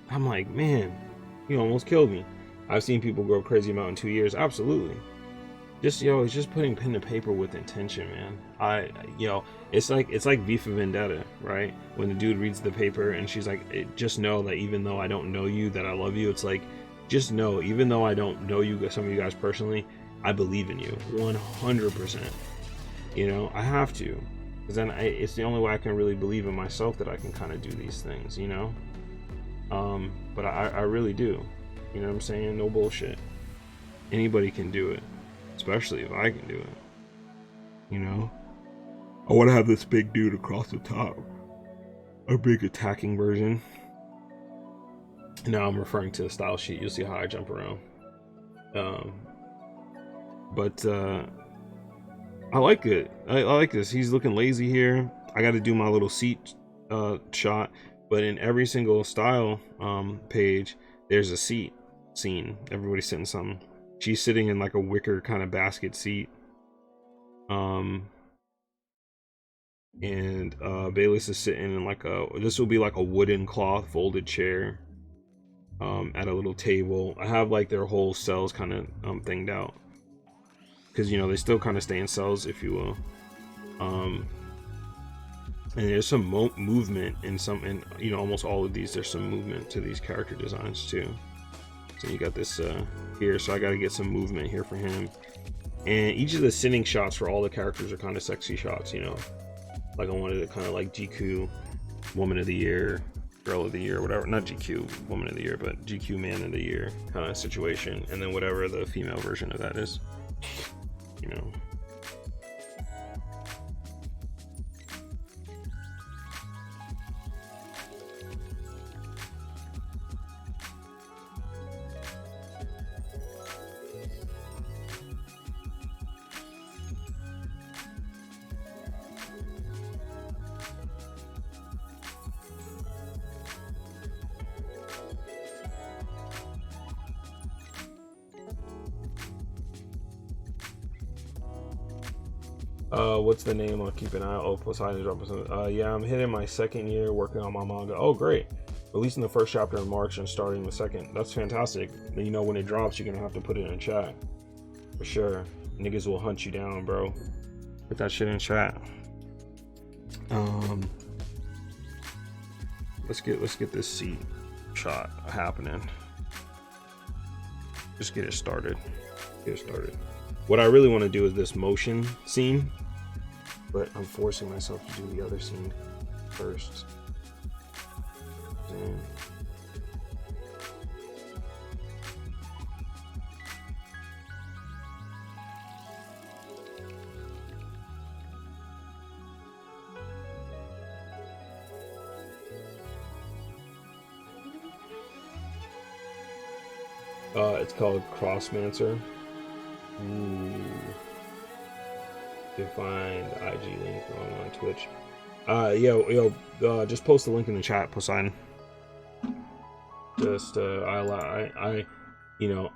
[SPEAKER 1] like, man, you almost killed me. I've seen people grow crazy amount in 2 years. Absolutely. It's just putting pen to paper with intention, man. It's like V for Vendetta, right? When the dude reads the paper and she's like, just know that even though I don't know you, that I love you. It's like, just know, even though I don't know you, some of you guys personally, I believe in you 100%. You know, I have to, because then it's the only way I can really believe in myself that I can kind of do these things, you know. But I really do. You know what I'm saying? No bullshit. Anybody can do it, especially if I can do it. You know? I want to have this big dude across the top. A big attacking version. Now I'm referring to the style sheet. You'll see how I jump around. But I like it. I like this. He's looking lazy here. I got to do my little seat shot. But in every single style page, there's a seat scene. Everybody's sitting something. She's sitting in like a wicker kind of basket seat. And Bayless is sitting in this will be like a wooden cloth folded chair at a little table. I have like their whole cells kind of thinged out, because you know they still kind of stay in cells, if you will. And there's some movement in you know, almost all of these. There's some movement to these character designs too. So you got this here, so I got to get some movement here for him. And each of the sitting shots for all the characters are kind of sexy shots, you know. Like I wanted to kind of like GQ Woman of the Year, Girl of the Year, whatever. Not GQ Woman of the Year, but GQ Man of the Year kind of situation. And then whatever the female version of that is, you know. What's the name? I'll keep an eye out. Oh, Poseidon dropping something. Yeah, I'm hitting my 2nd year working on my manga. Oh, great. Releasing the 1st chapter in March and starting the 2nd. That's fantastic. You know, when it drops, you're gonna have to put it in chat. For sure. Niggas will hunt you down, bro. Put that shit in chat. Let's get this seat shot happening. Just get it started. What I really want to do is this motion scene, but I'm forcing myself to do the other scene first. It's called Crossmancer. Ooh. You can find the IG link on Twitch. Just post the link in the chat, Poseidon. Just I you know,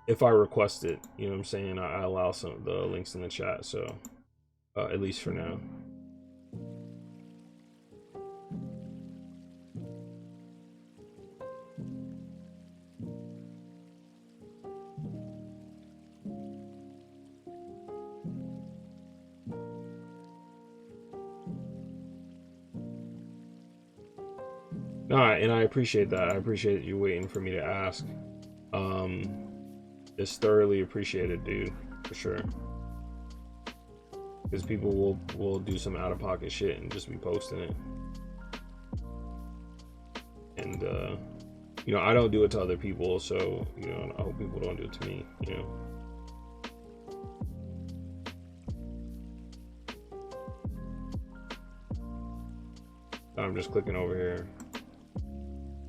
[SPEAKER 1] if I request it, you know what I'm saying, I allow some of the links in the chat, so at least for now. No, and I appreciate that. I appreciate you waiting for me to ask. It's thoroughly appreciated, dude, for sure. Because people will do some out of pocket shit and just be posting it. And you know, I don't do it to other people, so you know, I hope people don't do it to me, you know. I'm just clicking over here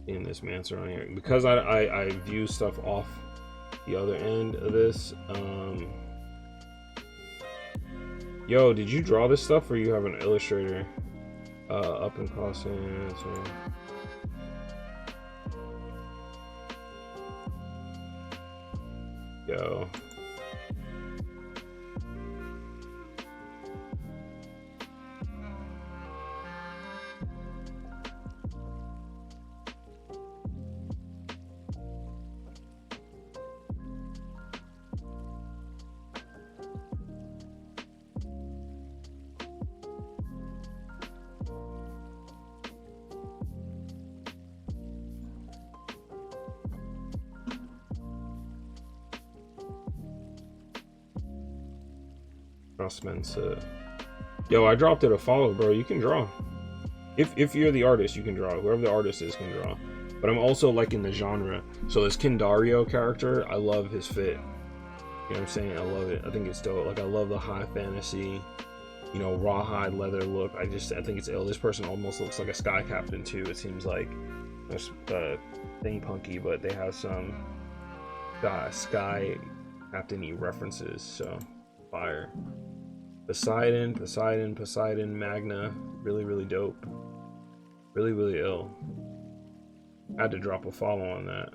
[SPEAKER 1] in this Mancer on here because I view stuff off the other end of this. Yo, did you draw this stuff or you have an illustrator up in Cossin? Yo. Yo, I dropped it a follow, bro. You can draw. If you're the artist, you can draw. Whoever the artist is can draw. But I'm also liking the genre. So this Kindario character, I love his fit. You know what I'm saying? I love it. I think it's dope. Like, I love the high fantasy, you know, rawhide leather look. I think it's ill. This person almost looks like a Sky Captain too. It seems like thing punky, but they have some Sky Captain-y references. So fire. Poseidon, Magna, really dope. Really ill. I had to drop a follow on that.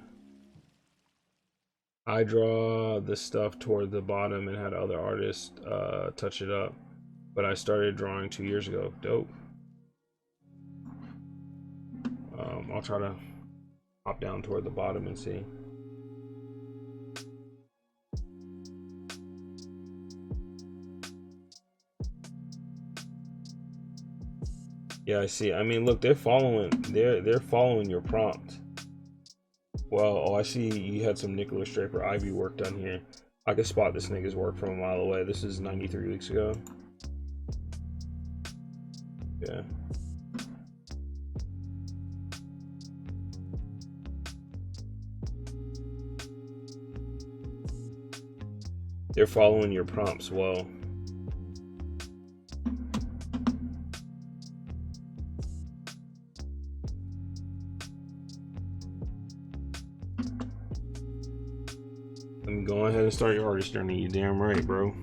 [SPEAKER 1] I draw this stuff toward the bottom and had other artists touch it up, but I started drawing 2 years ago. Dope. I'll try to hop down toward the bottom and see. Yeah, I see. I mean, look, they're following your prompt. Well, oh, I see you had some Nicholas Draper Ivy work done here. I could spot this nigga's work from a mile away. This is 93 weeks ago. Yeah. They're following your prompts well. Go ahead and start your artist journey. You damn right, bro.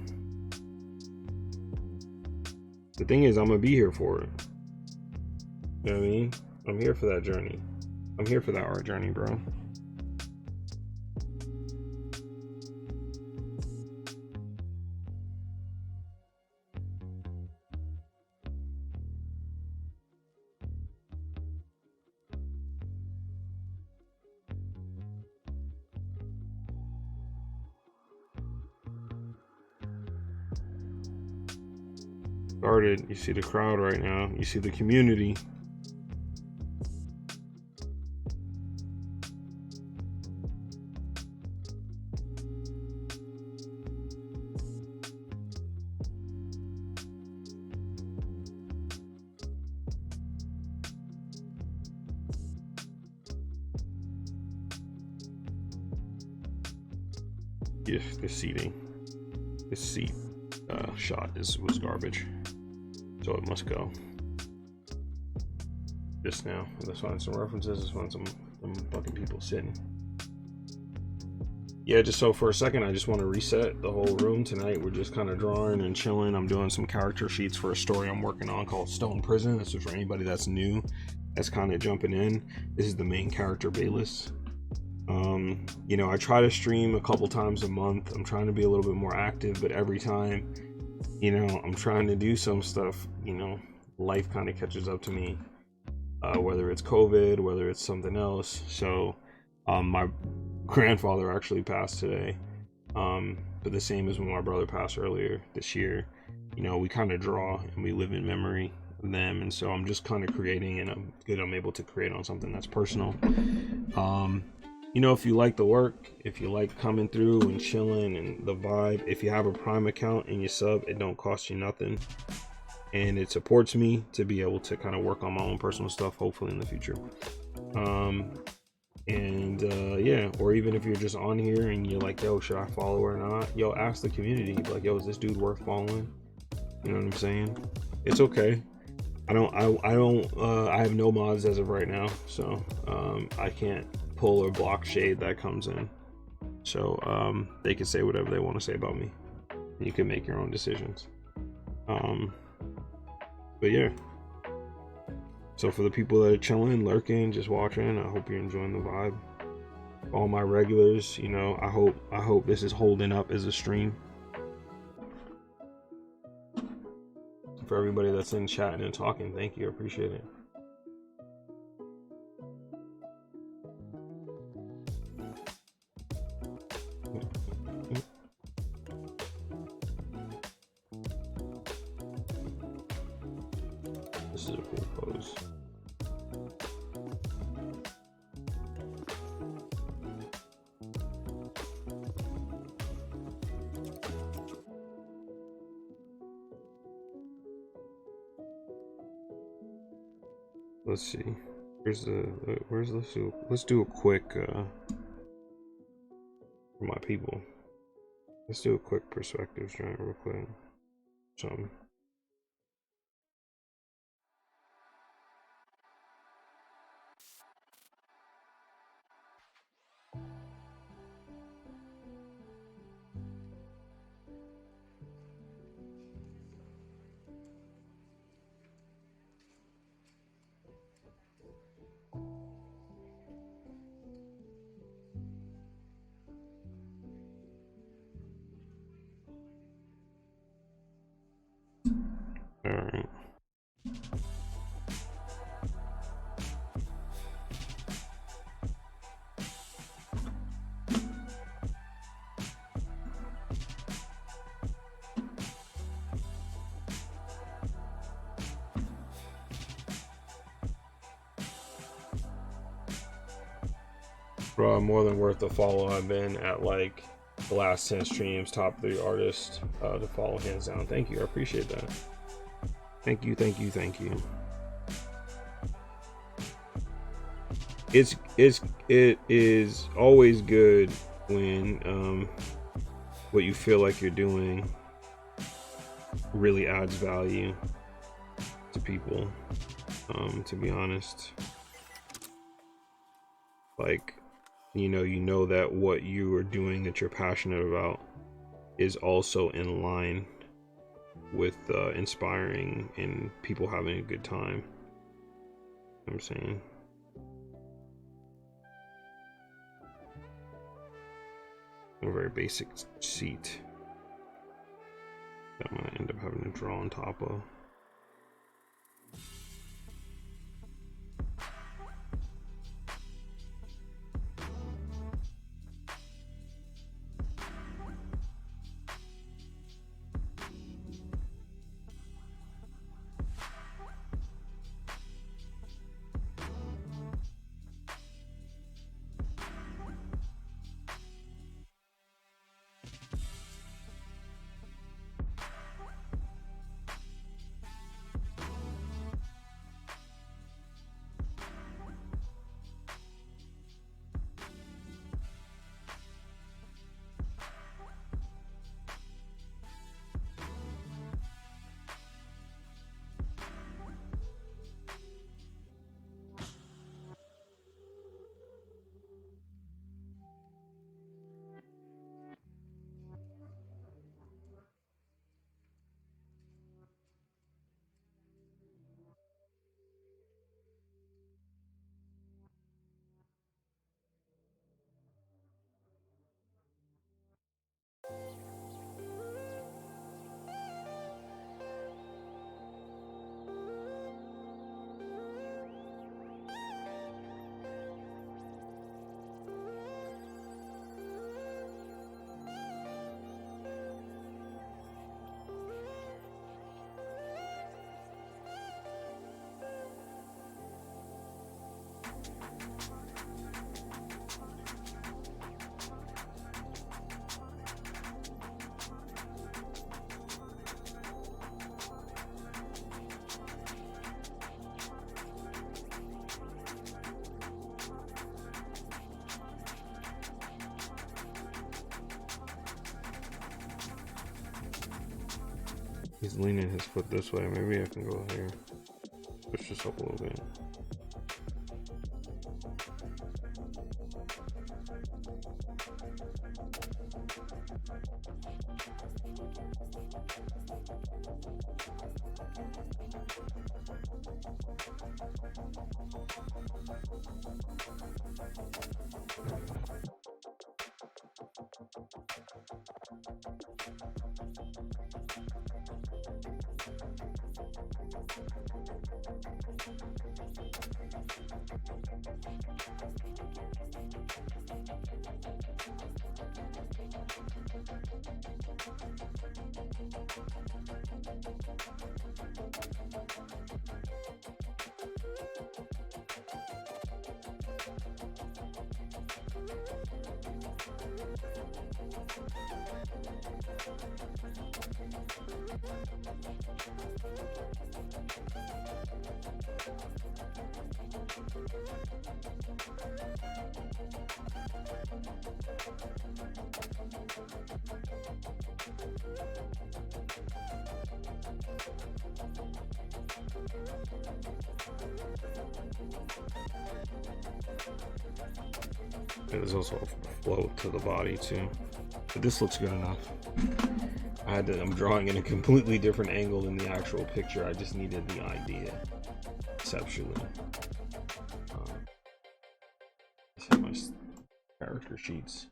[SPEAKER 1] The thing is, I'm gonna be here for it. You know what I mean? I'm here for that journey. I'm here for that art journey, bro. Started. You see the crowd right now. You see the community. Yeah, this seat shot was garbage. So it must go. Just now. Let's find some references. Let's find some fucking people sitting. Yeah, just so for a second, I just want to reset the whole room tonight. We're just kind of drawing and chilling. I'm doing some character sheets for a story I'm working on called Stone Prison. This is for anybody that's new, that's kind of jumping in. This is the main character, Bayless. You know, I try to stream a couple times a month. I'm trying to be a little bit more active, but every time, you know, I'm trying to do some stuff, you know, life kind of catches up to me, whether it's COVID, whether it's something else. So my grandfather actually passed today, but the same as when my brother passed earlier this year. You know, we kind of draw and we live in memory, them, and so I'm just kind of creating, and I'm good. I'm able to create on something that's personal. You know, if you like the work, if you like coming through and chilling and the vibe, if you have a Prime account and you sub, it don't cost you nothing, and it supports me to be able to kind of work on my own personal stuff, hopefully in the future. Yeah, or even if you're just on here and you're like, yo, should I follow or not? Yo, ask the community, like, yo, is this dude worth following? You know what I'm saying? It's okay. I have no mods as of right now, so I can't pull or block shade that comes in. So they can say whatever they want to say about me. You can make your own decisions. But yeah. So for the people that are chilling, lurking, just watching, I hope you're enjoying the vibe. All my regulars, you know, I hope this is holding up as a stream. For everybody that's in chatting and talking, thank you, I appreciate it. This is a cool pose. Let's see. Let's do a quick for my people. Let's do a quick perspective joint real quick. Something. All right. Bro, more than worth the follow. I've been at like the last 10 streams, top 3 artists to follow, hands down. Thank you, I appreciate that. Thank you. It is always good when what you feel like you're doing really adds value to people. To be honest, like, you know that what you are doing that you're passionate about is also in line with inspiring and people having a good time. You know what I'm saying? A very basic seat that I'm gonna end up having to draw on top of. He's leaning his foot this way. Maybe I can go here. Push this up a little bit. There's also a flow to the body too, but this looks good enough. I'm drawing in a completely different angle than the actual picture. I just needed the idea conceptually. These are my character sheets.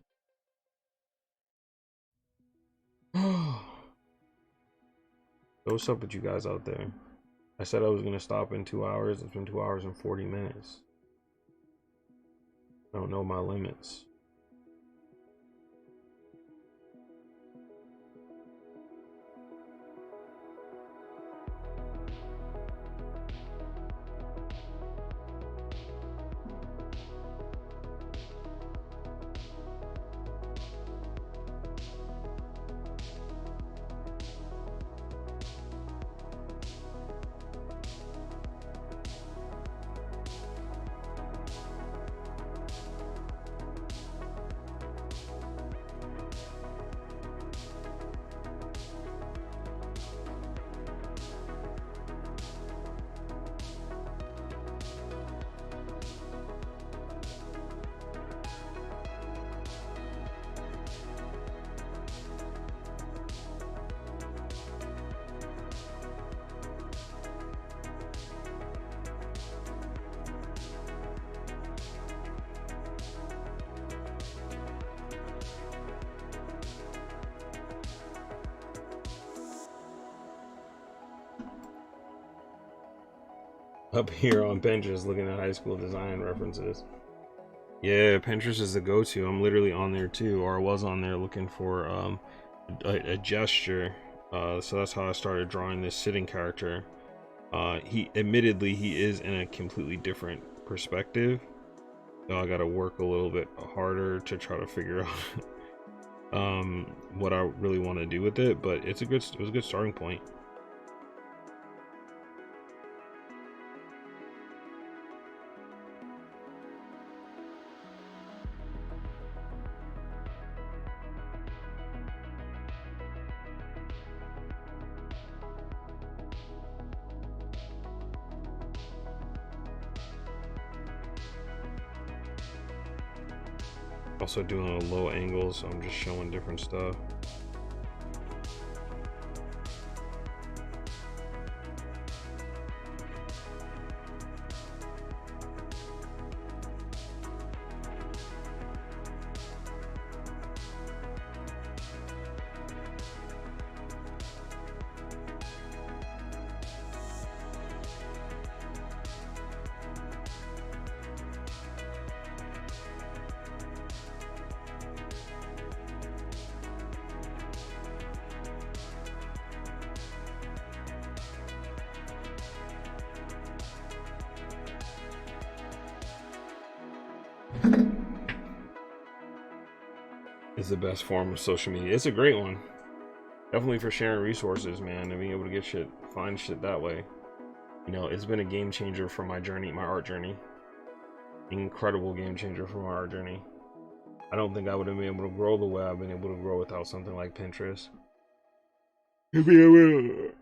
[SPEAKER 1] What's up with you guys out there? I said I was gonna stop in 2 hours. It's been 2 hours and 40 minutes. I don't know my limits. Up here on Pinterest looking at high school design references. Yeah, Pinterest is the go-to. I'm literally on there too, or I was on there looking for a gesture. So that's how I started drawing this sitting character. He admittedly he is in a completely different perspective, so I gotta work a little bit harder to try to figure out what I really want to do with it, but it was a good starting point. Also doing a low angle, so I'm just showing different stuff. is the best form of social media. It's a great one. Definitely for sharing resources, man, and being able to get shit, find shit that way. You know, it's been a game changer for my journey, my art journey. Incredible game changer for my art journey. I don't think I would have been able to grow the way I've been able to grow without something like Pinterest. To be able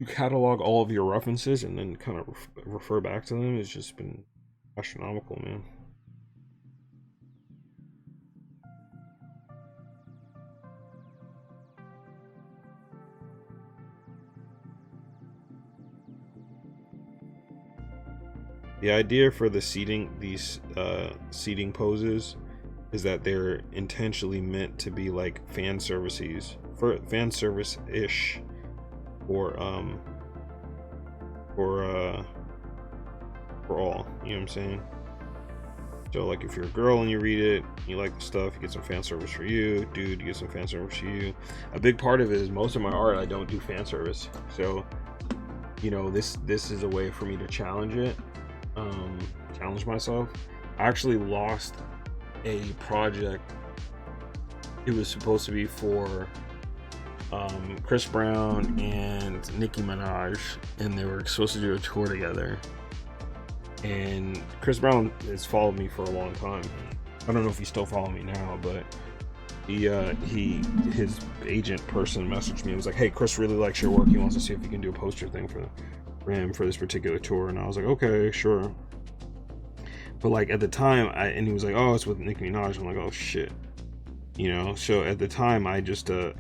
[SPEAKER 1] to catalog all of your references and then kind of refer back to them has just been astronomical, man. The idea for the seating, these seating poses, is that they're intentionally meant to be like fan services, for fan service ish, for all. You know what I'm saying? So like if you're a girl and you read it, you like the stuff, you get some fan service for you. Dude, you get some fan service for you. A big part of it is most of my art I don't do fan service. So, you know, this is a way for me to challenge it. Challenge myself. I actually lost a project. It was supposed to be for Chris Brown and Nicki Minaj, and they were supposed to do a tour together. And Chris Brown has followed me for a long time. I don't know if he's still following me now, but his agent person messaged me and was like, "Hey, Chris really likes your work. He wants to see if he can do a poster thing for him for this particular tour." And I was like, "Okay, sure." But like at the time, and he was like, "Oh, it's with Nicki Minaj." I'm like, "Oh shit," you know. So at the time, I just and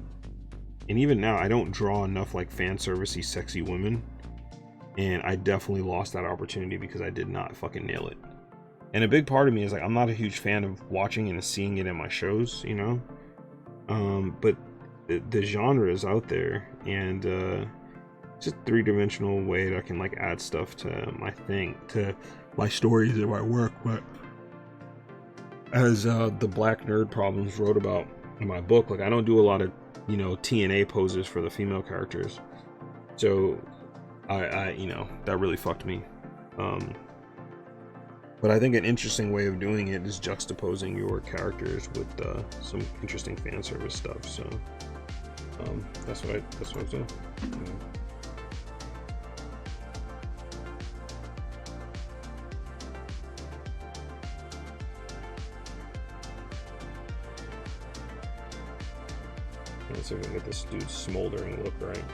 [SPEAKER 1] even now, I don't draw enough like fan servicey, sexy women, and I definitely lost that opportunity because I did not fucking nail it. And a big part of me is like, I'm not a huge fan of watching and seeing it in my shows, you know. But the genre is out there, and it's a three-dimensional way that I can like add stuff to my thing, to my stories and my work. But as the Black Nerd Problems wrote about in my book, like I don't do a lot of, you know, TNA poses for the female characters. So I you know, that really fucked me. But I think an interesting way of doing it is juxtaposing your characters with some interesting fan service stuff. So that's what I was doing. Yeah. Let's see if we can get this dude's smoldering look right.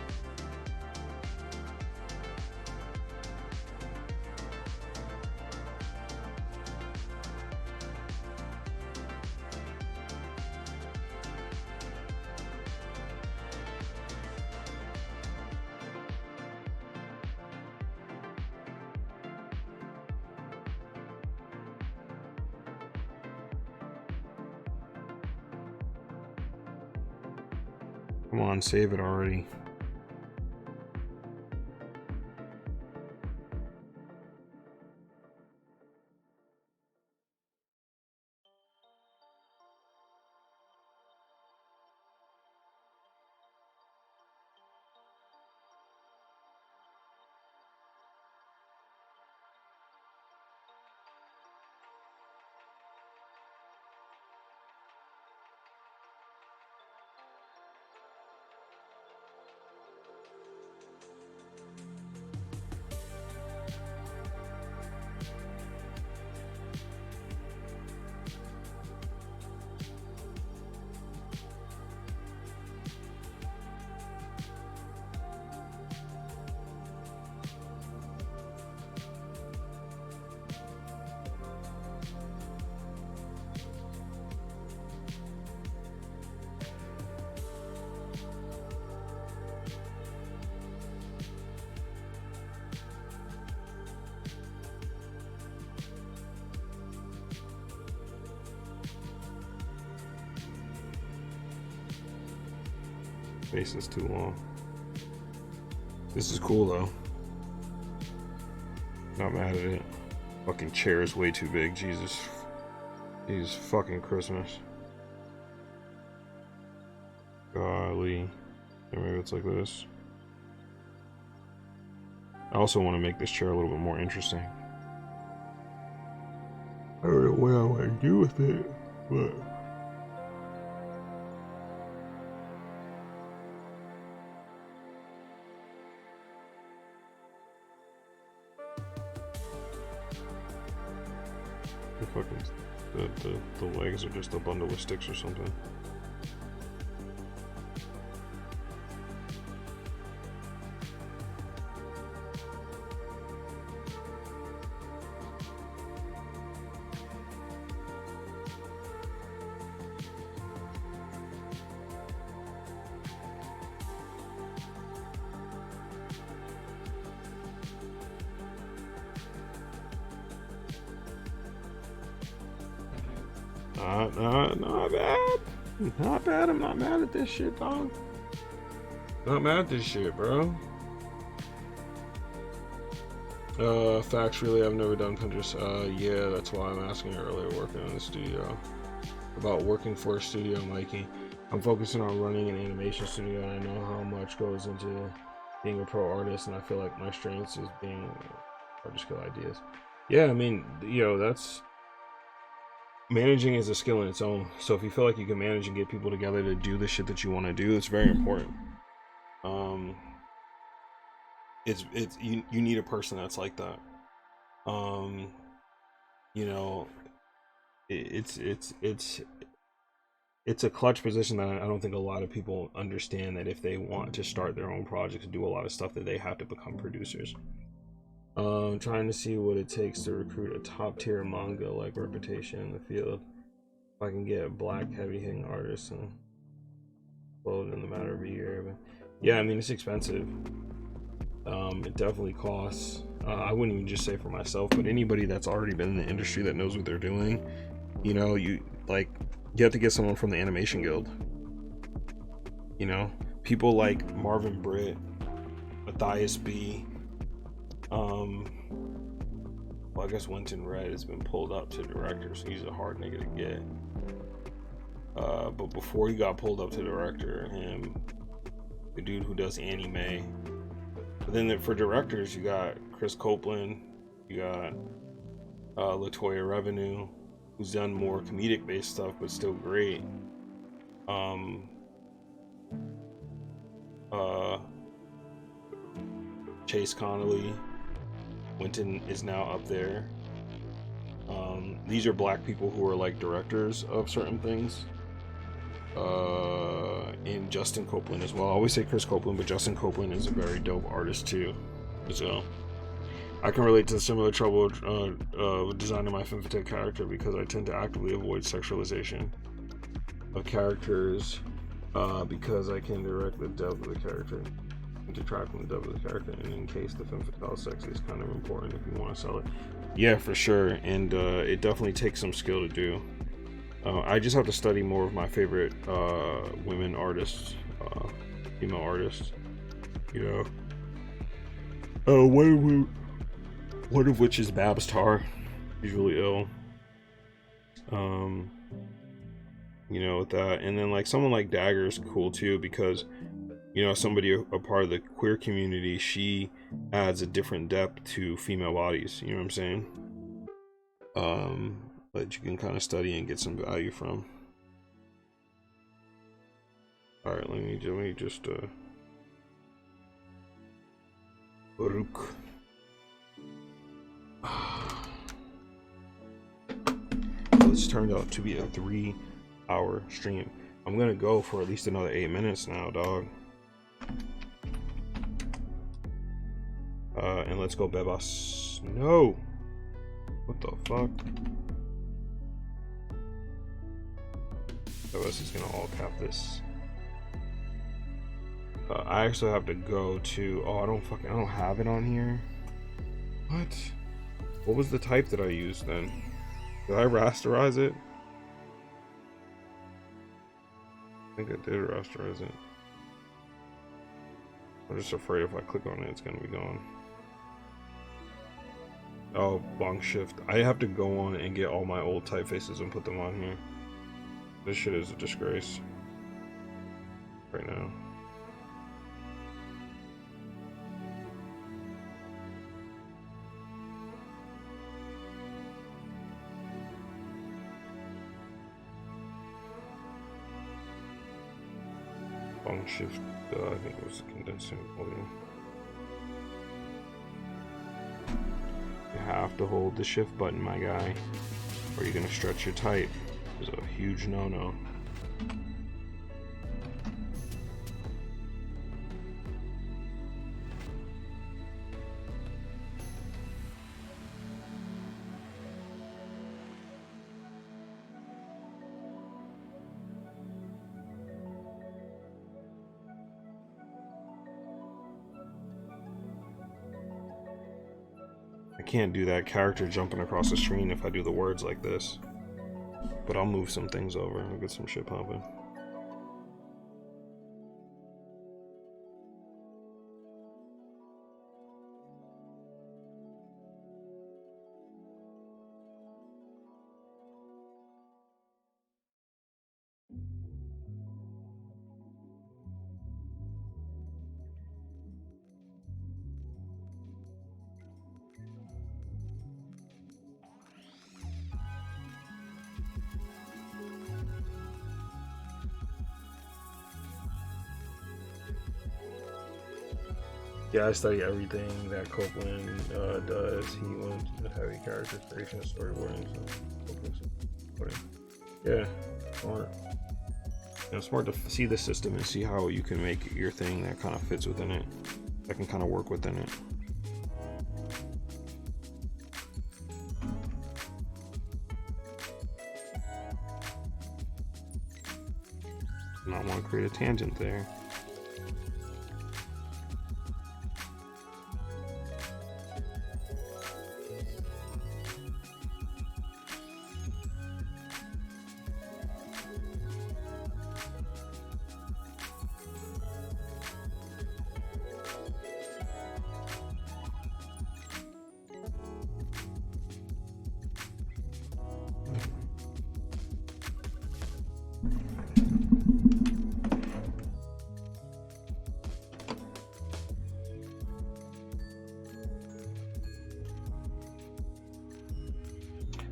[SPEAKER 1] Come on, save it already. Face is too long. This is cool though. Not mad at it. Fucking chair is way too big. Jesus. Jesus fucking Christmas. Golly. Maybe it's like this. I also want to make this chair a little bit more interesting. I don't know what I want to do with it, but fucking the legs are just a bundle of sticks or something. Not bad. Not bad. I'm not mad at this shit, dog. Not mad at this shit, bro. Facts, really, I've never done Pinterest. Yeah, that's why I'm asking earlier, working in the studio. About working for a studio, Mikey. I'm focusing on running an animation studio, and I know how much goes into being a pro artist, and I feel like my strengths is being hard to skill ideas. Yeah, I mean, that's managing is a skill in its own. So if you feel like you can manage and get people together to do the shit that you want to do, it's very important. It's you need a person that's like that. It's a clutch position that I don't think a lot of people understand, that if they want to start their own projects and do a lot of stuff, that they have to become producers. Trying to see what it takes to recruit a top tier manga like reputation in the field. If I can get black heavy hitting artists and explode in the matter of a year. But yeah, I mean, it's expensive. It definitely costs. I wouldn't even just say for myself, but anybody that's already been in the industry that knows what they're doing, you have to get someone from the Animation Guild. People like Marvin Britt, Matthias B. Well, I guess Winton Red has been pulled up to director, so he's a hard nigga to get. But before he got pulled up to director, the dude who does anime. But then for directors, you got Chris Copeland, you got Latoya Revenue, who's done more comedic based stuff, but still great. Chase Connolly. Winton is now up there. These are black people who are like directors of certain things. And Justin Copeland as well. I always say Chris Copeland, but Justin Copeland is a very dope artist too. So I can relate to the similar trouble with designing my FemFitech character, because I tend to actively avoid sexualization of characters because I can direct the depth of the character and detract from the depth of the character. And in case the FemFitale sex is kind of important if you want to sell it. Yeah, for sure. And it definitely takes some skill to do. I just have to study more of my favorite women artists, female artists. One of which is Babs Tarr. She's really ill. With that, and then like someone like Dagger is cool too, because somebody a part of the queer community, she adds a different depth to female bodies. You know what I'm saying? That you can kind of study and get some value from. All right, let me just Baruch. This turned out to be a 3-hour stream. I'm gonna go for at least another 8 minutes now, dog. And let's go, Bebas. No! What the fuck? Bebas is gonna all cap this. I actually have to go to. Oh, I don't have it on here. What? What was the type that I used then? Did I rasterize it? I think I did rasterize it. I'm just afraid if I click on it, it's gonna be gone. Oh, long shift. I have to go on and get all my old typefaces and put them on here. This shit is a disgrace right now. Long shift, I think it was the condensing volume. You have to hold the shift button, my guy. Or are you gonna stretch your type? It's a huge no-no. I can't do that character jumping across the screen if I do the words like this. But I'll move some things over and get some shit popping. Yeah, I study everything that Copeland does. He went to heavy character creation, storyboarding, yeah, smart. You know, smart to see the system and see how you can make your thing that kind of fits within it, that can kind of work within it. Not want to create a tangent there.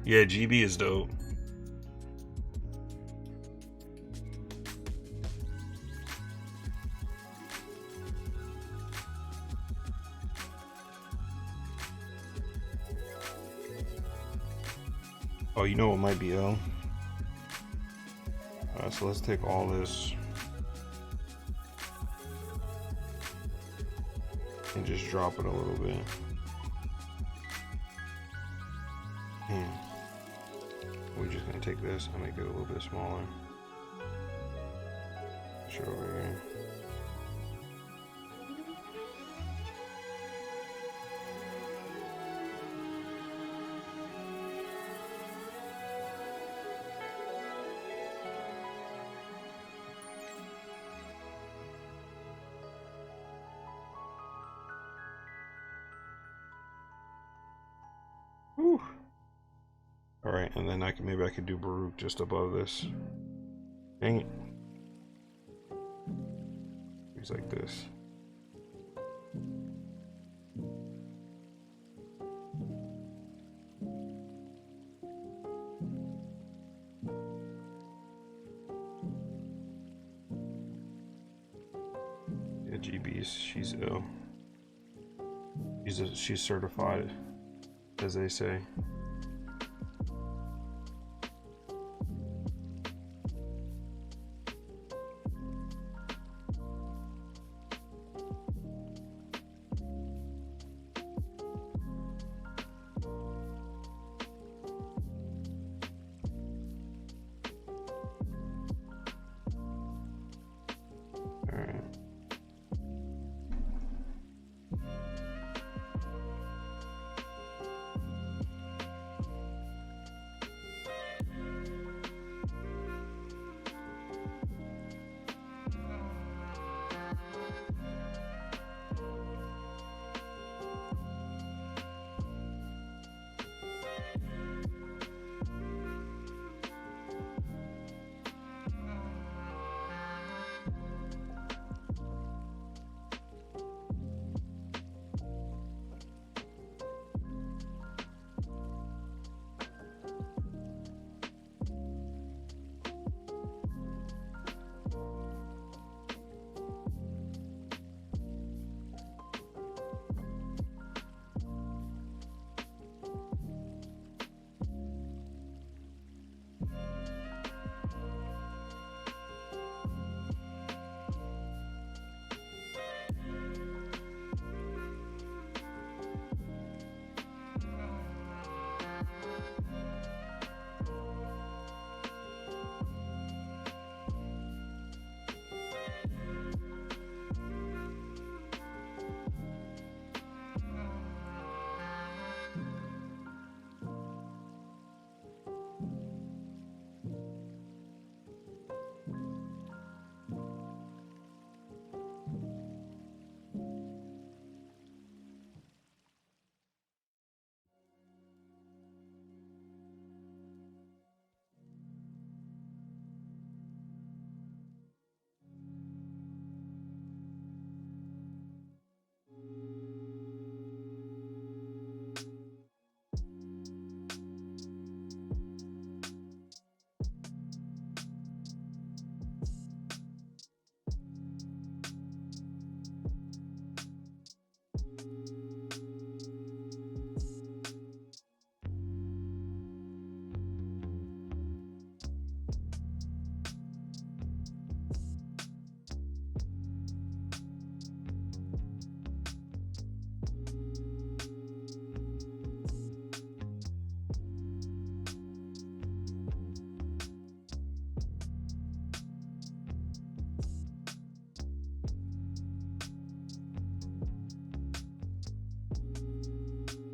[SPEAKER 1] Yeah, GB is dope. Oh, you know what might be ill? Alright, so let's take all this and just drop it a little bit. And we're just gonna take this and make it a little bit smaller. Push it over here. Whew. All right, and then maybe I could do Baruch just above this. Dang it. He's like this. Yeah, GB's, she's ill. She's certified, as they say.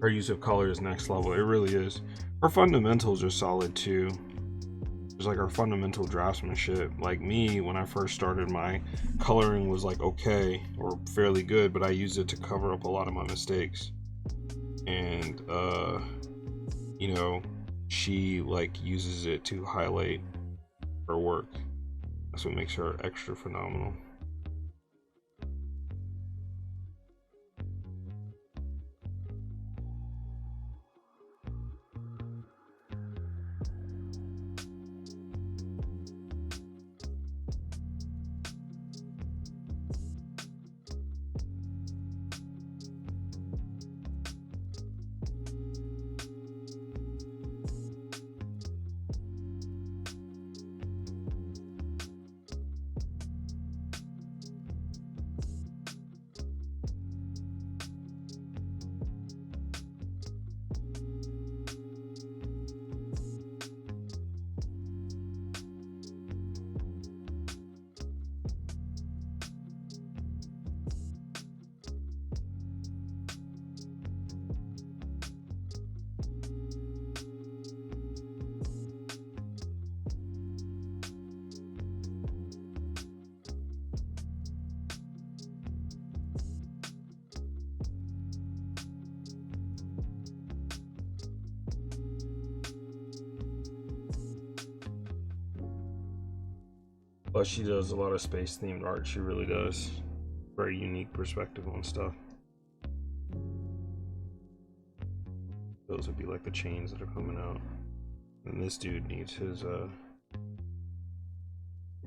[SPEAKER 1] Her use of color is next level. It really is. Her fundamentals are solid too. It's like her fundamental draftsmanship. Like me, when I first started, my coloring was like okay or fairly good, but I used it to cover up a lot of my mistakes. And you know, she like uses it to highlight her work. That's what makes her extra phenomenal. But she does a lot of space themed art. She really does. Very unique perspective on stuff. Those would be like the chains that are coming out. And this dude needs his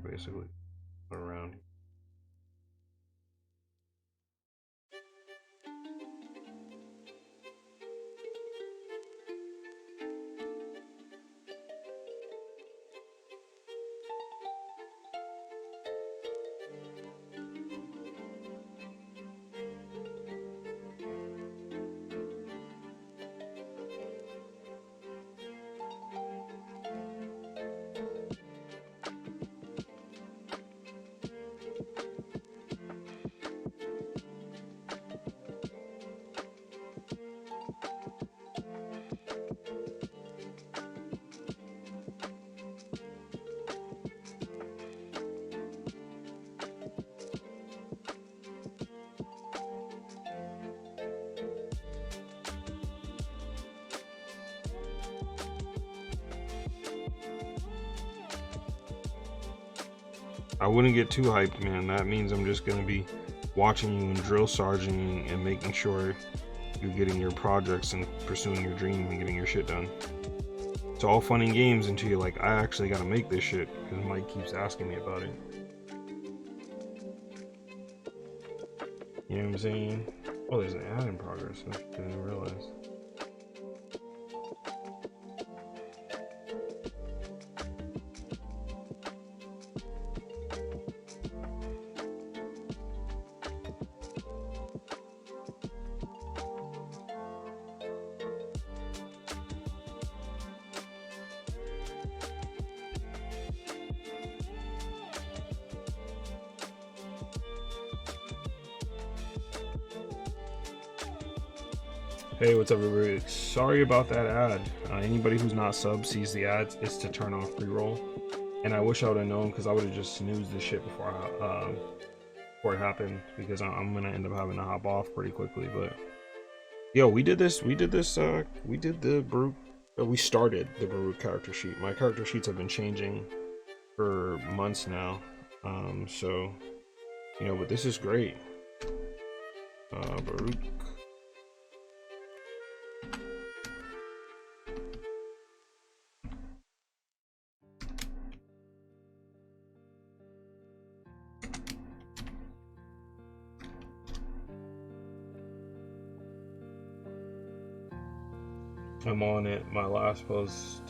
[SPEAKER 1] basically around. I wouldn't get too hyped, man. That means I'm just gonna be watching you and drill sergeanting and making sure you're getting your projects and pursuing your dream and getting your shit done. It's all fun and games until you're like, I actually gotta make this shit because Mike keeps asking me about it. You know what I'm saying? Oh, there's an ad in progress. I didn't even realize. Hey, what's up, everybody? Sorry about that ad. Anybody who's not sub sees the ads. It's to turn off pre-roll, and I wish I would have known because I would have just snoozed this shit before it happened because I'm gonna end up having to hop off pretty quickly. But yo, we did this. We did the Baruch. We started the Baruch character sheet. My character sheets have been changing for months now. So you know, but this is great. Baruch. I'm on it. My last post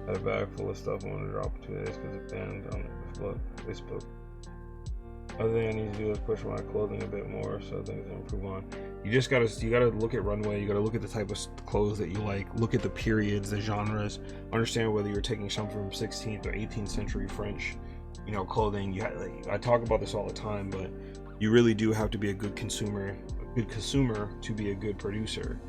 [SPEAKER 1] had a bag full of stuff I wanted to drop in 2 days because it's banned on Facebook. Other thing I need to do is push my clothing a bit more so things improve on. You gotta look at runway. You gotta look at the type of clothes that you like. Look at the periods, the genres. Understand whether you're taking something from 16th or 18th century French, you know, clothing. I talk about this all the time, but you really do have to be a good consumer to be a good producer.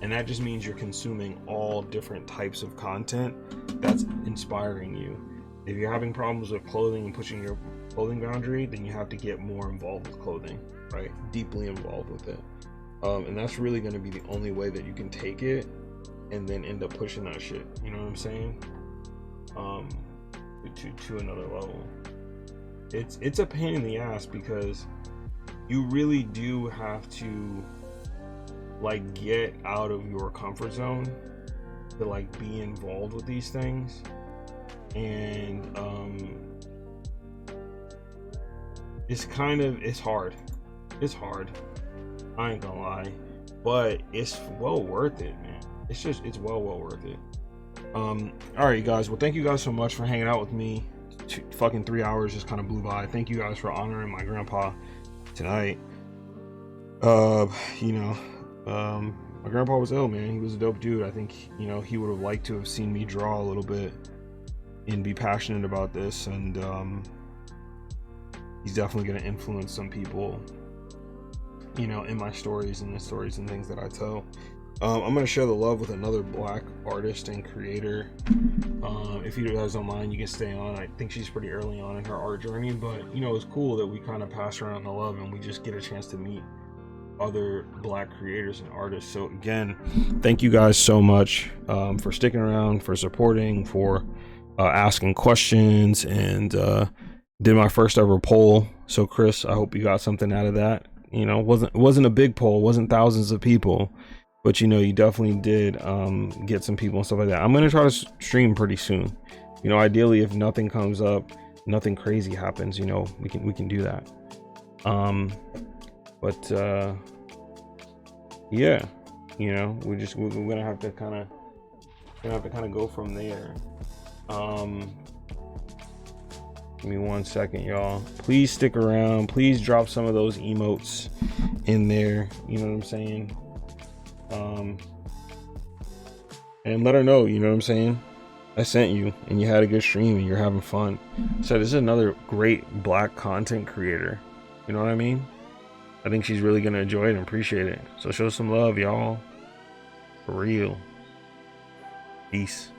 [SPEAKER 1] And that just means you're consuming all different types of content that's inspiring you. If you're having problems with clothing and pushing your clothing boundary, then you have to get more involved with clothing, right? Deeply involved with it. And that's really going to be the only way that you can take it and then end up pushing that shit. You know what I'm saying? To another level. It's a pain in the ass because you really do have to like get out of your comfort zone to like be involved with these things. And it's hard. It's hard. I ain't gonna lie, but it's well worth it, man. It's well worth it. All right, guys. Well, thank you guys so much for hanging out with me. Fucking 3 hours just kind of blew by. Thank you guys for honoring my grandpa tonight. My grandpa was ill, man. He was a dope dude. I think, he would have liked to have seen me draw a little bit and be passionate about this. And he's definitely going to influence some people, in my stories and the stories and things that I tell. I'm going to share the love with another Black artist and creator. If you guys don't mind, you can stay on. I think she's pretty early on in her art journey, but it's cool that we kind of pass around the love and we just get a chance to meet other Black creators and artists. So again, thank you guys so much for sticking around, for supporting, for asking questions, and did my first ever poll. So Chris, I hope you got something out of that. It wasn't a big poll, wasn't thousands of people, but you definitely did get some people and stuff like that. I'm gonna try to stream pretty soon. Ideally, if nothing comes up, nothing crazy happens, we can do that. But yeah, we're gonna have to kind of go from there. Give me 1 second, y'all. Please stick around. Please drop some of those emotes in there. You know what I'm saying? And let her know, you know what I'm saying? I sent you and you had a good stream and you're having fun. So this is another great Black content creator. You know what I mean? I think she's really gonna enjoy it and appreciate it. So show some love, y'all. For real. Peace.